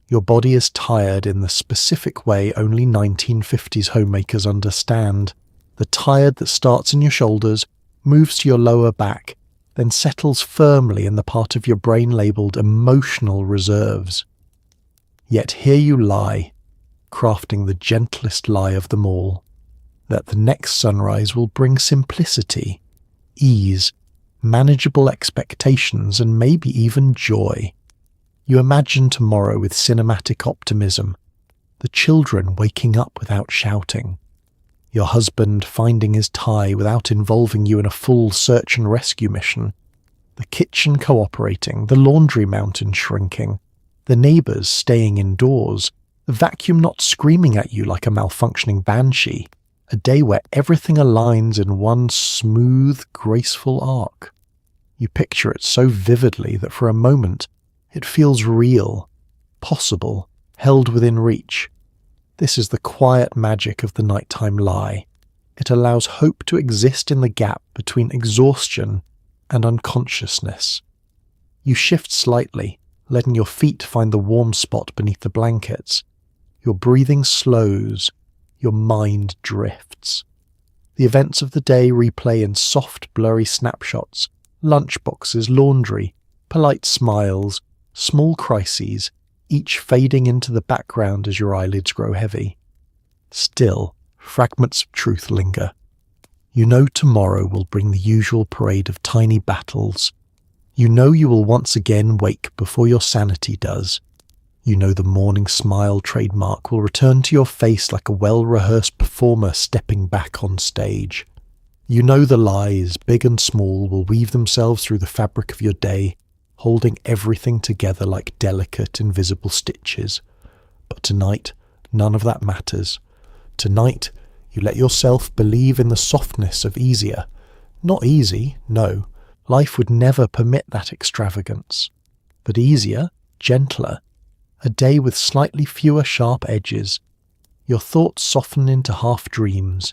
Your body is tired in the specific way only 1950s homemakers understand. The tired that starts in your shoulders, moves to your lower back, then settles firmly in the part of your brain labelled emotional reserves. Yet here you lie, crafting the gentlest lie of them all, that the next sunrise will bring simplicity, ease, manageable expectations, and maybe even joy. You imagine tomorrow with cinematic optimism, the children waking up without shouting, your husband finding his tie without involving you in a full search and rescue mission, the kitchen cooperating, the laundry mountain shrinking, the neighbours staying indoors, the vacuum not screaming at you like a malfunctioning banshee, a day where everything aligns in one smooth, graceful arc. You picture it so vividly that for a moment it feels real, possible, held within reach. This is the quiet magic of the nighttime lie. It allows hope to exist in the gap between exhaustion and unconsciousness. You shift slightly, letting your feet find the warm spot beneath the blankets. Your breathing slows, your mind drifts. The events of the day replay in soft, blurry snapshots, lunchboxes, laundry, polite smiles, small crises, each fading into the background as your eyelids grow heavy. Still, fragments of truth linger. You know tomorrow will bring the usual parade of tiny battles. You know you will once again wake before your sanity does. You know the morning smile trademark will return to your face like a well-rehearsed performer stepping back on stage. You know the lies, big and small, will weave themselves through the fabric of your day, holding everything together like delicate, invisible stitches. But tonight, none of that matters. Tonight, you let yourself believe in the softness of easier. Not easy, no. Life would never permit that extravagance. But easier, gentler. A day with slightly fewer sharp edges. Your thoughts soften into half dreams.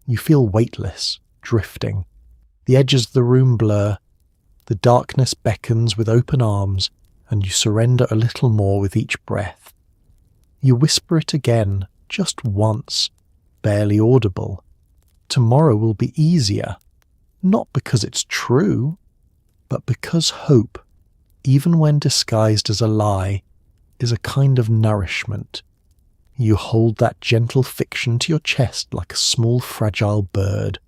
You feel weightless, drifting. The edges of the room blur. The darkness beckons with open arms, and you surrender a little more with each breath. You whisper it again, just once, barely audible. Tomorrow will be easier, not because it's true, but because hope, even when disguised as a lie, is a kind of nourishment. You hold that gentle fiction to your chest like a small fragile bird.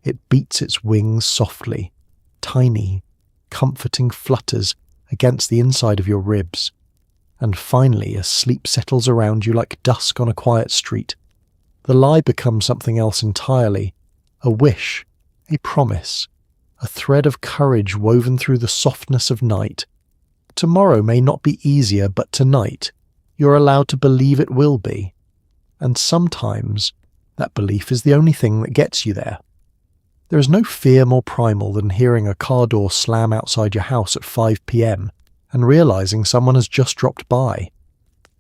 It beats its wings softly, tiny, comforting flutters against the inside of your ribs. And finally, as sleep settles around you like dusk on a quiet street, the lie becomes something else entirely, a wish, a promise, a thread of courage woven through the softness of night. Tomorrow may not be easier, but tonight you're allowed to believe it will be. And sometimes that belief is the only thing that gets you there. There is no fear more primal than hearing a car door slam outside your house at 5 p.m. and realizing someone has just dropped by.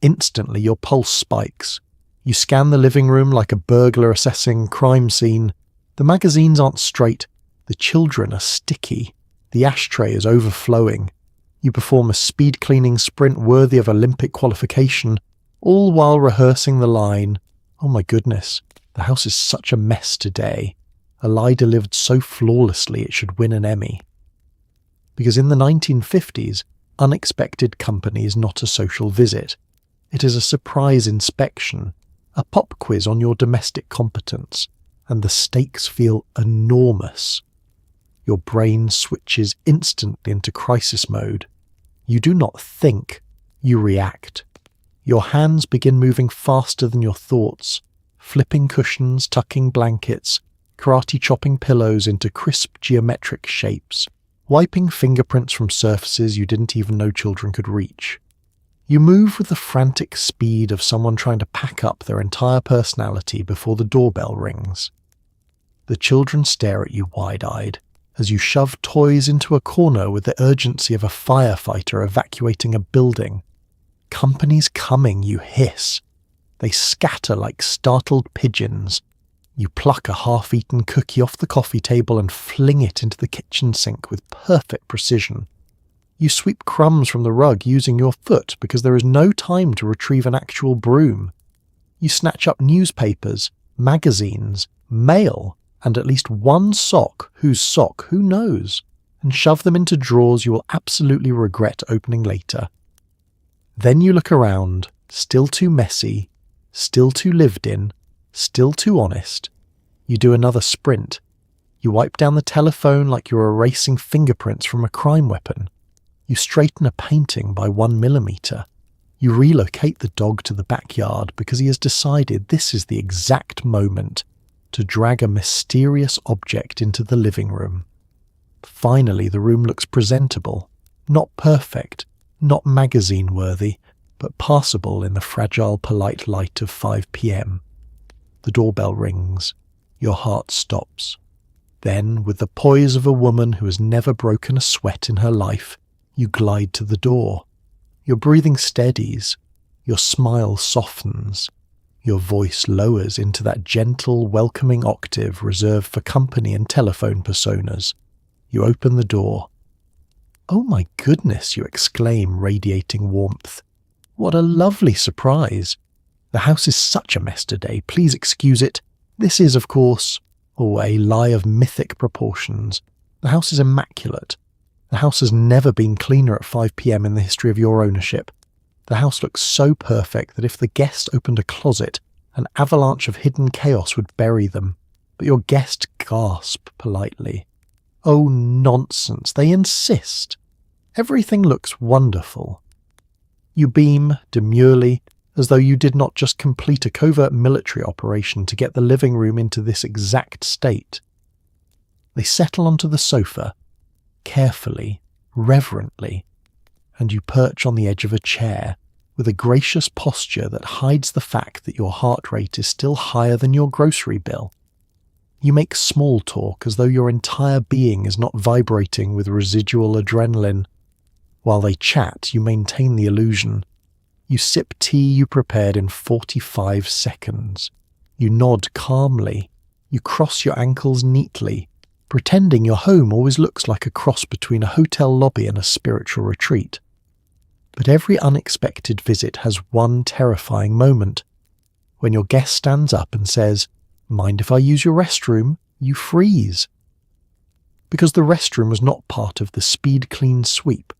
Instantly your pulse spikes. You scan the living room like a burglar assessing crime scene. The magazines aren't straight. The children are sticky. The ashtray is overflowing. You perform a speed cleaning sprint worthy of Olympic qualification, all while rehearsing the line, "Oh my goodness, the house is such a mess today." A lie delivered so flawlessly it should win an Emmy. Because in the 1950s, unexpected company is not a social visit. It is a surprise inspection, a pop quiz on your domestic competence, and the stakes feel enormous. Your brain switches instantly into crisis mode. You do not think, you react. Your hands begin moving faster than your thoughts, flipping cushions, tucking blankets, karate chopping pillows into crisp geometric shapes, wiping fingerprints from surfaces you didn't even know children could reach. You move with the frantic speed of someone trying to pack up their entire personality before the doorbell rings. The children stare at you wide-eyed as you shove toys into a corner with the urgency of a firefighter evacuating a building. Company's coming, you hiss. They scatter like startled pigeons. You pluck a half-eaten cookie off the coffee table and fling it into the kitchen sink with perfect precision. You sweep crumbs from the rug using your foot because there is no time to retrieve an actual broom. You snatch up newspapers, magazines, mail, and at least one sock, whose sock, who knows, and shove them into drawers you will absolutely regret opening later. Then you look around, still too messy, still too lived in, still too honest. You do another sprint. You wipe down the telephone like you're erasing fingerprints from a crime weapon. You straighten a painting by 1 millimeter. You relocate the dog to the backyard because he has decided this is the exact moment to drag a mysterious object into the living room. Finally, the room looks presentable, not perfect, not magazine-worthy, but passable in the fragile, polite light of 5 p.m. The doorbell rings. Your heart stops. Then, with the poise of a woman who has never broken a sweat in her life, you glide to the door. Your breathing steadies. Your smile softens. Your voice lowers into that gentle, welcoming octave reserved for company and telephone personas. You open the door. "Oh my goodness," you exclaim, radiating warmth. "What a lovely surprise. The house is such a mess today. Please excuse it. This is, of course, a lie of mythic proportions. The house is immaculate. The house has never been cleaner at 5 p.m. in the history of your ownership. The house looks so perfect that if the guest opened a closet, an avalanche of hidden chaos would bury them. But your guest gasp politely. Oh, nonsense. They insist. Everything looks wonderful." You beam demurely, as though you did not just complete a covert military operation to get the living room into this exact state. They settle onto the sofa, carefully, reverently, and you perch on the edge of a chair with a gracious posture that hides the fact that your heart rate is still higher than your grocery bill. You make small talk as though your entire being is not vibrating with residual adrenaline. While they chat, you maintain the illusion. You sip tea you prepared in 45 seconds. You nod calmly. You cross your ankles neatly, pretending your home always looks like a cross between a hotel lobby and a spiritual retreat. But every unexpected visit has one terrifying moment. When your guest stands up and says, "Mind if I use your restroom?" you freeze. Because the restroom was not part of the speed clean sweep.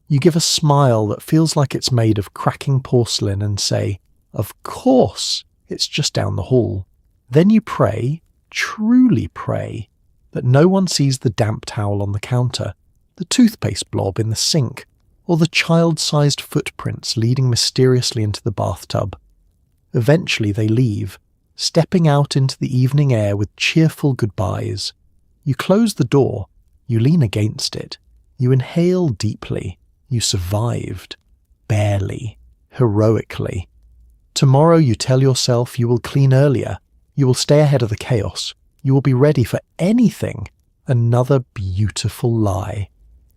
You give a smile that feels like it's made of cracking porcelain and say, "Of course, it's just down the hall." Then you pray, truly pray, that no one sees the damp towel on the counter, the toothpaste blob in the sink, or the child-sized footprints leading mysteriously into the bathtub. Eventually they leave, stepping out into the evening air with cheerful goodbyes. You close the door, you lean against it, you inhale deeply. You survived. Barely. Heroically. Tomorrow you tell yourself you will clean earlier. You will stay ahead of the chaos. You will be ready for anything. Another beautiful lie.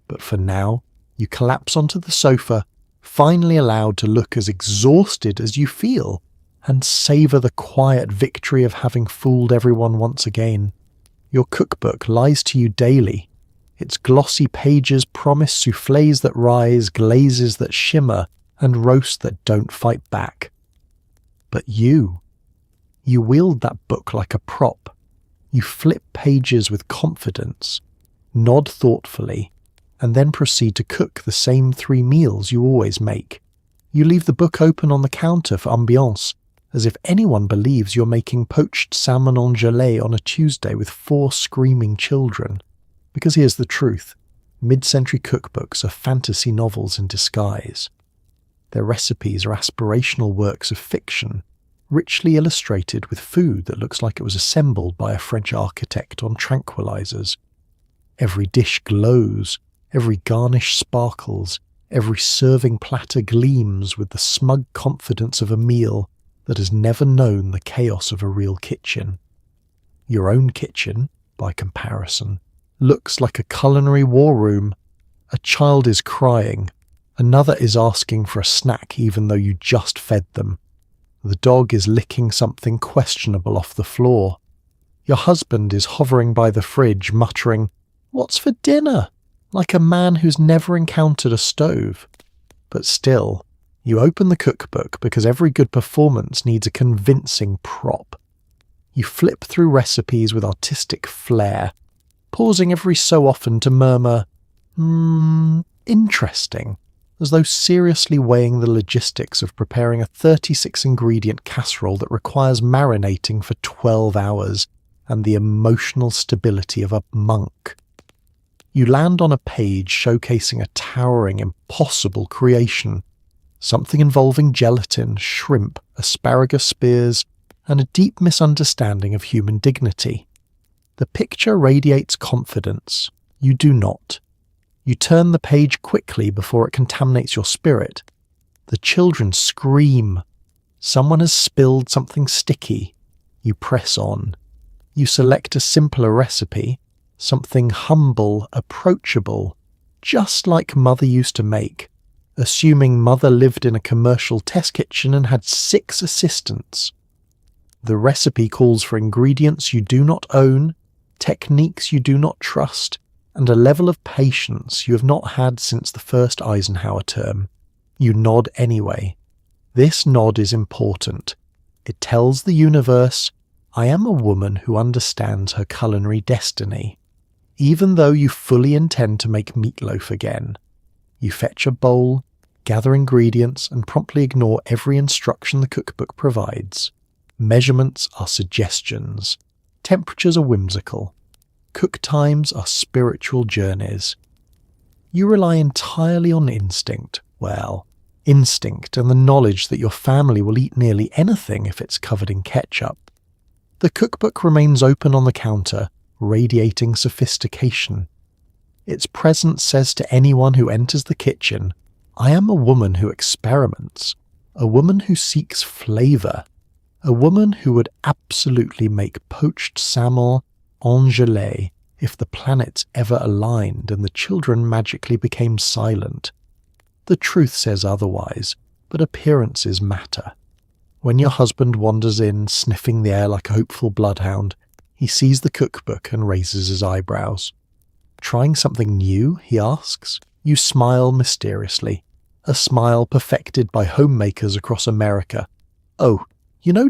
But for now, you collapse onto the sofa, finally allowed to look as exhausted as you feel, and savour the quiet victory of having fooled everyone once again. Your cookbook lies to you daily. Its glossy pages promise soufflés that rise, glazes that shimmer, and roasts that don't fight back. But you wield that book like a prop. You flip pages with confidence, nod thoughtfully, and then proceed to cook the same 3 meals you always make. You leave the book open on the counter for ambiance, as if anyone believes you're making poached salmon en gelée on a Tuesday with 4 screaming children. Because here's the truth, mid-century cookbooks are fantasy novels in disguise. Their recipes are aspirational works of fiction, richly illustrated with food that looks like it was assembled by a French architect on Tranquilizers. Every dish glows, every garnish sparkles, every serving platter gleams with the smug confidence of a meal that has never known the chaos of a real kitchen. Your own kitchen, by comparison, looks like a culinary war room. A child is crying. Another is asking for a snack even though you just fed them. The dog is licking something questionable off the floor. Your husband is hovering by the fridge, muttering, "What's for dinner?" like a man who's never encountered a stove. But still, you open the cookbook because every good performance needs a convincing prop. You flip through recipes with artistic flair, pausing every so often to murmur, interesting, as though seriously weighing the logistics of preparing a 36-ingredient casserole that requires marinating for 12 hours and the emotional stability of a monk. You land on a page showcasing a towering, impossible creation, something involving gelatin, shrimp, asparagus spears, and a deep misunderstanding of human dignity. The picture radiates confidence. You do not. You turn the page quickly before it contaminates your spirit. The children scream. Someone has spilled something sticky. You press on. You select a simpler recipe, something humble, approachable, just like Mother used to make, assuming Mother lived in a commercial test kitchen and had 6 assistants. The recipe calls for ingredients you do not own, techniques you do not trust, and a level of patience you have not had since the first Eisenhower term. You nod anyway. This nod is important. It tells the universe, I am a woman who understands her culinary destiny. Even though you fully intend to make meatloaf again, you fetch a bowl, gather ingredients, and promptly ignore every instruction the cookbook provides. Measurements are suggestions. Temperatures are whimsical. Cook times are spiritual journeys. You rely entirely on instinct. Well, instinct and the knowledge that your family will eat nearly anything if it's covered in ketchup. The cookbook remains open on the counter, radiating sophistication. Its presence says to anyone who enters the kitchen, I am a woman who experiments, a woman who seeks flavour, a woman who would absolutely make poached salmon en gelée if the planets ever aligned and the children magically became silent. The truth says otherwise, but appearances matter. When your husband wanders in, sniffing the air like a hopeful bloodhound, he sees the cookbook and raises his eyebrows. Trying something new, he asks. You smile mysteriously, a smile perfected by homemakers across America. Oh,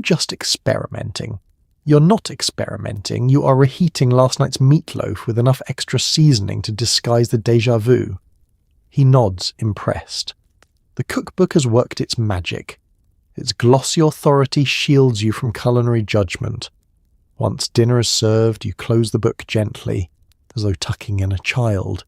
just experimenting. You're not experimenting, you are reheating last night's meatloaf with enough extra seasoning to disguise the déjà vu. He nods, impressed. The cookbook has worked its magic. Its glossy authority shields you from culinary judgment. Once dinner is served, you close the book gently, as though tucking in a child.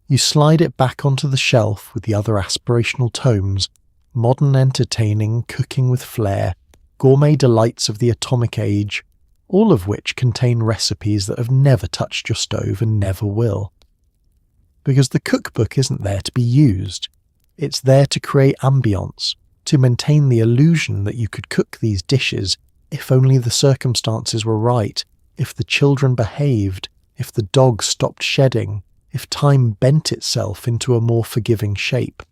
You slide it back onto the shelf with the other aspirational tomes, modern entertaining, cooking with flair, gourmet delights of the atomic age, all of which contain recipes that have never touched your stove and never will. Because the cookbook isn't there to be used. It's there to create ambience, to maintain the illusion that you could cook these dishes if only the circumstances were right, if the children behaved, if the dog stopped shedding, if time bent itself into a more forgiving shape.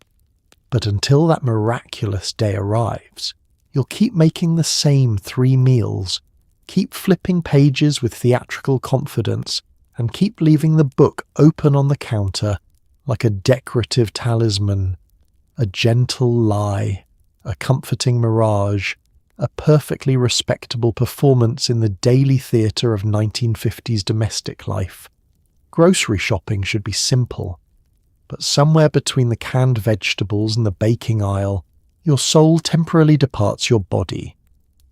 But until that miraculous day arrives, you'll keep making the same 3 meals, keep flipping pages with theatrical confidence, and keep leaving the book open on the counter like a decorative talisman, a gentle lie, a comforting mirage, a perfectly respectable performance in the daily theatre of 1950s domestic life. Grocery shopping should be simple, but somewhere between the canned vegetables and the baking aisle, your soul temporarily departs your body.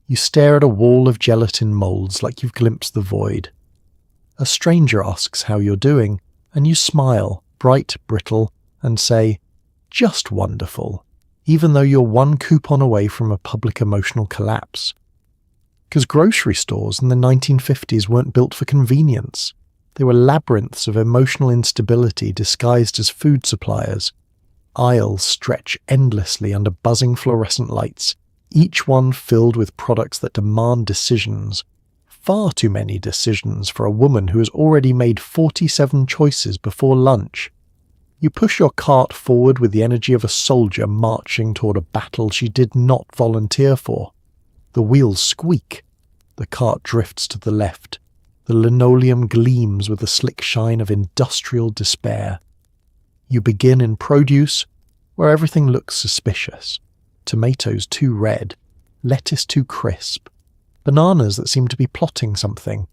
You stare at a wall of gelatin moulds like you've glimpsed the void. A stranger asks how you're doing, and you smile, bright, brittle, and say, just wonderful, even though you're one coupon away from a public emotional collapse. Because grocery stores in the 1950s weren't built for convenience. They were labyrinths of emotional instability disguised as food suppliers. Aisles stretch endlessly under buzzing fluorescent lights, each one filled with products that demand decisions. Far too many decisions for a woman who has already made 47 choices before lunch. You push your cart forward with the energy of a soldier marching toward a battle she did not volunteer for. The wheels squeak. The cart drifts to the left. The linoleum gleams with the slick shine of industrial despair. You begin in produce, where everything looks suspicious. Tomatoes too red, lettuce too crisp, bananas that seem to be plotting something.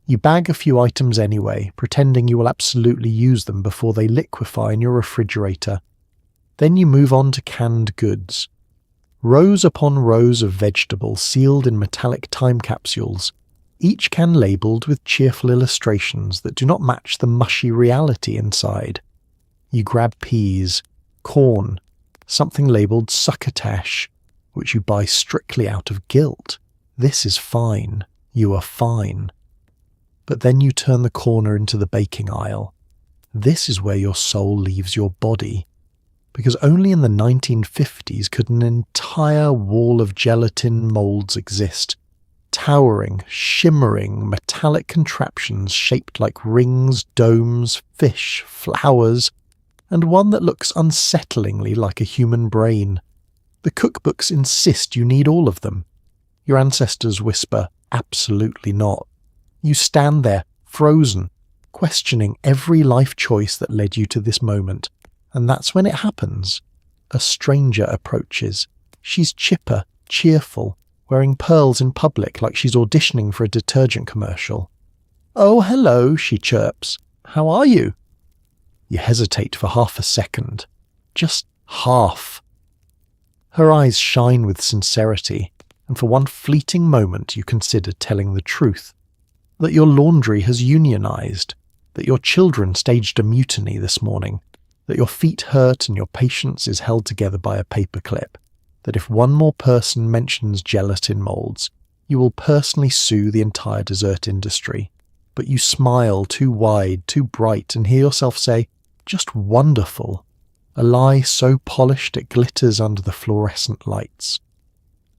You bag a few items anyway, pretending you will absolutely use them before they liquefy in your refrigerator. Then you move on to canned goods. Rows upon rows of vegetables sealed in metallic time capsules, each can labelled with cheerful illustrations that do not match the mushy reality inside. You grab peas, corn, something labelled succotash, which you buy strictly out of guilt. This is fine. You are fine. But then you turn the corner into the baking aisle. This is where your soul leaves your body. Because only in the 1950s could an entire wall of gelatin moulds exist. Towering, shimmering, metallic contraptions shaped like rings, domes, fish, flowers, and one that looks unsettlingly like a human brain. The cookbooks insist you need all of them. Your ancestors whisper, absolutely not. You stand there, frozen, questioning every life choice that led you to this moment. And that's when it happens. A stranger approaches. She's chipper, cheerful, wearing pearls in public like she's auditioning for a detergent commercial. Oh, hello, she chirps. How are you? You hesitate for half a second. Just half. Her eyes shine with sincerity, and for one fleeting moment you consider telling the truth. That your laundry has unionized, that your children staged a mutiny this morning, that your feet hurt and your patience is held together by a paperclip, that if one more person mentions gelatin moulds, you will personally sue the entire dessert industry. but you smile too wide, too bright, and hear yourself say, "Just wonderful," a lie so polished it glitters under the fluorescent lights.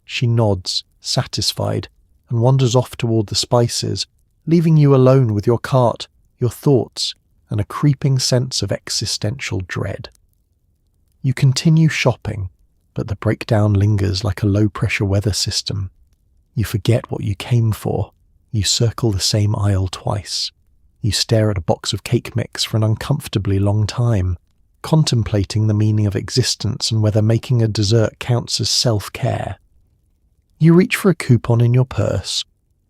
She nods, satisfied, and wanders off toward the spices, leaving you alone with your cart, your thoughts, and a creeping sense of existential dread. You continue shopping, but the breakdown lingers like a low-pressure weather system. You forget what you came for. You circle the same aisle twice. You stare at a box of cake mix for an uncomfortably long time, contemplating the meaning of existence and whether making a dessert counts as self-care. You reach for a coupon in your purse,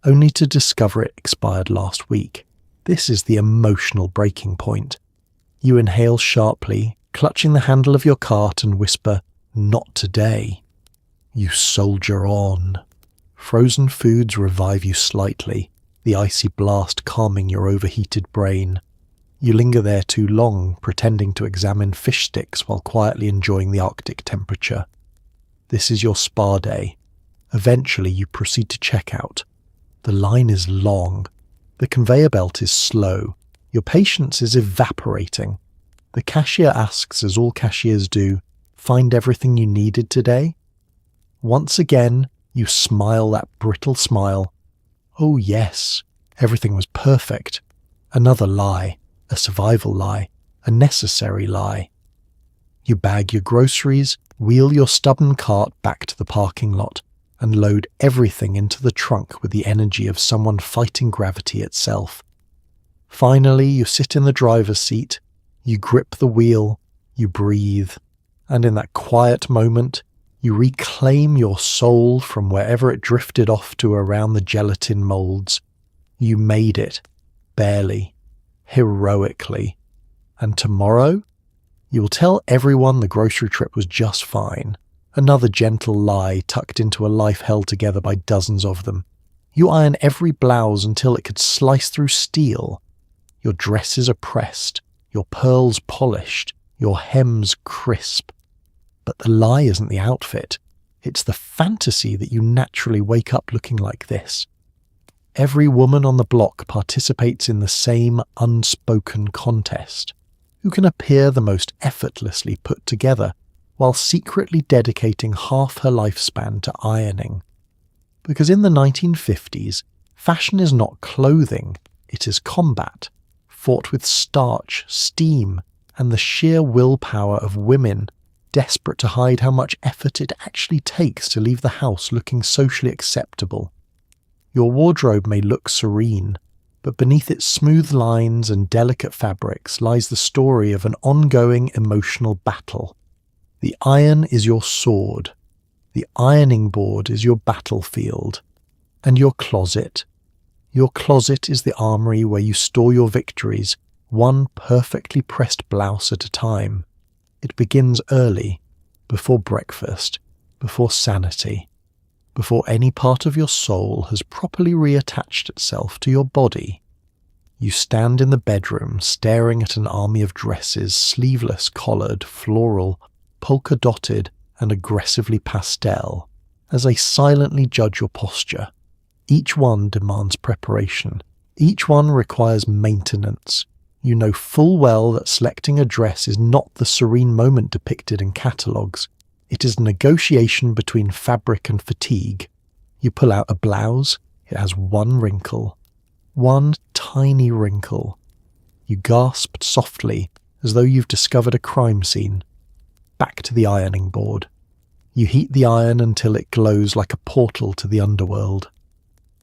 only to discover it expired last week. This is the emotional breaking point. You inhale sharply, clutching the handle of your cart, and whisper, "Not today." You soldier on. Frozen foods revive you slightly, the icy blast calming your overheated brain. You linger there too long, pretending to examine fish sticks while quietly enjoying the Arctic temperature. This is your spa day. Eventually you proceed to check out. The line is long. The conveyor belt is slow. Your patience is evaporating. The cashier asks, as all cashiers do, "Find everything you needed today?" Once again, you smile that brittle smile. Oh yes, everything was perfect. Another lie, a survival lie, a necessary lie. You bag your groceries, wheel your stubborn cart back to the parking lot, and load everything into the trunk with the energy of someone fighting gravity itself. Finally, you sit in the driver's seat, you grip the wheel, you breathe, and in that quiet moment, you reclaim your soul from wherever it drifted off to around the gelatin molds. You made it, barely, heroically. And tomorrow, you will tell everyone the grocery trip was just fine. Another gentle lie tucked into a life held together by dozens of them. You iron every blouse until it could slice through steel. Your dresses are pressed, your pearls polished, your hems crisp. But the lie isn't the outfit. It's the fantasy that you naturally wake up looking like this. Every woman on the block participates in the same unspoken contest. Who can appear the most effortlessly put together, while secretly dedicating half her lifespan to ironing? Because in the 1950s, fashion is not clothing, it is combat, fought with starch, steam, and the sheer willpower of women, desperate to hide how much effort it actually takes to leave the house looking socially acceptable. Your wardrobe may look serene, but beneath its smooth lines and delicate fabrics lies the story of an ongoing emotional battle. The iron is your sword, the ironing board is your battlefield, and your closet. Your closet is the armory where you store your victories, one perfectly pressed blouse at a time. It begins early, before breakfast, before sanity, before any part of your soul has properly reattached itself to your body. You stand in the bedroom staring at an army of dresses, sleeveless, collared, floral, polka-dotted and aggressively pastel, as they silently judge your posture. Each one demands preparation. Each one requires maintenance. You know full well that selecting a dress is not the serene moment depicted in catalogues. It is a negotiation between fabric and fatigue. You pull out a blouse, it has one wrinkle. One tiny wrinkle. You gasp softly, as though you've discovered a crime scene. Back to the ironing board. You heat the iron until it glows like a portal to the underworld.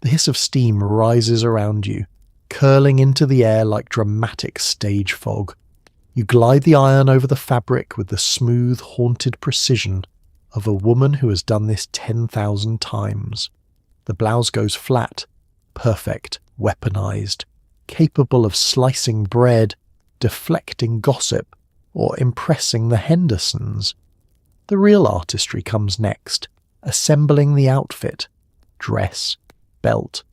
The hiss of steam rises around you, curling into the air like dramatic stage fog. You glide the iron over the fabric with the smooth, haunted precision of a woman who has done this 10,000 times. The blouse goes flat, perfect, weaponized, capable of slicing bread, deflecting gossip, or impressing the Hendersons. The real artistry comes next, assembling the outfit, dress, belt,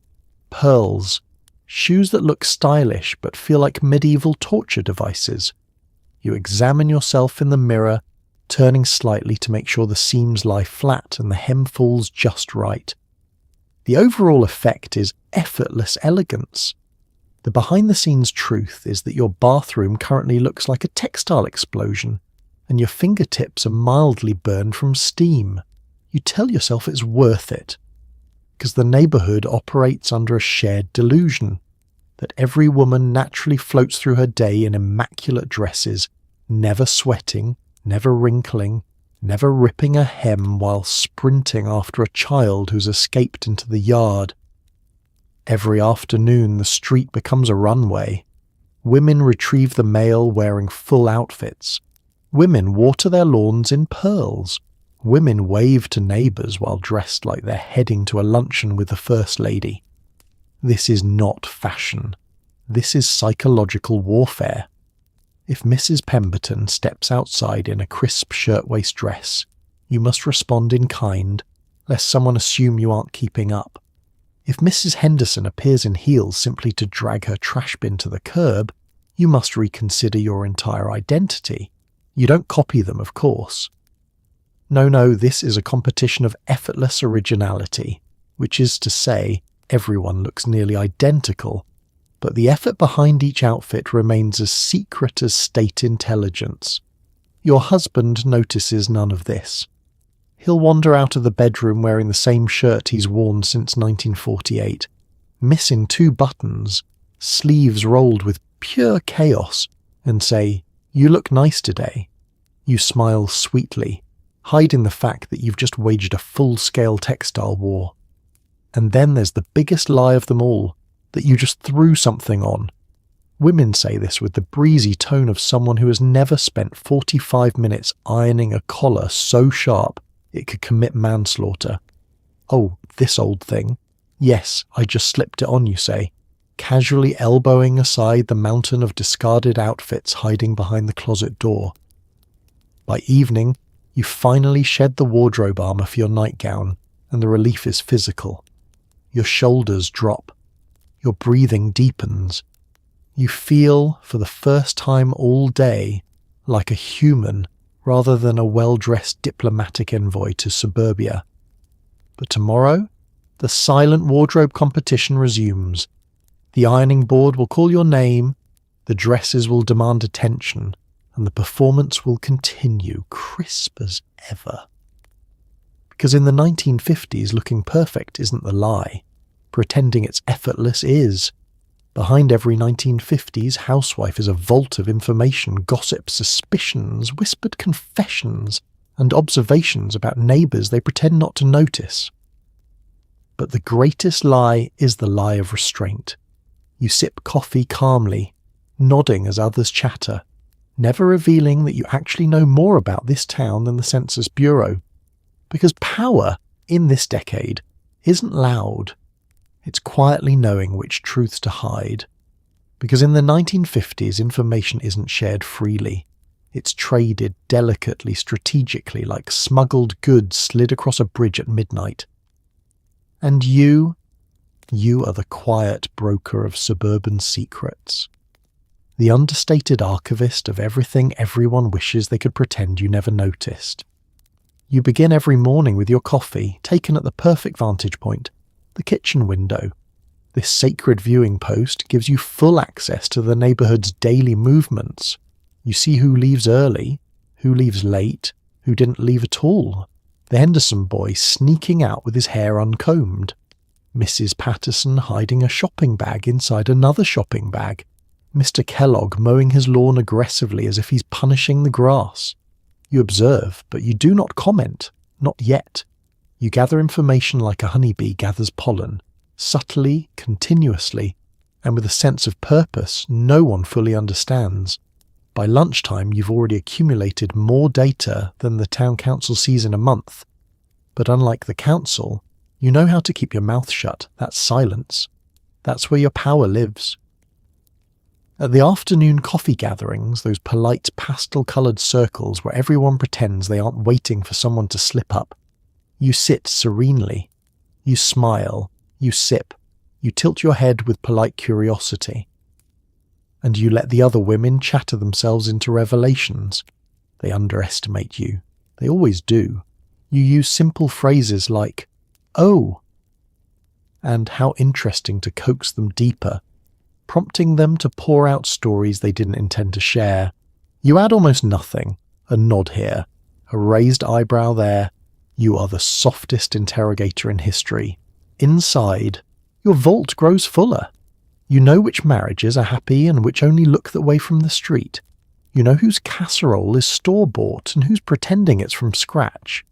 pearls, shoes that look stylish but feel like medieval torture devices. You examine yourself in the mirror, turning slightly to make sure the seams lie flat and the hem falls just right. The overall effect is effortless elegance. The behind-the-scenes truth is that your bathroom currently looks like a textile explosion, and your fingertips are mildly burned from steam. You tell yourself it's worth it, because the neighbourhood operates under a shared delusion that every woman naturally floats through her day in immaculate dresses, never sweating, never wrinkling, never ripping a hem while sprinting after a child who's escaped into the yard. Every afternoon the street becomes a runway. Women retrieve the mail wearing full outfits. Women water their lawns in pearls. Women wave to neighbours while dressed like they're heading to a luncheon with the First Lady. This is not fashion. This is psychological warfare. If Mrs. Pemberton steps outside in a crisp shirtwaist dress, you must respond in kind, lest someone assume you aren't keeping up. If Mrs. Henderson appears in heels simply to drag her trash bin to the curb, you must reconsider your entire identity. You don't copy them, of course. No, this is a competition of effortless originality, which is to say, everyone looks nearly identical, but the effort behind each outfit remains as secret as state intelligence. Your husband notices none of this. He'll wander out of the bedroom wearing the same shirt he's worn since 1948, missing 2 buttons, sleeves rolled with pure chaos, and say, "You look nice today." You smile sweetly, hiding the fact that you've just waged a full-scale textile war. And then there's the biggest lie of them all, that you just threw something on. Women say this with the breezy tone of someone who has never spent 45 minutes ironing a collar so sharp it could commit manslaughter. "Oh, this old thing. Yes, I just slipped it on," you say, casually elbowing aside the mountain of discarded outfits hiding behind the closet door. By evening, you finally shed the wardrobe armour for your nightgown, and the relief is physical. Your shoulders drop. Your breathing deepens. You feel, for the first time all day, like a human rather than a well-dressed diplomatic envoy to suburbia. But tomorrow, the silent wardrobe competition resumes. The ironing board will call your name, the dresses will demand attention, and the performance will continue, crisp as ever. Because in the 1950s, looking perfect isn't the lie. Pretending it's effortless is. Behind every 1950s housewife is a vault of information, gossip, suspicions, whispered confessions, and observations about neighbours they pretend not to notice. But the greatest lie is the lie of restraint. You sip coffee calmly, nodding as others chatter, never revealing that you actually know more about this town than the Census Bureau. Because power, in this decade, isn't loud. It's quietly knowing which truths to hide. Because in the 1950s, information isn't shared freely. It's traded delicately, strategically, like smuggled goods slid across a bridge at midnight. And you are the quiet broker of suburban secrets. The understated archivist of everything everyone wishes they could pretend you never noticed. You begin every morning with your coffee, taken at the perfect vantage point, the kitchen window. This sacred viewing post gives you full access to the neighbourhood's daily movements. You see who leaves early, who leaves late, who didn't leave at all. The Henderson boy sneaking out with his hair uncombed. Mrs. Patterson hiding a shopping bag inside another shopping bag. Mr. Kellogg mowing his lawn aggressively as if he's punishing the grass. You observe, but you do not comment. Not yet. You gather information like a honeybee gathers pollen, subtly, continuously, and with a sense of purpose no one fully understands. By lunchtime, you've already accumulated more data than the town council sees in a month. But unlike the council, you know how to keep your mouth shut. That's silence. That's where your power lives. At the afternoon coffee gatherings, those polite pastel-coloured circles where everyone pretends they aren't waiting for someone to slip up, you sit serenely. You smile. You sip. You tilt your head with polite curiosity. And you let the other women chatter themselves into revelations. They underestimate you. They always do. You use simple phrases like, "Oh," and how interesting to coax them deeper. prompting them to pour out stories they didn't intend to share. You add almost nothing, a nod here, a raised eyebrow there. You are the softest interrogator in history. Inside, your vault grows fuller. You know which marriages are happy and which only look that way from the street. You know whose casserole is store-bought and who's pretending it's from scratch.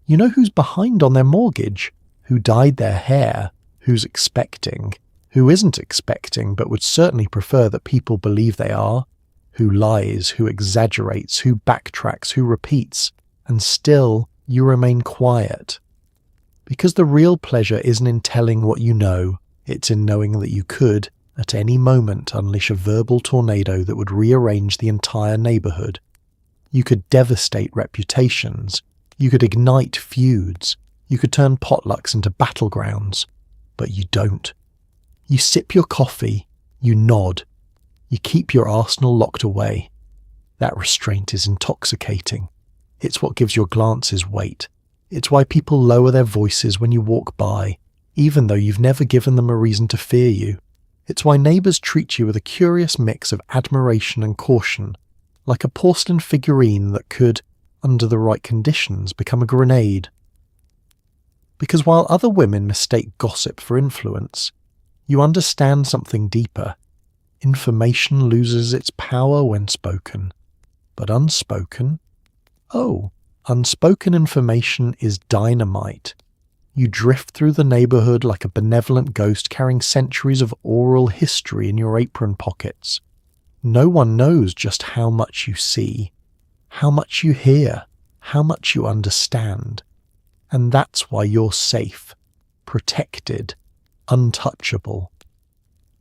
You know who's behind on their mortgage, who dyed their hair, who's expecting, who isn't expecting but would certainly prefer that people believe they are, who lies, who exaggerates, who backtracks, who repeats, and still you remain quiet. Because the real pleasure isn't in telling what you know, it's in knowing that you could, at any moment, unleash a verbal tornado that would rearrange the entire neighborhood. You could devastate reputations. You could ignite feuds. You could turn potlucks into battlegrounds. But you don't. You sip your coffee. You nod. You keep your arsenal locked away. That restraint is intoxicating. It's what gives your glances weight. It's why people lower their voices when you walk by, even though you've never given them a reason to fear you. It's why neighbours treat you with a curious mix of admiration and caution, like a porcelain figurine that could, under the right conditions, become a grenade. Because while other women mistake gossip for influence, you understand something deeper. Information loses its power when spoken, but unspoken? Oh, unspoken information is dynamite. You drift through the neighborhood like a benevolent ghost carrying centuries of oral history in your apron pockets. No one knows just how much you see, how much you hear, how much you understand. And that's why you're safe, protected, untouchable.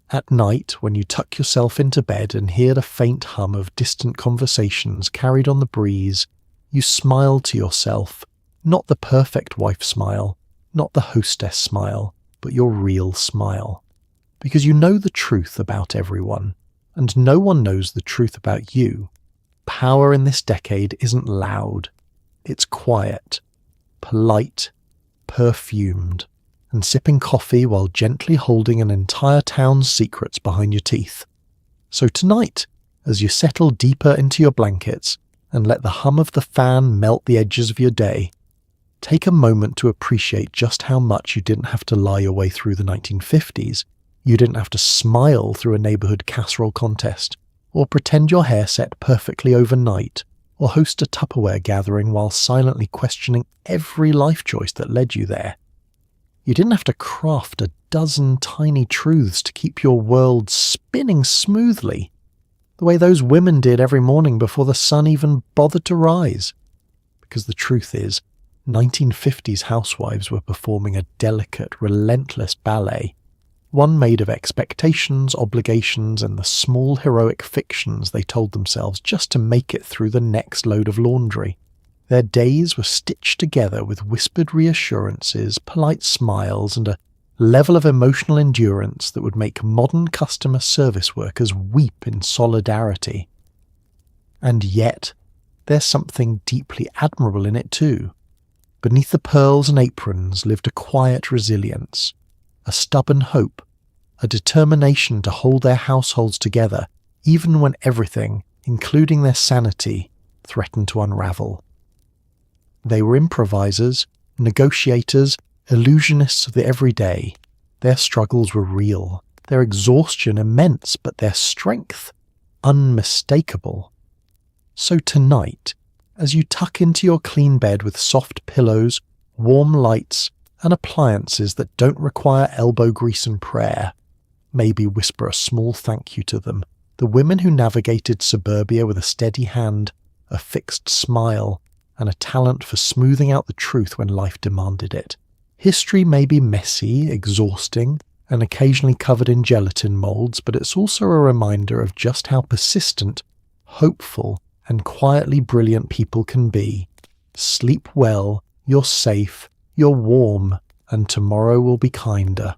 At night, when you tuck yourself into bed and hear the faint hum of distant conversations carried on the breeze, you smile to yourself, not the perfect wife smile, not the hostess smile, but your real smile. Because you know the truth about everyone, and no one knows the truth about you. Power in this decade isn't loud. It's quiet, polite, perfumed, and sipping coffee while gently holding an entire town's secrets behind your teeth. So tonight, as you settle deeper into your blankets and let the hum of the fan melt the edges of your day, take a moment to appreciate just how much you didn't have to lie your way through the 1950s. You didn't have to smile through a neighborhood casserole contest, or pretend your hair set perfectly overnight, or host a Tupperware gathering while silently questioning every life choice that led you there. You didn't have to craft a dozen tiny truths to keep your world spinning smoothly, the way those women did every morning before the sun even bothered to rise. Because the truth is, 1950s housewives were performing a delicate, relentless ballet, one made of expectations, obligations, and the small heroic fictions they told themselves just to make it through the next load of laundry. Their days were stitched together with whispered reassurances, polite smiles, and a level of emotional endurance that would make modern customer service workers weep in solidarity. And yet, there's something deeply admirable in it too. Beneath the pearls and aprons lived a quiet resilience, a stubborn hope, a determination to hold their households together even when everything, including their sanity, threatened to unravel. They were improvisers, negotiators, illusionists of the everyday. Their struggles were real, their exhaustion immense, but their strength unmistakable. So tonight, as you tuck into your clean bed with soft pillows, warm lights, and appliances that don't require elbow grease and prayer, maybe whisper a small thank you to them, the women who navigated suburbia with a steady hand, a fixed smile, and a talent for smoothing out the truth when life demanded it. History may be messy, exhausting, and occasionally covered in gelatin molds, but it's also a reminder of just how persistent, hopeful, and quietly brilliant people can be. Sleep well, you're safe, you're warm, and tomorrow will be kinder.